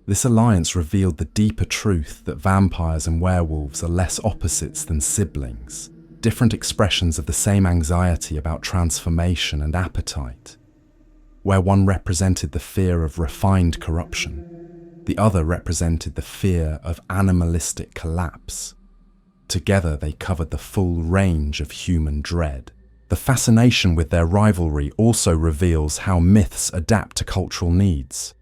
S1: This alliance revealed the deeper truth that vampires and werewolves are less opposites than siblings, different expressions of the same anxiety about transformation and appetite. Where one represented the fear of refined corruption, the other represented the fear of animalistic collapse. Together they covered the full range of human dread. The fascination with their rivalry also reveals how myths adapt to cultural needs.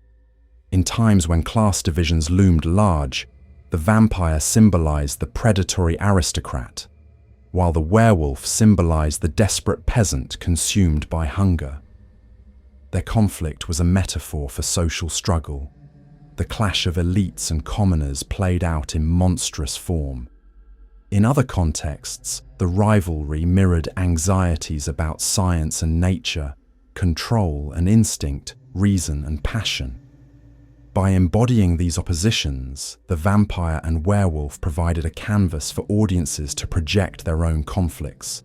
S1: In times when class divisions loomed large, the vampire symbolized the predatory aristocrat, while the werewolf symbolized the desperate peasant consumed by hunger. Their conflict was a metaphor for social struggle. The clash of elites and commoners played out in monstrous form. In other contexts, the rivalry mirrored anxieties about science and nature, control and instinct, reason and passion. By embodying these oppositions, the vampire and werewolf provided a canvas for audiences to project their own conflicts,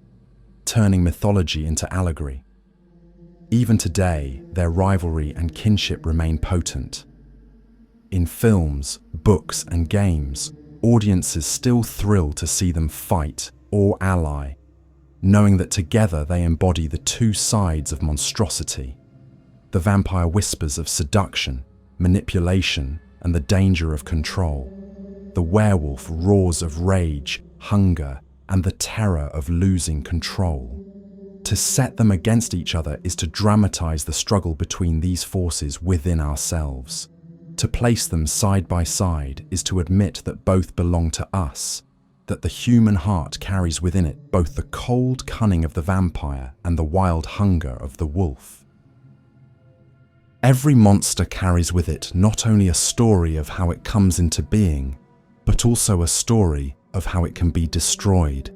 S1: turning mythology into allegory. Even today, their rivalry and kinship remain potent. In films, books and games, audiences still thrill to see them fight or ally, knowing that together they embody the two sides of monstrosity. The vampire whispers of seduction, manipulation, and the danger of control. The werewolf roars of rage, hunger, and the terror of losing control. To set them against each other is to dramatize the struggle between these forces within ourselves. To place them side by side is to admit that both belong to us, that the human heart carries within it both the cold cunning of the vampire and the wild hunger of the wolf. Every monster carries with it not only a story of how it comes into being, but also a story of how it can be destroyed.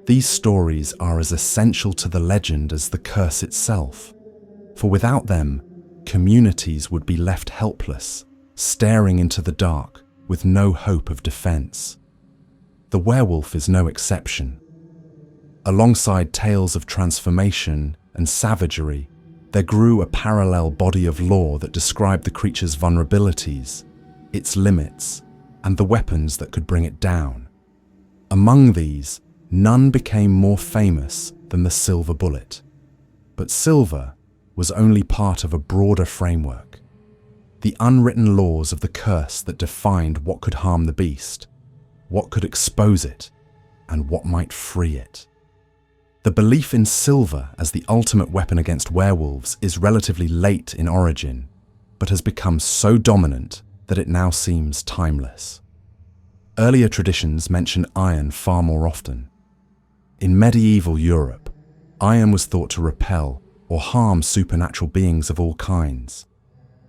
S1: These stories are as essential to the legend as the curse itself, for without them, communities would be left helpless, staring into the dark with no hope of defense. The werewolf is no exception. Alongside tales of transformation and savagery, there grew a parallel body of lore that described the creature's vulnerabilities, its limits, and the weapons that could bring it down. Among these, none became more famous than the silver bullet. But silver was only part of a broader framework. The unwritten laws of the curse that defined what could harm the beast, what could expose it, and what might free it. The belief in silver as the ultimate weapon against werewolves is relatively late in origin, but has become so dominant that it now seems timeless. Earlier traditions mention iron far more often. In medieval Europe, iron was thought to repel or harm supernatural beings of all kinds: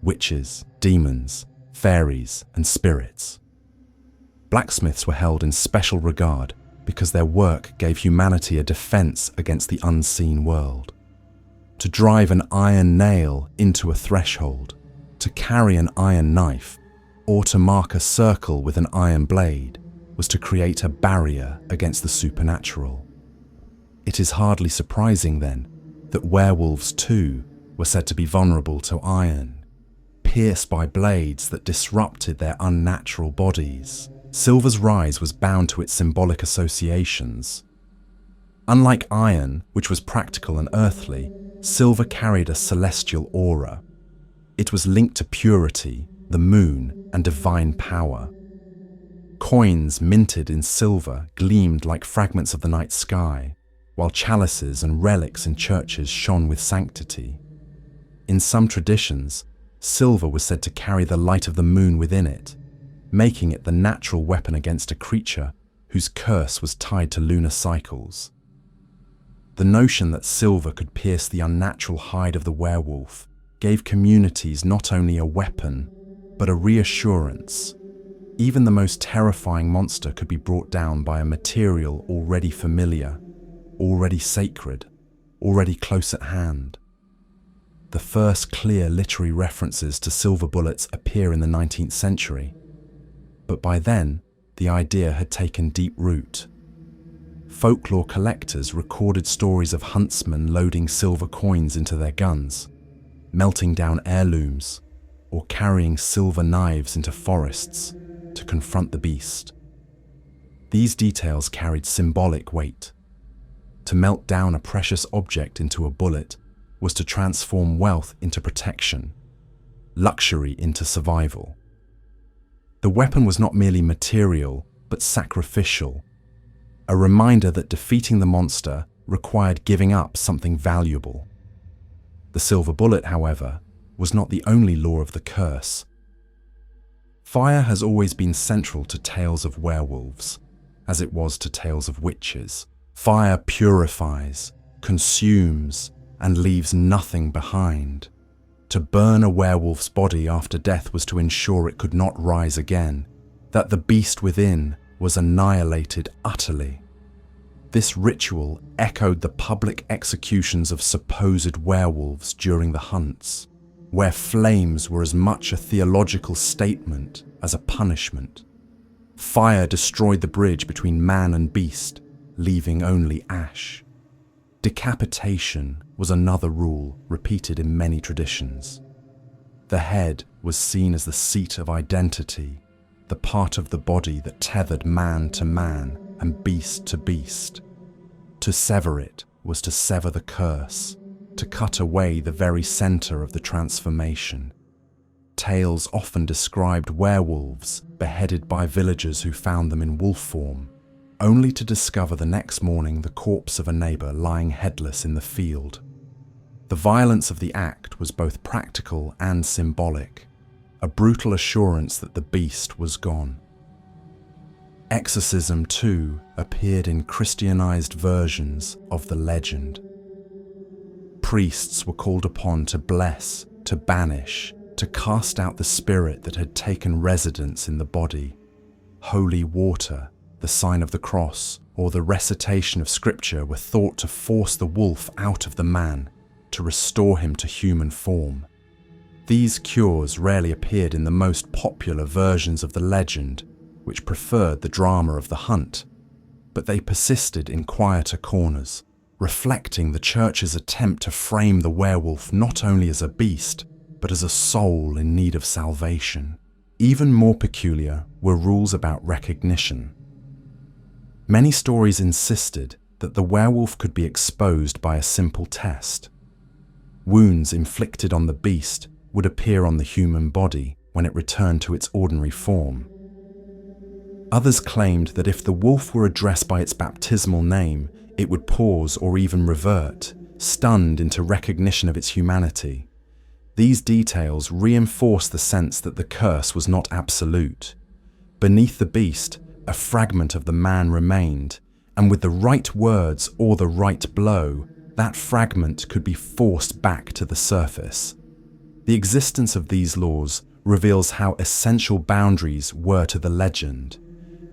S1: witches, demons, fairies, and spirits. Blacksmiths were held in special regard because their work gave humanity a defense against the unseen world. To drive an iron nail into a threshold, to carry an iron knife, or to mark a circle with an iron blade was to create a barrier against the supernatural. It is hardly surprising, then, that werewolves too were said to be vulnerable to iron, pierced by blades that disrupted their unnatural bodies. Silver's rise was bound to its symbolic associations. Unlike iron, which was practical and earthly, silver carried a celestial aura. It was linked to purity, the moon, and divine power. Coins minted in silver gleamed like fragments of the night sky, while chalices and relics in churches shone with sanctity. In some traditions, silver was said to carry the light of the moon within it, making it the natural weapon against a creature whose curse was tied to lunar cycles. The notion that silver could pierce the unnatural hide of the werewolf gave communities not only a weapon, but a reassurance. Even the most terrifying monster could be brought down by a material already familiar, already sacred, already close at hand. The first clear literary references to silver bullets appear in the 19th century, but by then, the idea had taken deep root. Folklore collectors recorded stories of huntsmen loading silver coins into their guns, melting down heirlooms, or carrying silver knives into forests to confront the beast. These details carried symbolic weight. To melt down a precious object into a bullet was to transform wealth into protection, luxury into survival. The weapon was not merely material, but sacrificial, a reminder that defeating the monster required giving up something valuable. The silver bullet, however, was not the only law of the curse. Fire has always been central to tales of werewolves, as it was to tales of witches. Fire purifies, consumes, and leaves nothing behind. To burn a werewolf's body after death was to ensure it could not rise again, that the beast within was annihilated utterly. This ritual echoed the public executions of supposed werewolves during the hunts, where flames were as much a theological statement as a punishment. Fire destroyed the bridge between man and beast, leaving only ash. Decapitation was another rule repeated in many traditions. The head was seen as the seat of identity, the part of the body that tethered man to man and beast to beast. To sever it was to sever the curse, to cut away the very center of the transformation. Tales often described werewolves beheaded by villagers who found them in wolf form, only to discover the next morning the corpse of a neighbor lying headless in the field. The violence of the act was both practical and symbolic, a brutal assurance that the beast was gone. Exorcism, too, appeared in Christianized versions of the legend. Priests were called upon to bless, to banish, to cast out the spirit that had taken residence in the body. Holy water, the sign of the cross, or the recitation of scripture were thought to force the wolf out of the man, to restore him to human form. These cures rarely appeared in the most popular versions of the legend, which preferred the drama of the hunt, but they persisted in quieter corners, reflecting the church's attempt to frame the werewolf not only as a beast, but as a soul in need of salvation. Even more peculiar were rules about recognition. Many stories insisted that the werewolf could be exposed by a simple test. Wounds inflicted on the beast would appear on the human body when it returned to its ordinary form. Others claimed that if the wolf were addressed by its baptismal name, it would pause or even revert, stunned into recognition of its humanity. These details reinforce the sense that the curse was not absolute. Beneath the beast, a fragment of the man remained, and with the right words or the right blow, that fragment could be forced back to the surface. The existence of these laws reveals how essential boundaries were to the legend.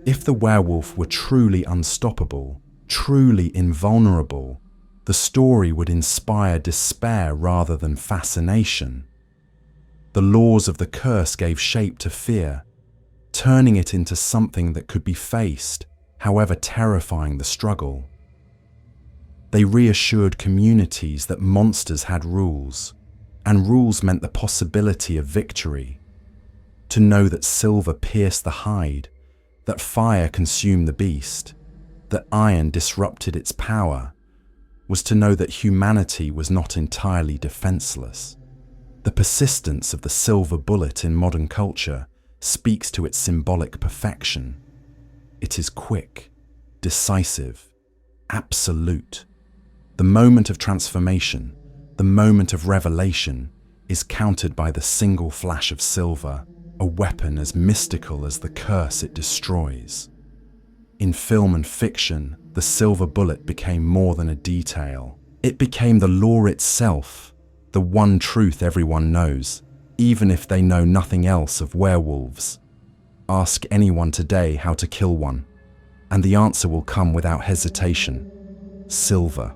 S1: If the werewolf were truly unstoppable, truly invulnerable, the story would inspire despair rather than fascination. The laws of the curse gave shape to fear, turning it into something that could be faced, however terrifying the struggle. They reassured communities that monsters had rules, and rules meant the possibility of victory. To know that silver pierced the hide, that fire consumed the beast, that iron disrupted its power, was to know that humanity was not entirely defenseless. The persistence of the silver bullet in modern culture speaks to its symbolic perfection. It is quick, decisive, absolute. The moment of transformation, the moment of revelation, is countered by the single flash of silver, a weapon as mystical as the curse it destroys. In film and fiction, the silver bullet became more than a detail. It became the law itself, the one truth everyone knows, even if they know nothing else of werewolves. Ask anyone today how to kill one, and the answer will come without hesitation: silver.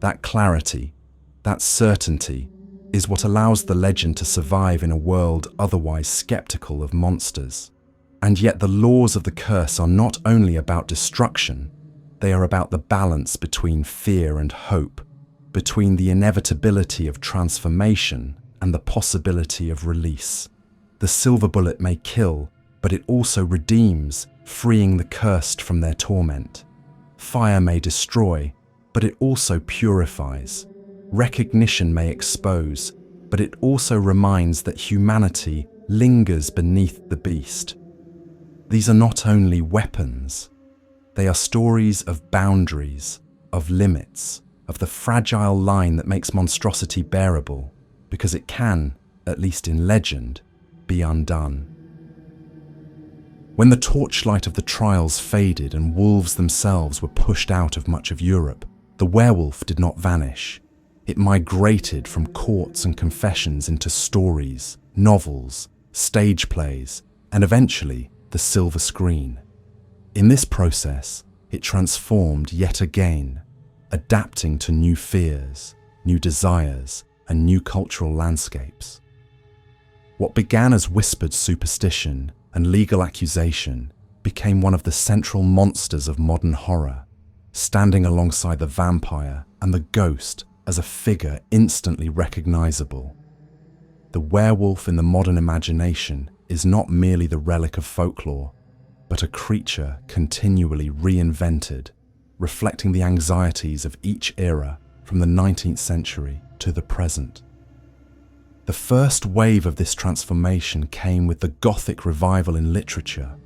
S1: That clarity, that certainty, is what allows the legend to survive in a world otherwise skeptical of monsters. And yet the laws of the curse are not only about destruction, they are about the balance between fear and hope, between the inevitability of transformation and the possibility of release. The silver bullet may kill, but it also redeems, freeing the cursed from their torment. Fire may destroy, but it also purifies. Recognition may expose, but it also reminds that humanity lingers beneath the beast. These are not only weapons, they are stories of boundaries, of limits, of the fragile line that makes monstrosity bearable, because it can, at least in legend, be undone. When the torchlight of the trials faded and wolves themselves were pushed out of much of Europe, the werewolf did not vanish. It migrated from courts and confessions into stories, novels, stage plays, and eventually the silver screen. In this process, it transformed yet again, adapting to new fears, new desires, and new cultural landscapes. What began as whispered superstition and legal accusation became one of the central monsters of modern horror, standing alongside the vampire and the ghost as a figure instantly recognizable. The werewolf in the modern imagination is not merely the relic of folklore, but a creature continually reinvented, reflecting the anxieties of each era from the 19th century to the present. The first wave of this transformation came with the Gothic revival in literature.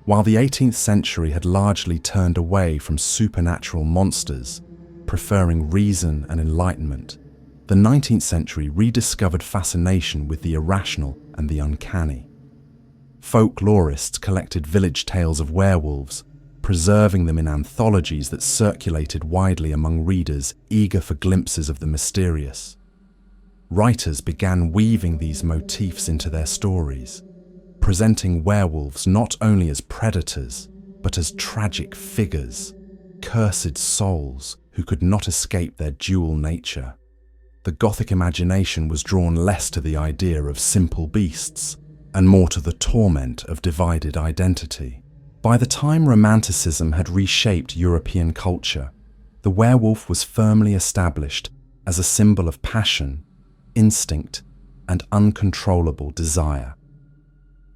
S1: While the 18th century had largely turned away from supernatural monsters, preferring reason and enlightenment, the 19th century rediscovered fascination with the irrational and the uncanny. Folklorists collected village tales of werewolves, preserving them in anthologies that circulated widely among readers eager for glimpses of the mysterious. Writers began weaving these motifs into their stories, presenting werewolves not only as predators, but as tragic figures, cursed souls who could not escape their dual nature. The Gothic imagination was drawn less to the idea of simple beasts and more to the torment of divided identity. By the time Romanticism had reshaped European culture, the werewolf was firmly established as a symbol of passion, instinct, and uncontrollable desire.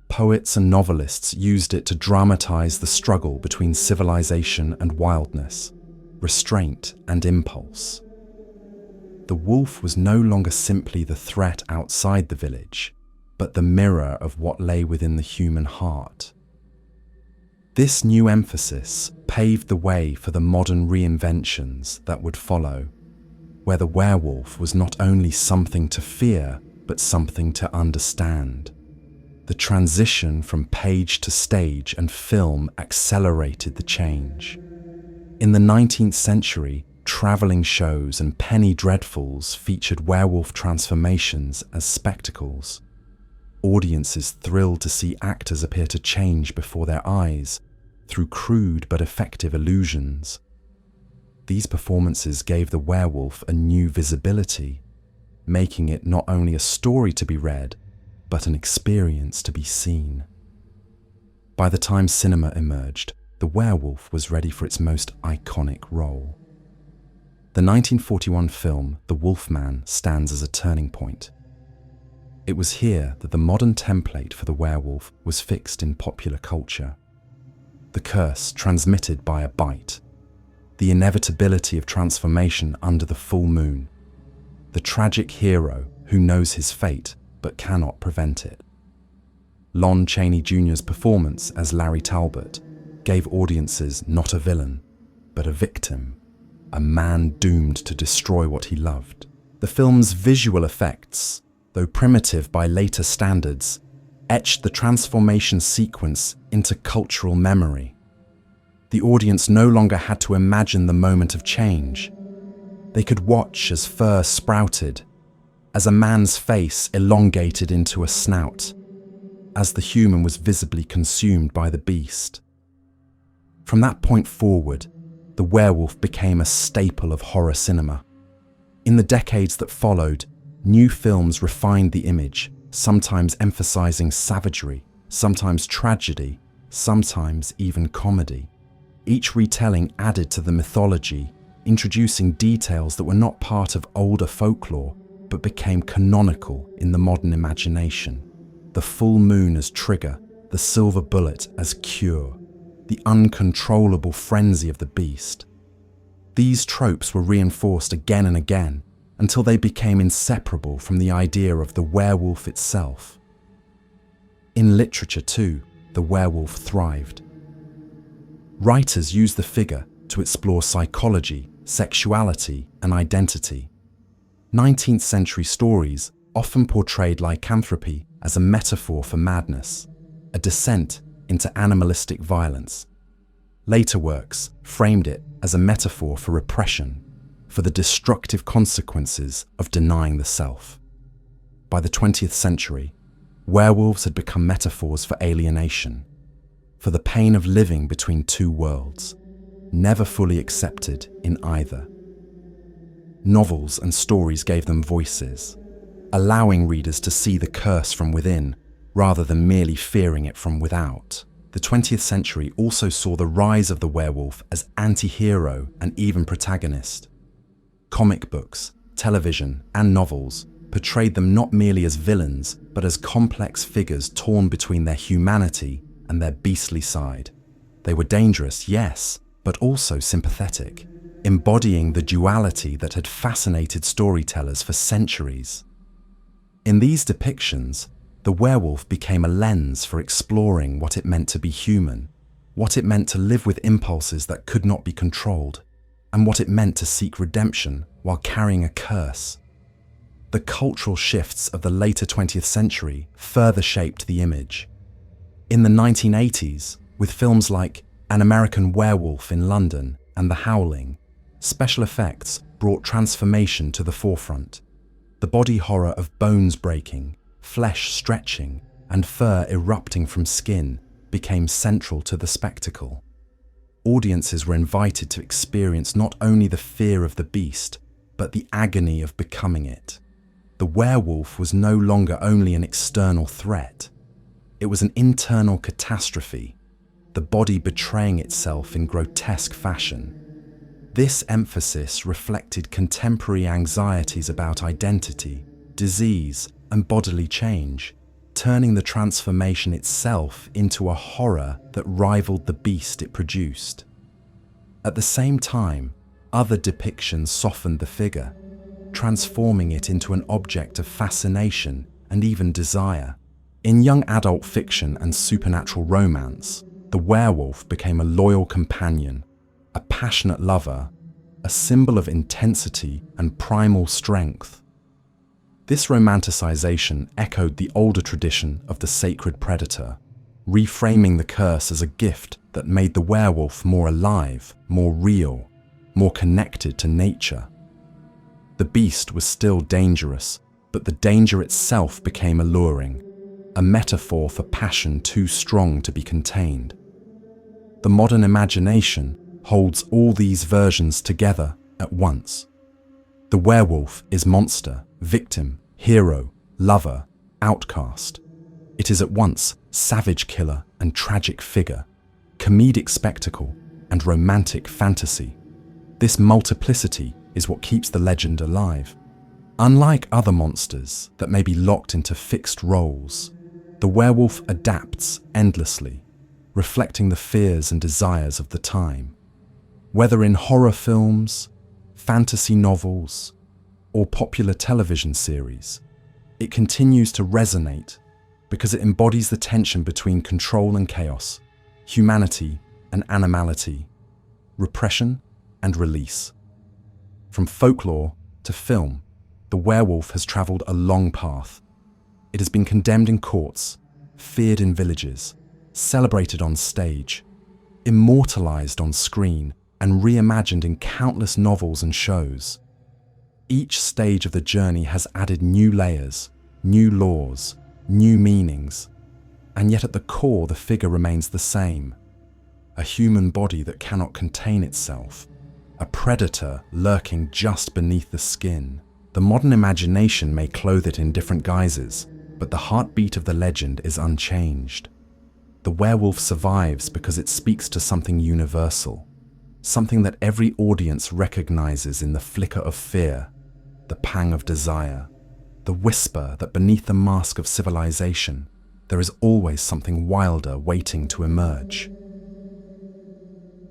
S1: Poets and novelists used it to dramatize the struggle between civilization and wildness, restraint and impulse. The wolf was no longer simply the threat outside the village, but the mirror of what lay within the human heart. This new emphasis paved the way for the modern reinventions that would follow, where the werewolf was not only something to fear, but something to understand. The transition from page to stage and film accelerated the change. In the 19th century, traveling shows and penny dreadfuls featured werewolf transformations as spectacles. Audiences thrilled to see actors appear to change before their eyes through crude but effective illusions. These performances gave the werewolf a new visibility, making it not only a story to be read, but an experience to be seen. By the time cinema emerged, the werewolf was ready for its most iconic role. The 1941 film The Wolfman stands as a turning point. It was here that the modern template for the werewolf was fixed in popular culture. The curse transmitted by a bite, the inevitability of transformation under the full moon, the tragic hero who knows his fate but cannot prevent it. Lon Chaney Jr.'s performance as Larry Talbot gave audiences not a villain, but a victim, a man doomed to destroy what he loved. The film's visual effects, though primitive by later standards, etched the transformation sequence into cultural memory. The audience no longer had to imagine the moment of change. They could watch as fur sprouted, as a man's face elongated into a snout, as the human was visibly consumed by the beast. From that point forward, the werewolf became a staple of horror cinema. In the decades that followed, new films refined the image, sometimes emphasizing savagery, sometimes tragedy, sometimes even comedy. Each retelling added to the mythology, introducing details that were not part of older folklore, but became canonical in the modern imagination. The full moon as trigger, the silver bullet as cure, the uncontrollable frenzy of the beast. These tropes were reinforced again and again until they became inseparable from the idea of the werewolf itself. In literature too, the werewolf thrived. Writers used the figure to explore psychology, sexuality, and identity. 19th century stories often portrayed lycanthropy as a metaphor for madness, a descent into animalistic violence. Later works framed it as a metaphor for repression, for the destructive consequences of denying the self. By the 20th century, werewolves had become metaphors for alienation, for the pain of living between two worlds, never fully accepted in either. Novels and stories gave them voices, allowing readers to see the curse from within rather than merely fearing it from without. The 20th century also saw the rise of the werewolf as anti-hero and even protagonist. Comic books, television, and novels portrayed them not merely as villains, but as complex figures torn between their humanity and their beastly side. They were dangerous, yes, but also sympathetic, embodying the duality that had fascinated storytellers for centuries. In these depictions, the werewolf became a lens for exploring what it meant to be human, what it meant to live with impulses that could not be controlled, and what it meant to seek redemption while carrying a curse. The cultural shifts of the later 20th century further shaped the image. In the 1980s, with films like An American Werewolf in London and The Howling, special effects brought transformation to the forefront. The body horror of bones breaking, flesh stretching, and fur erupting from skin became central to the spectacle. Audiences were invited to experience not only the fear of the beast, but the agony of becoming it. The werewolf was no longer only an external threat. It was an internal catastrophe, the body betraying itself in grotesque fashion. This emphasis reflected contemporary anxieties about identity, disease, and bodily change, turning the transformation itself into a horror that rivaled the beast it produced. At the same time, other depictions softened the figure, transforming it into an object of fascination and even desire. In young adult fiction and supernatural romance, the werewolf became a loyal companion, a passionate lover, a symbol of intensity and primal strength. This romanticization echoed the older tradition of the sacred predator, reframing the curse as a gift that made the werewolf more alive, more real, more connected to nature. The beast was still dangerous, but the danger itself became alluring, a metaphor for passion too strong to be contained. The modern imagination holds all these versions together at once. The werewolf is monster, victim, hero, lover, outcast. It is at once savage killer and tragic figure, comedic spectacle and romantic fantasy. This multiplicity is what keeps the legend alive. Unlike other monsters that may be locked into fixed roles, the werewolf adapts endlessly, reflecting the fears and desires of the time. Whether in horror films, fantasy novels, or popular television series, it continues to resonate because it embodies the tension between control and chaos, humanity and animality, repression and release. From folklore to film, the werewolf has traveled a long path. It has been condemned in courts, feared in villages, celebrated on stage, immortalized on screen, and reimagined in countless novels and shows. Each stage of the journey has added new layers, new laws, new meanings, and yet at the core the figure remains the same. A human body that cannot contain itself, a predator lurking just beneath the skin. The modern imagination may clothe it in different guises, but the heartbeat of the legend is unchanged. The werewolf survives because it speaks to something universal, something that every audience recognizes in the flicker of fear, the pang of desire, the whisper that beneath the mask of civilization, there is always something wilder waiting to emerge.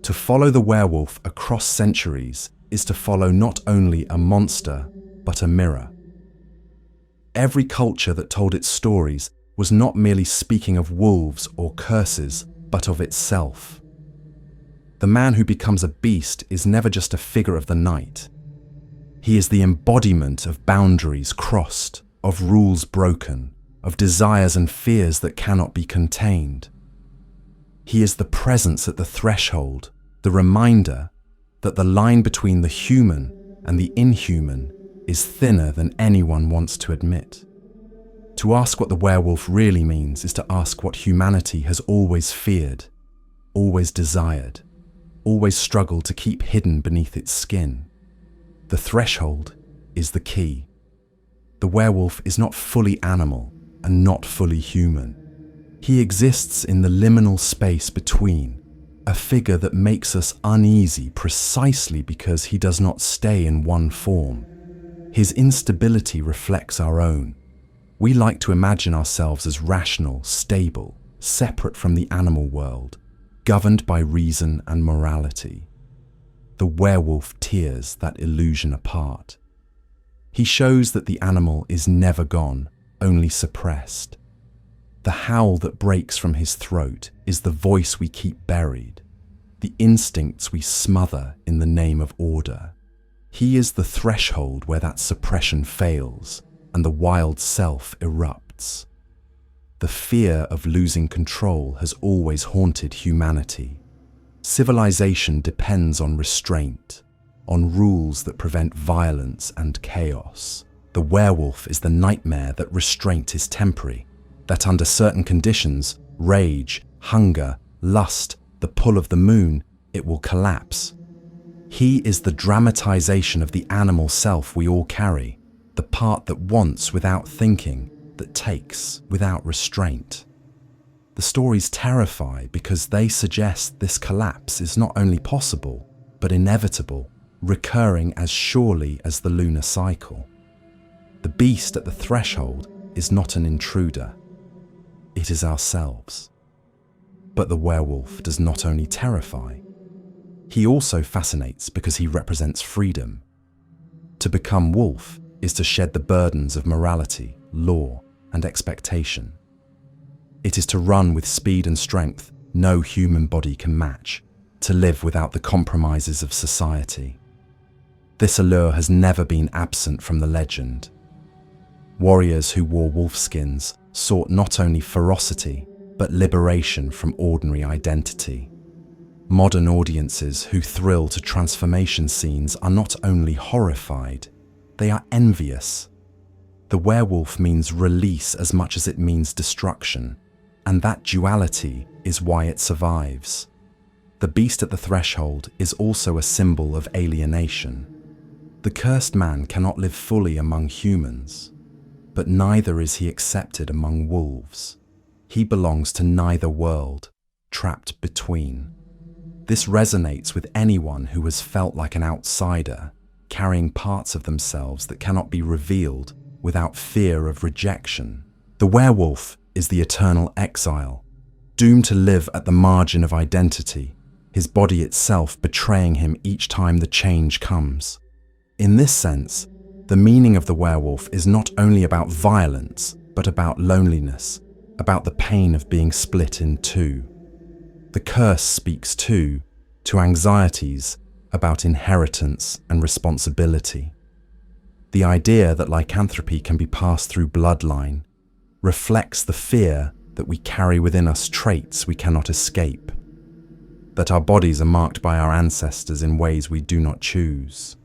S1: To follow the werewolf across centuries is to follow not only a monster, but a mirror. Every culture that told its stories was not merely speaking of wolves or curses, but of itself. The man who becomes a beast is never just a figure of the night. He is the embodiment of boundaries crossed, of rules broken, of desires and fears that cannot be contained. He is the presence at the threshold, the reminder that the line between the human and the inhuman is thinner than anyone wants to admit. To ask what the werewolf really means is to ask what humanity has always feared, always desired, always struggled to keep hidden beneath its skin. The threshold is the key. The werewolf is not fully animal and not fully human. He exists in the liminal space between, a figure that makes us uneasy precisely because he does not stay in one form. His instability reflects our own. We like to imagine ourselves as rational, stable, separate from the animal world, governed by reason and morality. The werewolf tears that illusion apart. He shows that the animal is never gone, only suppressed. The howl that breaks from his throat is the voice we keep buried, the instincts we smother in the name of order. He is the threshold where that suppression fails and the wild self erupts. The fear of losing control has always haunted humanity. Civilization depends on restraint, on rules that prevent violence and chaos. The werewolf is the nightmare that restraint is temporary, that under certain conditions, rage, hunger, lust, the pull of the moon, it will collapse. He is the dramatization of the animal self we all carry, the part that wants without thinking, that takes without restraint. The stories terrify because they suggest this collapse is not only possible, but inevitable, recurring as surely as the lunar cycle. The beast at the threshold is not an intruder. It is ourselves. But the werewolf does not only terrify, he also fascinates because he represents freedom. To become wolf is to shed the burdens of morality, law, and expectation. It is to run with speed and strength no human body can match, to live without the compromises of society. This allure has never been absent from the legend. Warriors who wore wolfskins sought not only ferocity, but liberation from ordinary identity. Modern audiences who thrill to transformation scenes are not only horrified, they are envious. The werewolf means release as much as it means destruction, and that duality is why it survives. The beast at the threshold is also a symbol of alienation. The cursed man cannot live fully among humans, but neither is he accepted among wolves. He belongs to neither world, trapped between. This resonates with anyone who has felt like an outsider, carrying parts of themselves that cannot be revealed without fear of rejection. The werewolf is the eternal exile, doomed to live at the margin of identity, his body itself betraying him each time the change comes. In this sense, the meaning of the werewolf is not only about violence, but about loneliness, about the pain of being split in two. The curse speaks too to anxieties about inheritance and responsibility. The idea that lycanthropy can be passed through bloodline reflects the fear that we carry within us traits we cannot escape, that our bodies are marked by our ancestors in ways we do not choose.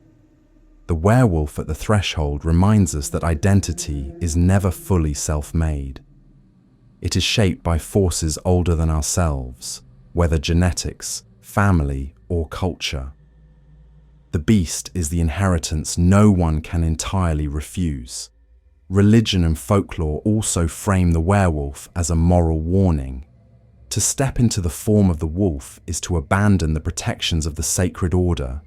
S1: The werewolf at the threshold reminds us that identity is never fully self-made. It is shaped by forces older than ourselves, whether genetics, family, or culture. The beast is the inheritance no one can entirely refuse. Religion and folklore also frame the werewolf as a moral warning. To step into the form of the wolf is to abandon the protections of the sacred order,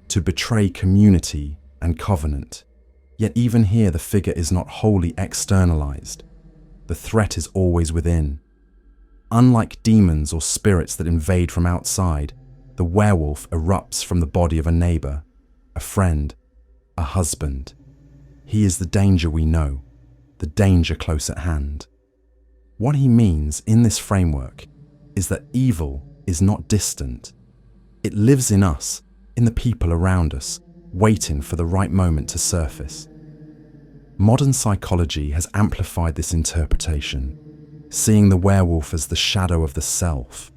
S1: to betray community and covenant. Yet even here the figure is not wholly externalized. The threat is always within. Unlike demons or spirits that invade from outside, the werewolf erupts from the body of a neighbor, a friend, a husband. He is the danger we know, the danger close at hand. What he means in this framework is that evil is not distant. It lives in us, in the people around us, waiting for the right moment to surface. Modern psychology has amplified this interpretation, seeing the werewolf as the shadow of the self,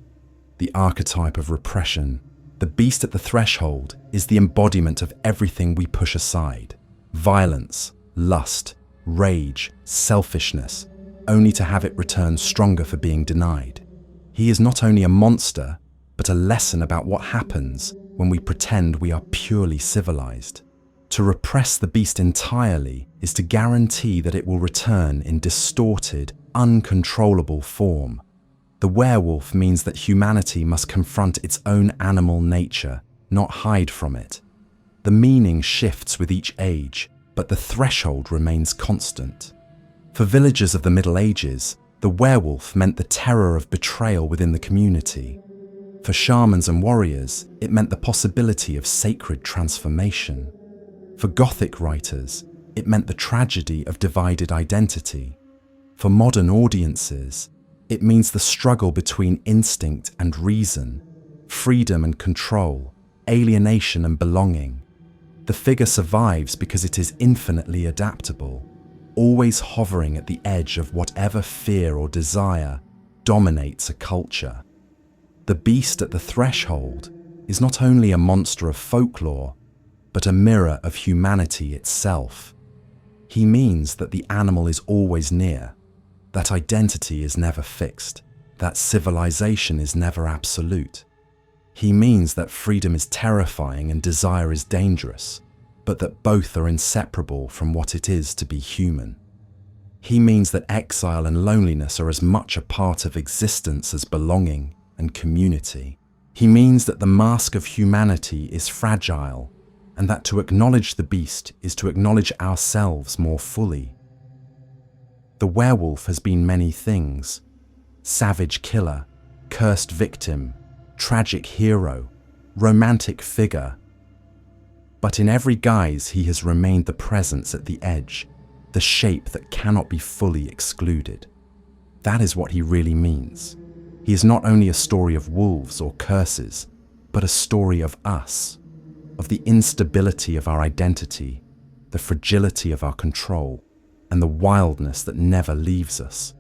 S1: the archetype of repression. The beast at the threshold is the embodiment of everything we push aside: violence, lust, rage, selfishness, only to have it return stronger for being denied. He is not only a monster, but a lesson about what happens when we pretend we are purely civilized. To repress the beast entirely is to guarantee that it will return in distorted, uncontrollable form. The werewolf means that humanity must confront its own animal nature, not hide from it. The meaning shifts with each age, but the threshold remains constant. For villagers of the Middle Ages, the werewolf meant the terror of betrayal within the community. For shamans and warriors, it meant the possibility of sacred transformation. For Gothic writers, it meant the tragedy of divided identity. For modern audiences, it means the struggle between instinct and reason, freedom and control, alienation and belonging. The figure survives because it is infinitely adaptable, always hovering at the edge of whatever fear or desire dominates a culture. The beast at the threshold is not only a monster of folklore, but a mirror of humanity itself. He means that the animal is always near, that identity is never fixed, that civilization is never absolute. He means that freedom is terrifying and desire is dangerous, but that both are inseparable from what it is to be human. He means that exile and loneliness are as much a part of existence as belonging and community. He means that the mask of humanity is fragile, and that to acknowledge the beast is to acknowledge ourselves more fully. The werewolf has been many things: savage killer, cursed victim, tragic hero, romantic figure. But in every guise he has remained the presence at the edge, the shape that cannot be fully excluded. That is what he really means. He is not only a story of wolves or curses, but a story of us, of the instability of our identity, the fragility of our control, and the wildness that never leaves us.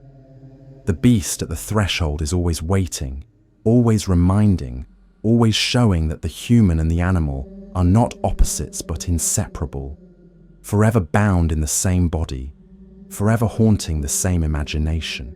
S1: The beast at the threshold is always waiting, always reminding, always showing that the human and the animal are not opposites but inseparable, forever bound in the same body, forever haunting the same imagination.